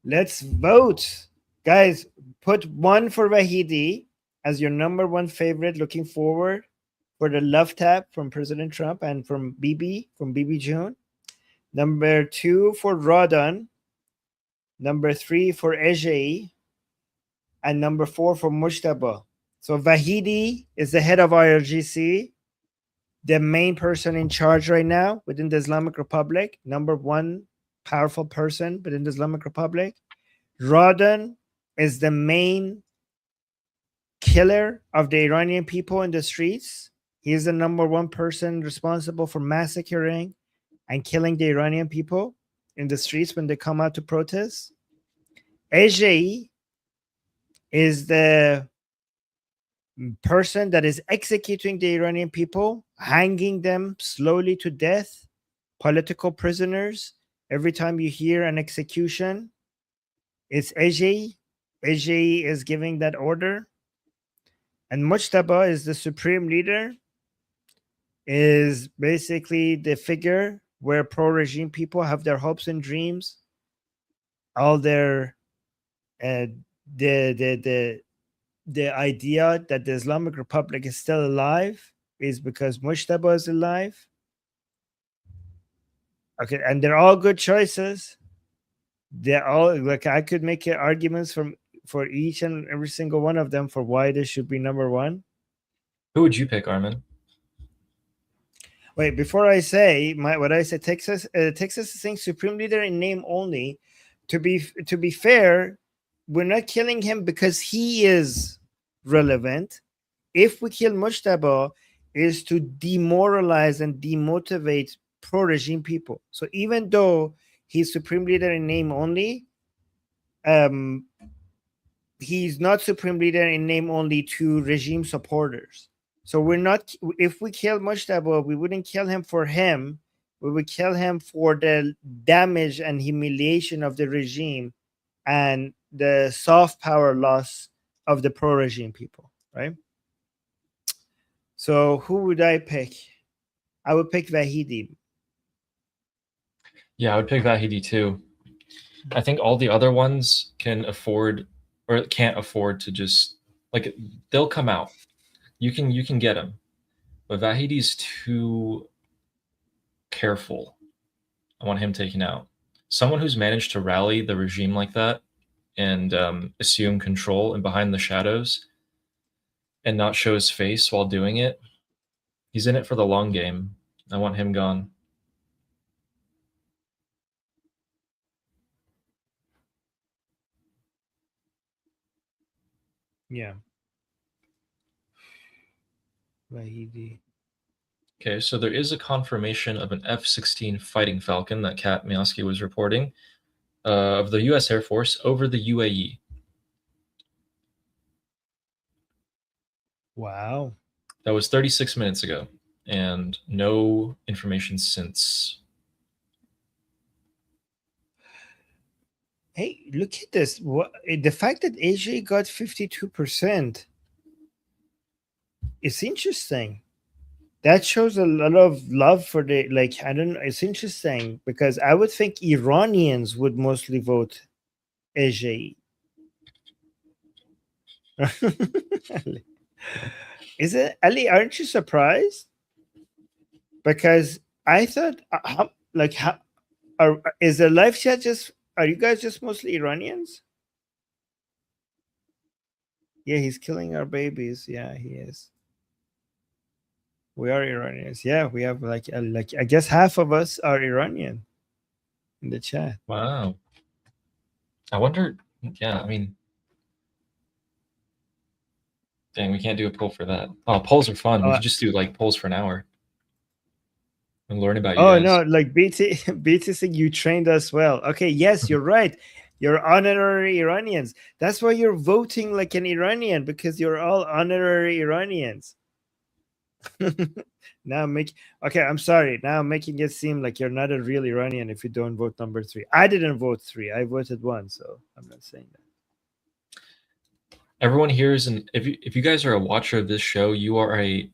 Let's vote. Guys, put one for Wahidi as your number one favorite, looking forward for the love tap from President Trump and from BB June. Number 2 for Rodon. Number 3 for Ejei. And number 4 for Mushtaba. So Wahidi is the head of IRGC, the main person in charge right now within the Islamic Republic, number one powerful person within the Islamic Republic. Rodon is the main killer of the Iranian people in the streets. He is the number one person responsible for massacring and killing the Iranian people in the streets when they come out to protest. Ejei is the person that is executing the Iranian people, hanging them slowly to death, political prisoners. Every time you hear an execution, it's Ejei. Ejei is giving that order. And Mujtaba is the supreme leader, is basically the figure where pro-regime people have their hopes and dreams, all their the idea that the Islamic Republic is still alive is because Mujtaba is alive. Okay, and they're all good choices. They're all like I could make arguments for each and every single one of them for why this should be number one. Who would you pick, Armin? Wait, before I say what I said, Texas is saying supreme leader in name only. To be fair, we're not killing him because he is relevant. If we kill Mujtaba, is to demoralize and demotivate pro-regime people. So even though he's supreme leader in name only, he's not supreme leader in name only to regime supporters. So we're not. If we kill Mujtaba, we wouldn't kill him for him. We would kill him for the damage and humiliation of the regime and the soft power loss of the pro-regime people, right? So who would I pick? I would pick Wahidi. Yeah, I would pick Vahidi too. I think all the other ones can afford or can't afford to just like they'll come out. You can get them, but Vahidi's too careful. I want him taken out. Someone who's managed to rally the regime like that and assume control and behind the shadows and not show his face while doing it. He's in it for the long game. I want him gone. Yeah. Wahidi. Okay, so there is a confirmation of an F-16 Fighting Falcon that Kat Miowski was reporting of the U.S. Air Force over the UAE. Wow. That was 36 minutes ago, and no information since. Hey, look at this. What the fact that AJ got 52%. It's interesting. That shows a lot of love for the I don't know. It's interesting because I would think Iranians would mostly vote AJ. Is it Ali? Aren't you surprised? Because I thought, is the live chat just? Are you guys just mostly Iranians? Yeah, he's killing our babies. Yeah, he is. We are Iranians. Yeah, we have like I guess half of us are Iranian in the chat. Wow. I wonder. Yeah, I mean, dang, we can't do a poll for that. Oh, polls are fun. We could just do like polls for an hour and learn about you guys. No, like BT saying you trained us well. Okay, yes, you're right. You're honorary Iranians. That's why you're voting like an Iranian, because you're all honorary Iranians. Okay, I'm sorry. Now I'm making it seem like you're not a real Iranian if you don't vote number 3. I didn't vote 3. I voted 1, so I'm not saying that. Everyone here is if you guys are a watcher of this show, you are a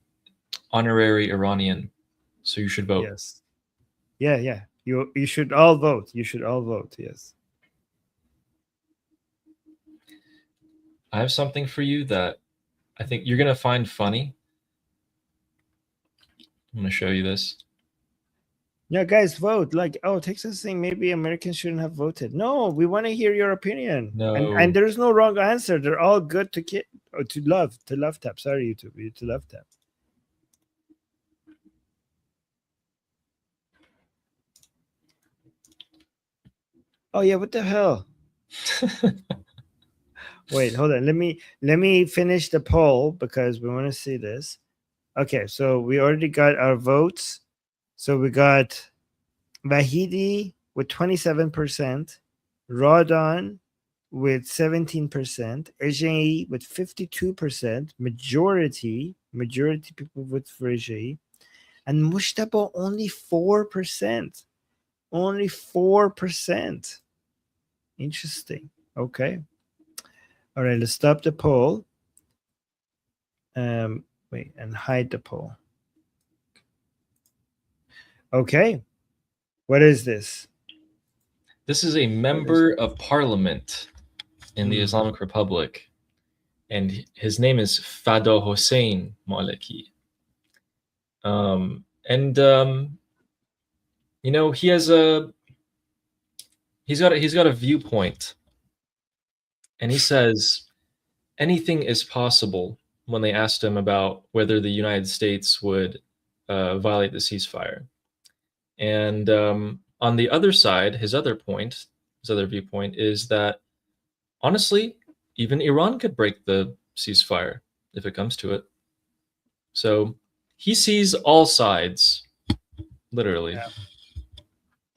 honorary Iranian, so you should vote. Yes. Yeah. You should all vote. You should all vote. Yes. I have something for you that I think you're gonna find funny. I'm gonna show you this. Yeah, guys, vote. Like, oh, Texas saying maybe Americans shouldn't have voted. No, we want to hear your opinion. And No. there's no wrong answer. They're all good to love tap. Sorry, YouTube, to love tap. Oh yeah, what the hell? Wait, hold on. Let me finish the poll because we want to see this. Okay, so we already got our votes. So we got Vahidi with 27%, Rodon with 17%, Ejei with 52%, majority people vote for Ejei, and Mushtaba only 4%. Only 4%. Interesting. Okay. All right, let's stop the poll. Wait, and hide the poll. Okay. What is this? This is a member of parliament in the Hmm. Islamic Republic, and his name is Fado Hossein Maleki. You know, he's got a viewpoint, and he says anything is possible when they asked him about whether the United States would violate the ceasefire. And on the other side, his other viewpoint is that honestly, even Iran could break the ceasefire if it comes to it. So he sees all sides, literally. Yeah.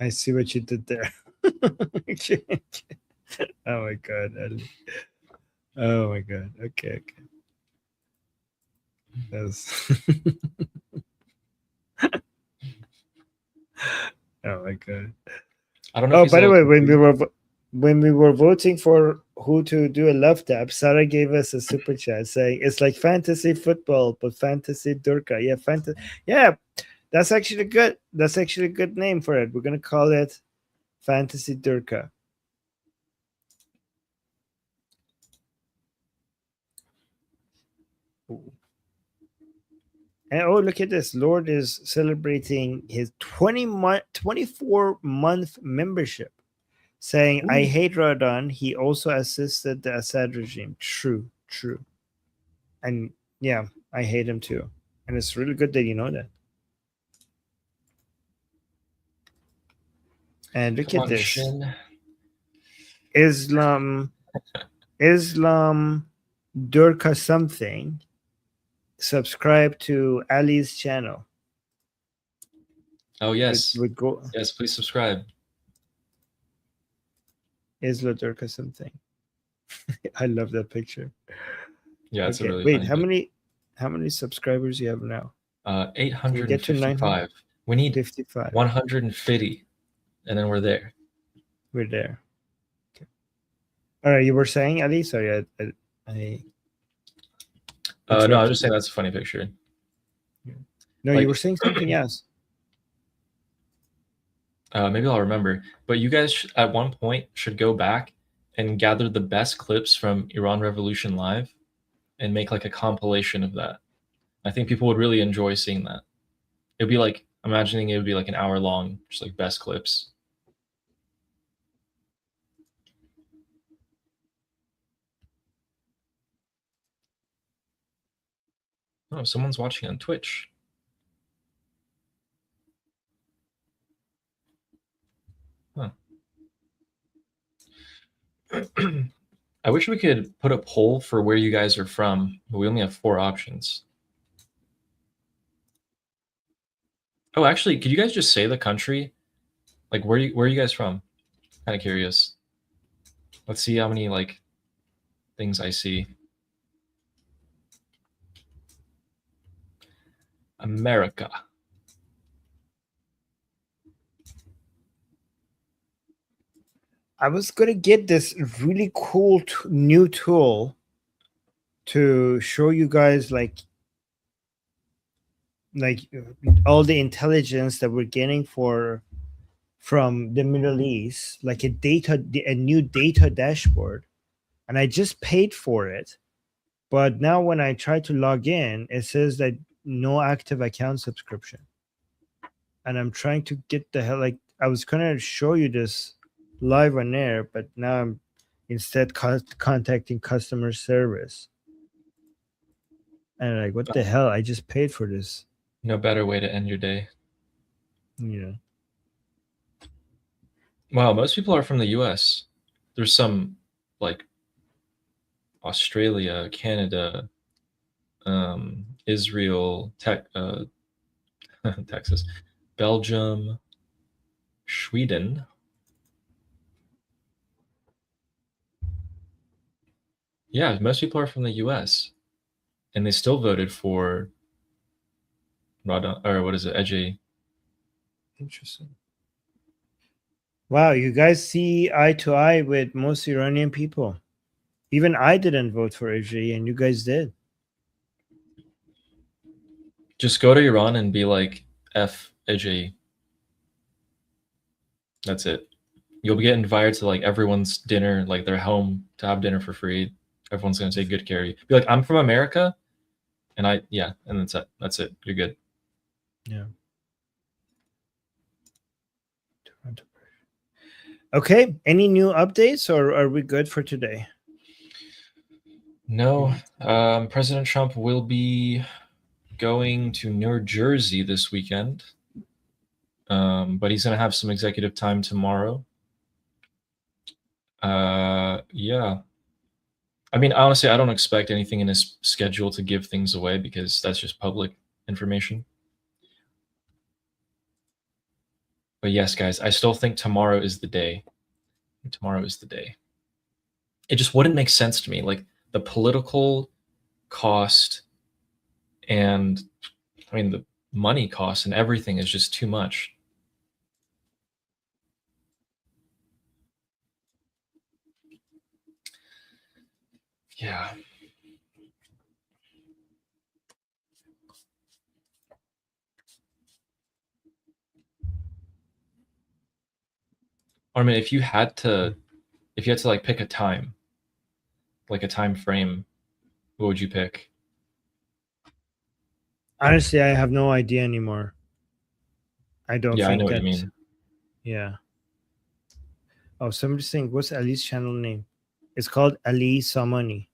I see what you did there. Oh my god, Ali. Oh my god. Okay. That's oh my god. I don't know. Oh, if he's by the a- way, when we were voting for who to do a love tap, Sarah gave us a super chat saying it's like fantasy football, but fantasy Durka. Yeah, fantasy. Yeah, that's actually good. That's actually a good name for it. We're gonna call it Fantasy Durka. Ooh. And oh, look at this. Lord is celebrating his 24-month membership, saying, I hate Ramadan. He also assisted the Assad regime. True. And yeah, I hate him too. And it's really good that you know that. And look Come at on, this. Shin. Islam Durka something. Subscribe to Ali's channel. Oh yes, Go yes. Please subscribe. Isla Durka something. I love that picture. Yeah, it's a really wait. funny How many subscribers you have now? 855. We need 55. 150, and then we're there. We're there. Okay. All right, you were saying, Ali? Sorry, I No, I was interrupted just saying you. that's a funny picture. No, like- you were saying something else. Maybe I'll remember. But you guys at one point should go back and gather the best clips from Iran Revolution Live and make like a compilation of that. I think people would really enjoy seeing that. It'd be like imagining it would be like an hour long, just like best clips. Oh, someone's watching on Twitch. Huh. I wish we could put a poll for where you guys are from, but we only have 4 options. Oh, actually, could you guys just say the country? Like, where are you guys from? Kind of curious. Let's see how many like things I see. America. I was gonna get this really cool new tool to show you guys like all the intelligence that we're getting from the Middle East, like a new data dashboard. and I just paid for it. But now when I try to log in, it says that no active account subscription. And I'm trying to get the hell, like, I was going to show you this live on air, but now I'm instead contacting customer service. And like, what the hell? I just paid for this. No better way to end your day. You know. Wow, most people are from the US. There's some like Australia, Canada, Israel, Texas, Belgium, Sweden. Yeah, most people are from the US, and they still voted for or what is it, Edgy. Interesting. Wow, you guys see eye to eye with most Iranian people. Even I didn't vote for AJ, and you guys did. Just go to Iran and be like, F Edgy. That's it. You'll get invited to like everyone's dinner, like their home to have dinner for free. Everyone's gonna take good care of you. Be like, I'm from America, and and that's it. That's it. You're good. Yeah. Okay. Any new updates, or are we good for today? No. President Trump will be going to New Jersey this weekend, but he's gonna have some executive time tomorrow. Yeah. I mean, honestly, I don't expect anything in his schedule to give things away because that's just public information. But yes, guys, I still think tomorrow is the day. Tomorrow is the day. It just wouldn't make sense to me. Like the political cost and I mean the money cost and everything is just too much. Yeah. I mean, if you had to like pick a time, like a time frame, what would you pick? Honestly, I have no idea anymore. I don't Yeah, I think know what that. you mean. Yeah. Oh, somebody's saying, what's Ali's channel name? It's called Ali Samani.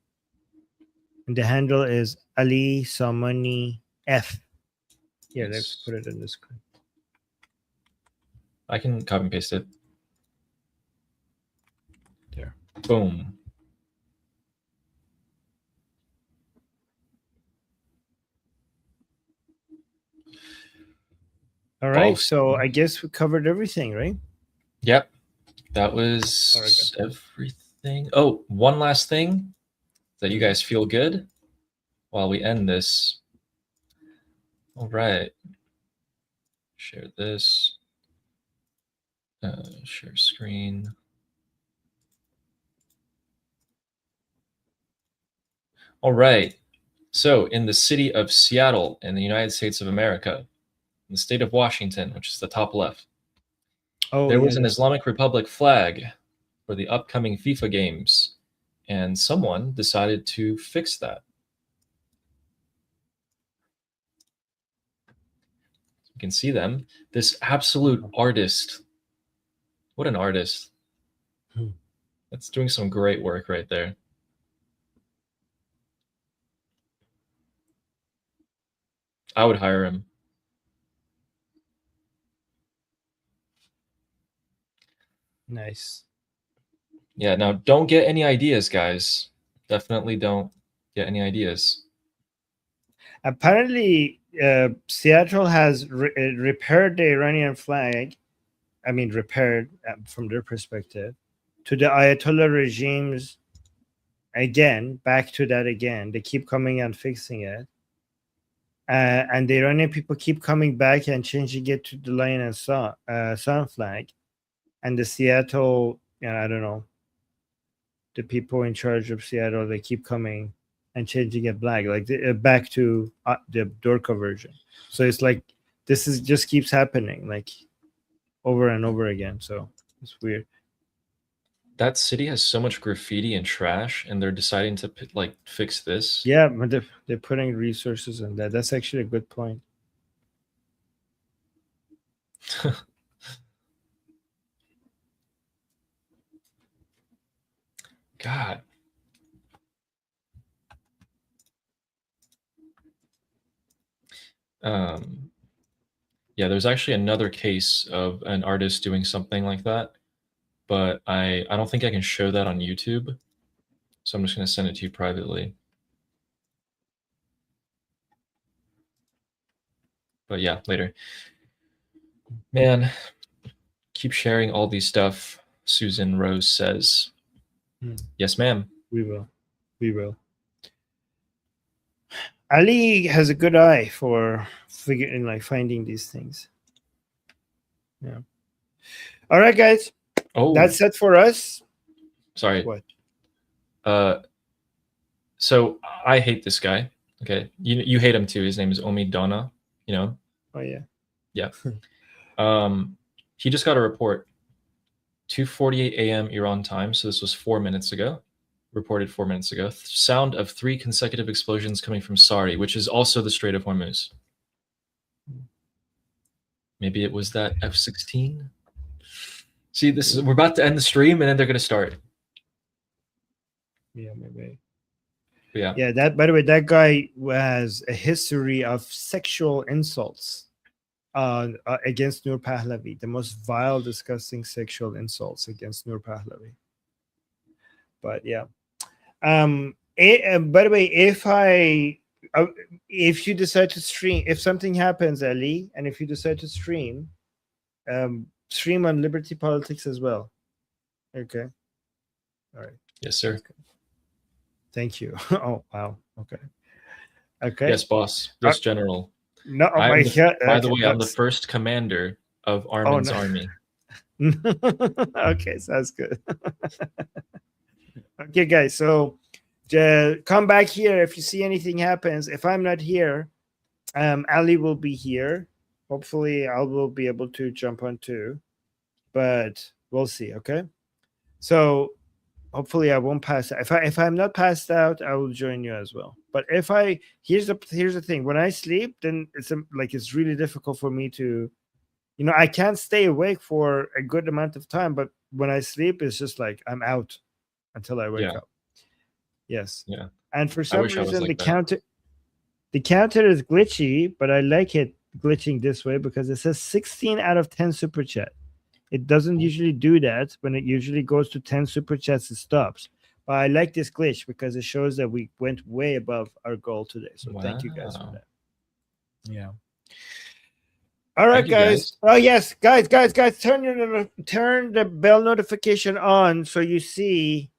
And the handle is Ali Samani F. Yeah, let's put it in the screen. I can copy and paste it. There. Boom. All right. So I guess we covered everything, right? Yep. That was everything. Oh, one last thing. That you guys feel good while we end this. All right. Share this. Share screen. All right. So in the city of Seattle in the United States of America, in the state of Washington, which is the top left, there was an Islamic Republic flag for the upcoming FIFA games, and someone decided to fix that. You can see them. This absolute artist. What an artist. That's doing some great work right there. I would hire him. Nice. Yeah, now don't get any ideas, guys. Definitely don't get any ideas. Apparently, Seattle has repaired the Iranian flag. I mean, repaired from their perspective to the Ayatollah regimes. Again, back to that again. They keep coming and fixing it. And the Iranian people keep coming back and changing it to the lion and sun flag. And the Seattle, I don't know, the people in charge of Seattle, they keep coming and changing it black, like back to the Dorka version. So it's like this is just keeps happening, like over and over again. So it's weird. that city has so much graffiti and trash, and they're deciding to like fix this. Yeah, but they're putting resources on that. That's actually a good point. God. Yeah, there's actually another case of an artist doing something like that, but I don't think I can show that on YouTube, so I'm just going to send it to you privately. But yeah, later. Man, keep sharing all these stuff, Susan Rose says. Yes, ma'am. We will. We will. Ali has a good eye for finding these things. Yeah. All right, guys. Oh, That's it for us. sorry. What? So I hate this guy. Okay, you hate him too. His name is Omi Donna. You know. Oh yeah. Yeah. He just got a report. 2:48 a.m. Iran time. So this was 4 minutes ago. Reported 4 minutes ago. Sound of 3 consecutive explosions coming from Sari, which is also the Strait of Hormuz. Maybe it was that F-16. See, we're about to end the stream, and then they're gonna start. Yeah, maybe. Yeah. Yeah. That. By the way, that guy has a history of sexual insults against Nur Pahlavi. The most vile, disgusting sexual insults against Nur Pahlavi. But yeah. By the way, if you decide to stream, if something happens, Ali, and if you decide to stream, stream on Liberty Politics as well. Okay. All right. Yes, sir. Thank you. Oh wow. Okay. Okay. Yes, boss. Yes, General. No. By the way, I'm the that's- first commander of Armin's army. Okay, sounds good. Okay, guys. So come back here if you see anything happens. If I'm not here, Ali will be here. Hopefully, I will be able to jump on too, but we'll see. Okay. So hopefully, I won't pass out. If I'm not passed out, I will join you as well. But if here's the thing: when I sleep, then it's really difficult for me to, I can't stay awake for a good amount of time. But when I sleep, it's just like I'm out until I wake up. Yes. Yeah. And for some wish I was reason, like the counter is glitchy, but I like it glitching this way because it says 16 out of 10 super chat. It doesn't usually do that. When it usually goes to 10 super chats, it stops. But I like this glitch because it shows that we went way above our goal today. So thank you guys for that. Yeah. All right, Thank you, guys. Oh yes, guys, turn the bell notification on so you see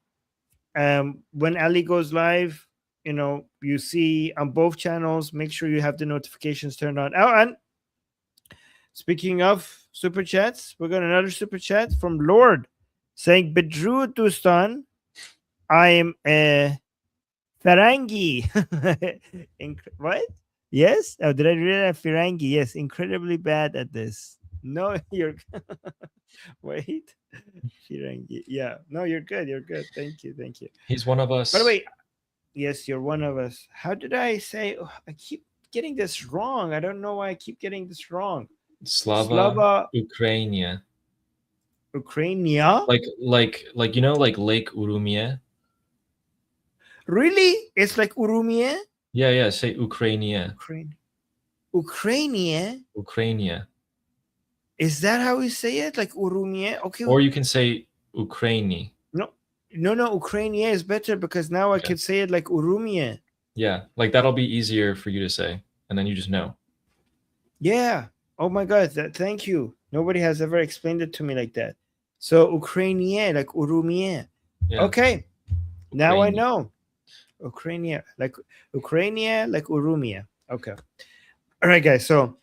when Ali goes live. You see on both channels. Make sure you have the notifications turned on. Oh, and speaking of super chats, we got another super chat from Lord saying, Bedru Dustan, I am a Farangi. What? Yes? Oh, did I read that? Firangi. Yes, incredibly bad at this. No, you're wait. Firangi. Yeah. No, you're good. You're good. Thank you. He's one of us. By the way, yes, you're one of us. How did I say? Oh, I keep getting this wrong. I don't know why I keep getting this wrong. Slava Ukrainia. Ukrainia? Like like Lake Urumie. Really? It's like Urumie? Yeah, say Ukrainia. Ukrainia? Is that how we say it? Like Urumie? Okay. Or you can say Ukraini. No, Ukrainia is better because now I can say it like Urumie. Yeah, like that'll be easier for you to say, and then you just know. Yeah. Oh my God. Thank you. Nobody has ever explained it to me like that. So Ukrainia, like Urumie. Yeah. Okay. Now I know. Ukrainia, like Urumia. Okay. All right, guys. So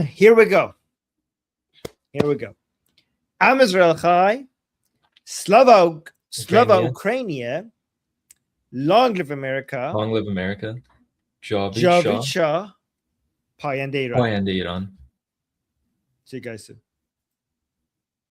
here we go. I'm Israel Chai. Slava Ukrainia. Long live America. Long live America. Javid Shah. Payende Iran. Payende Iran. See you guys soon.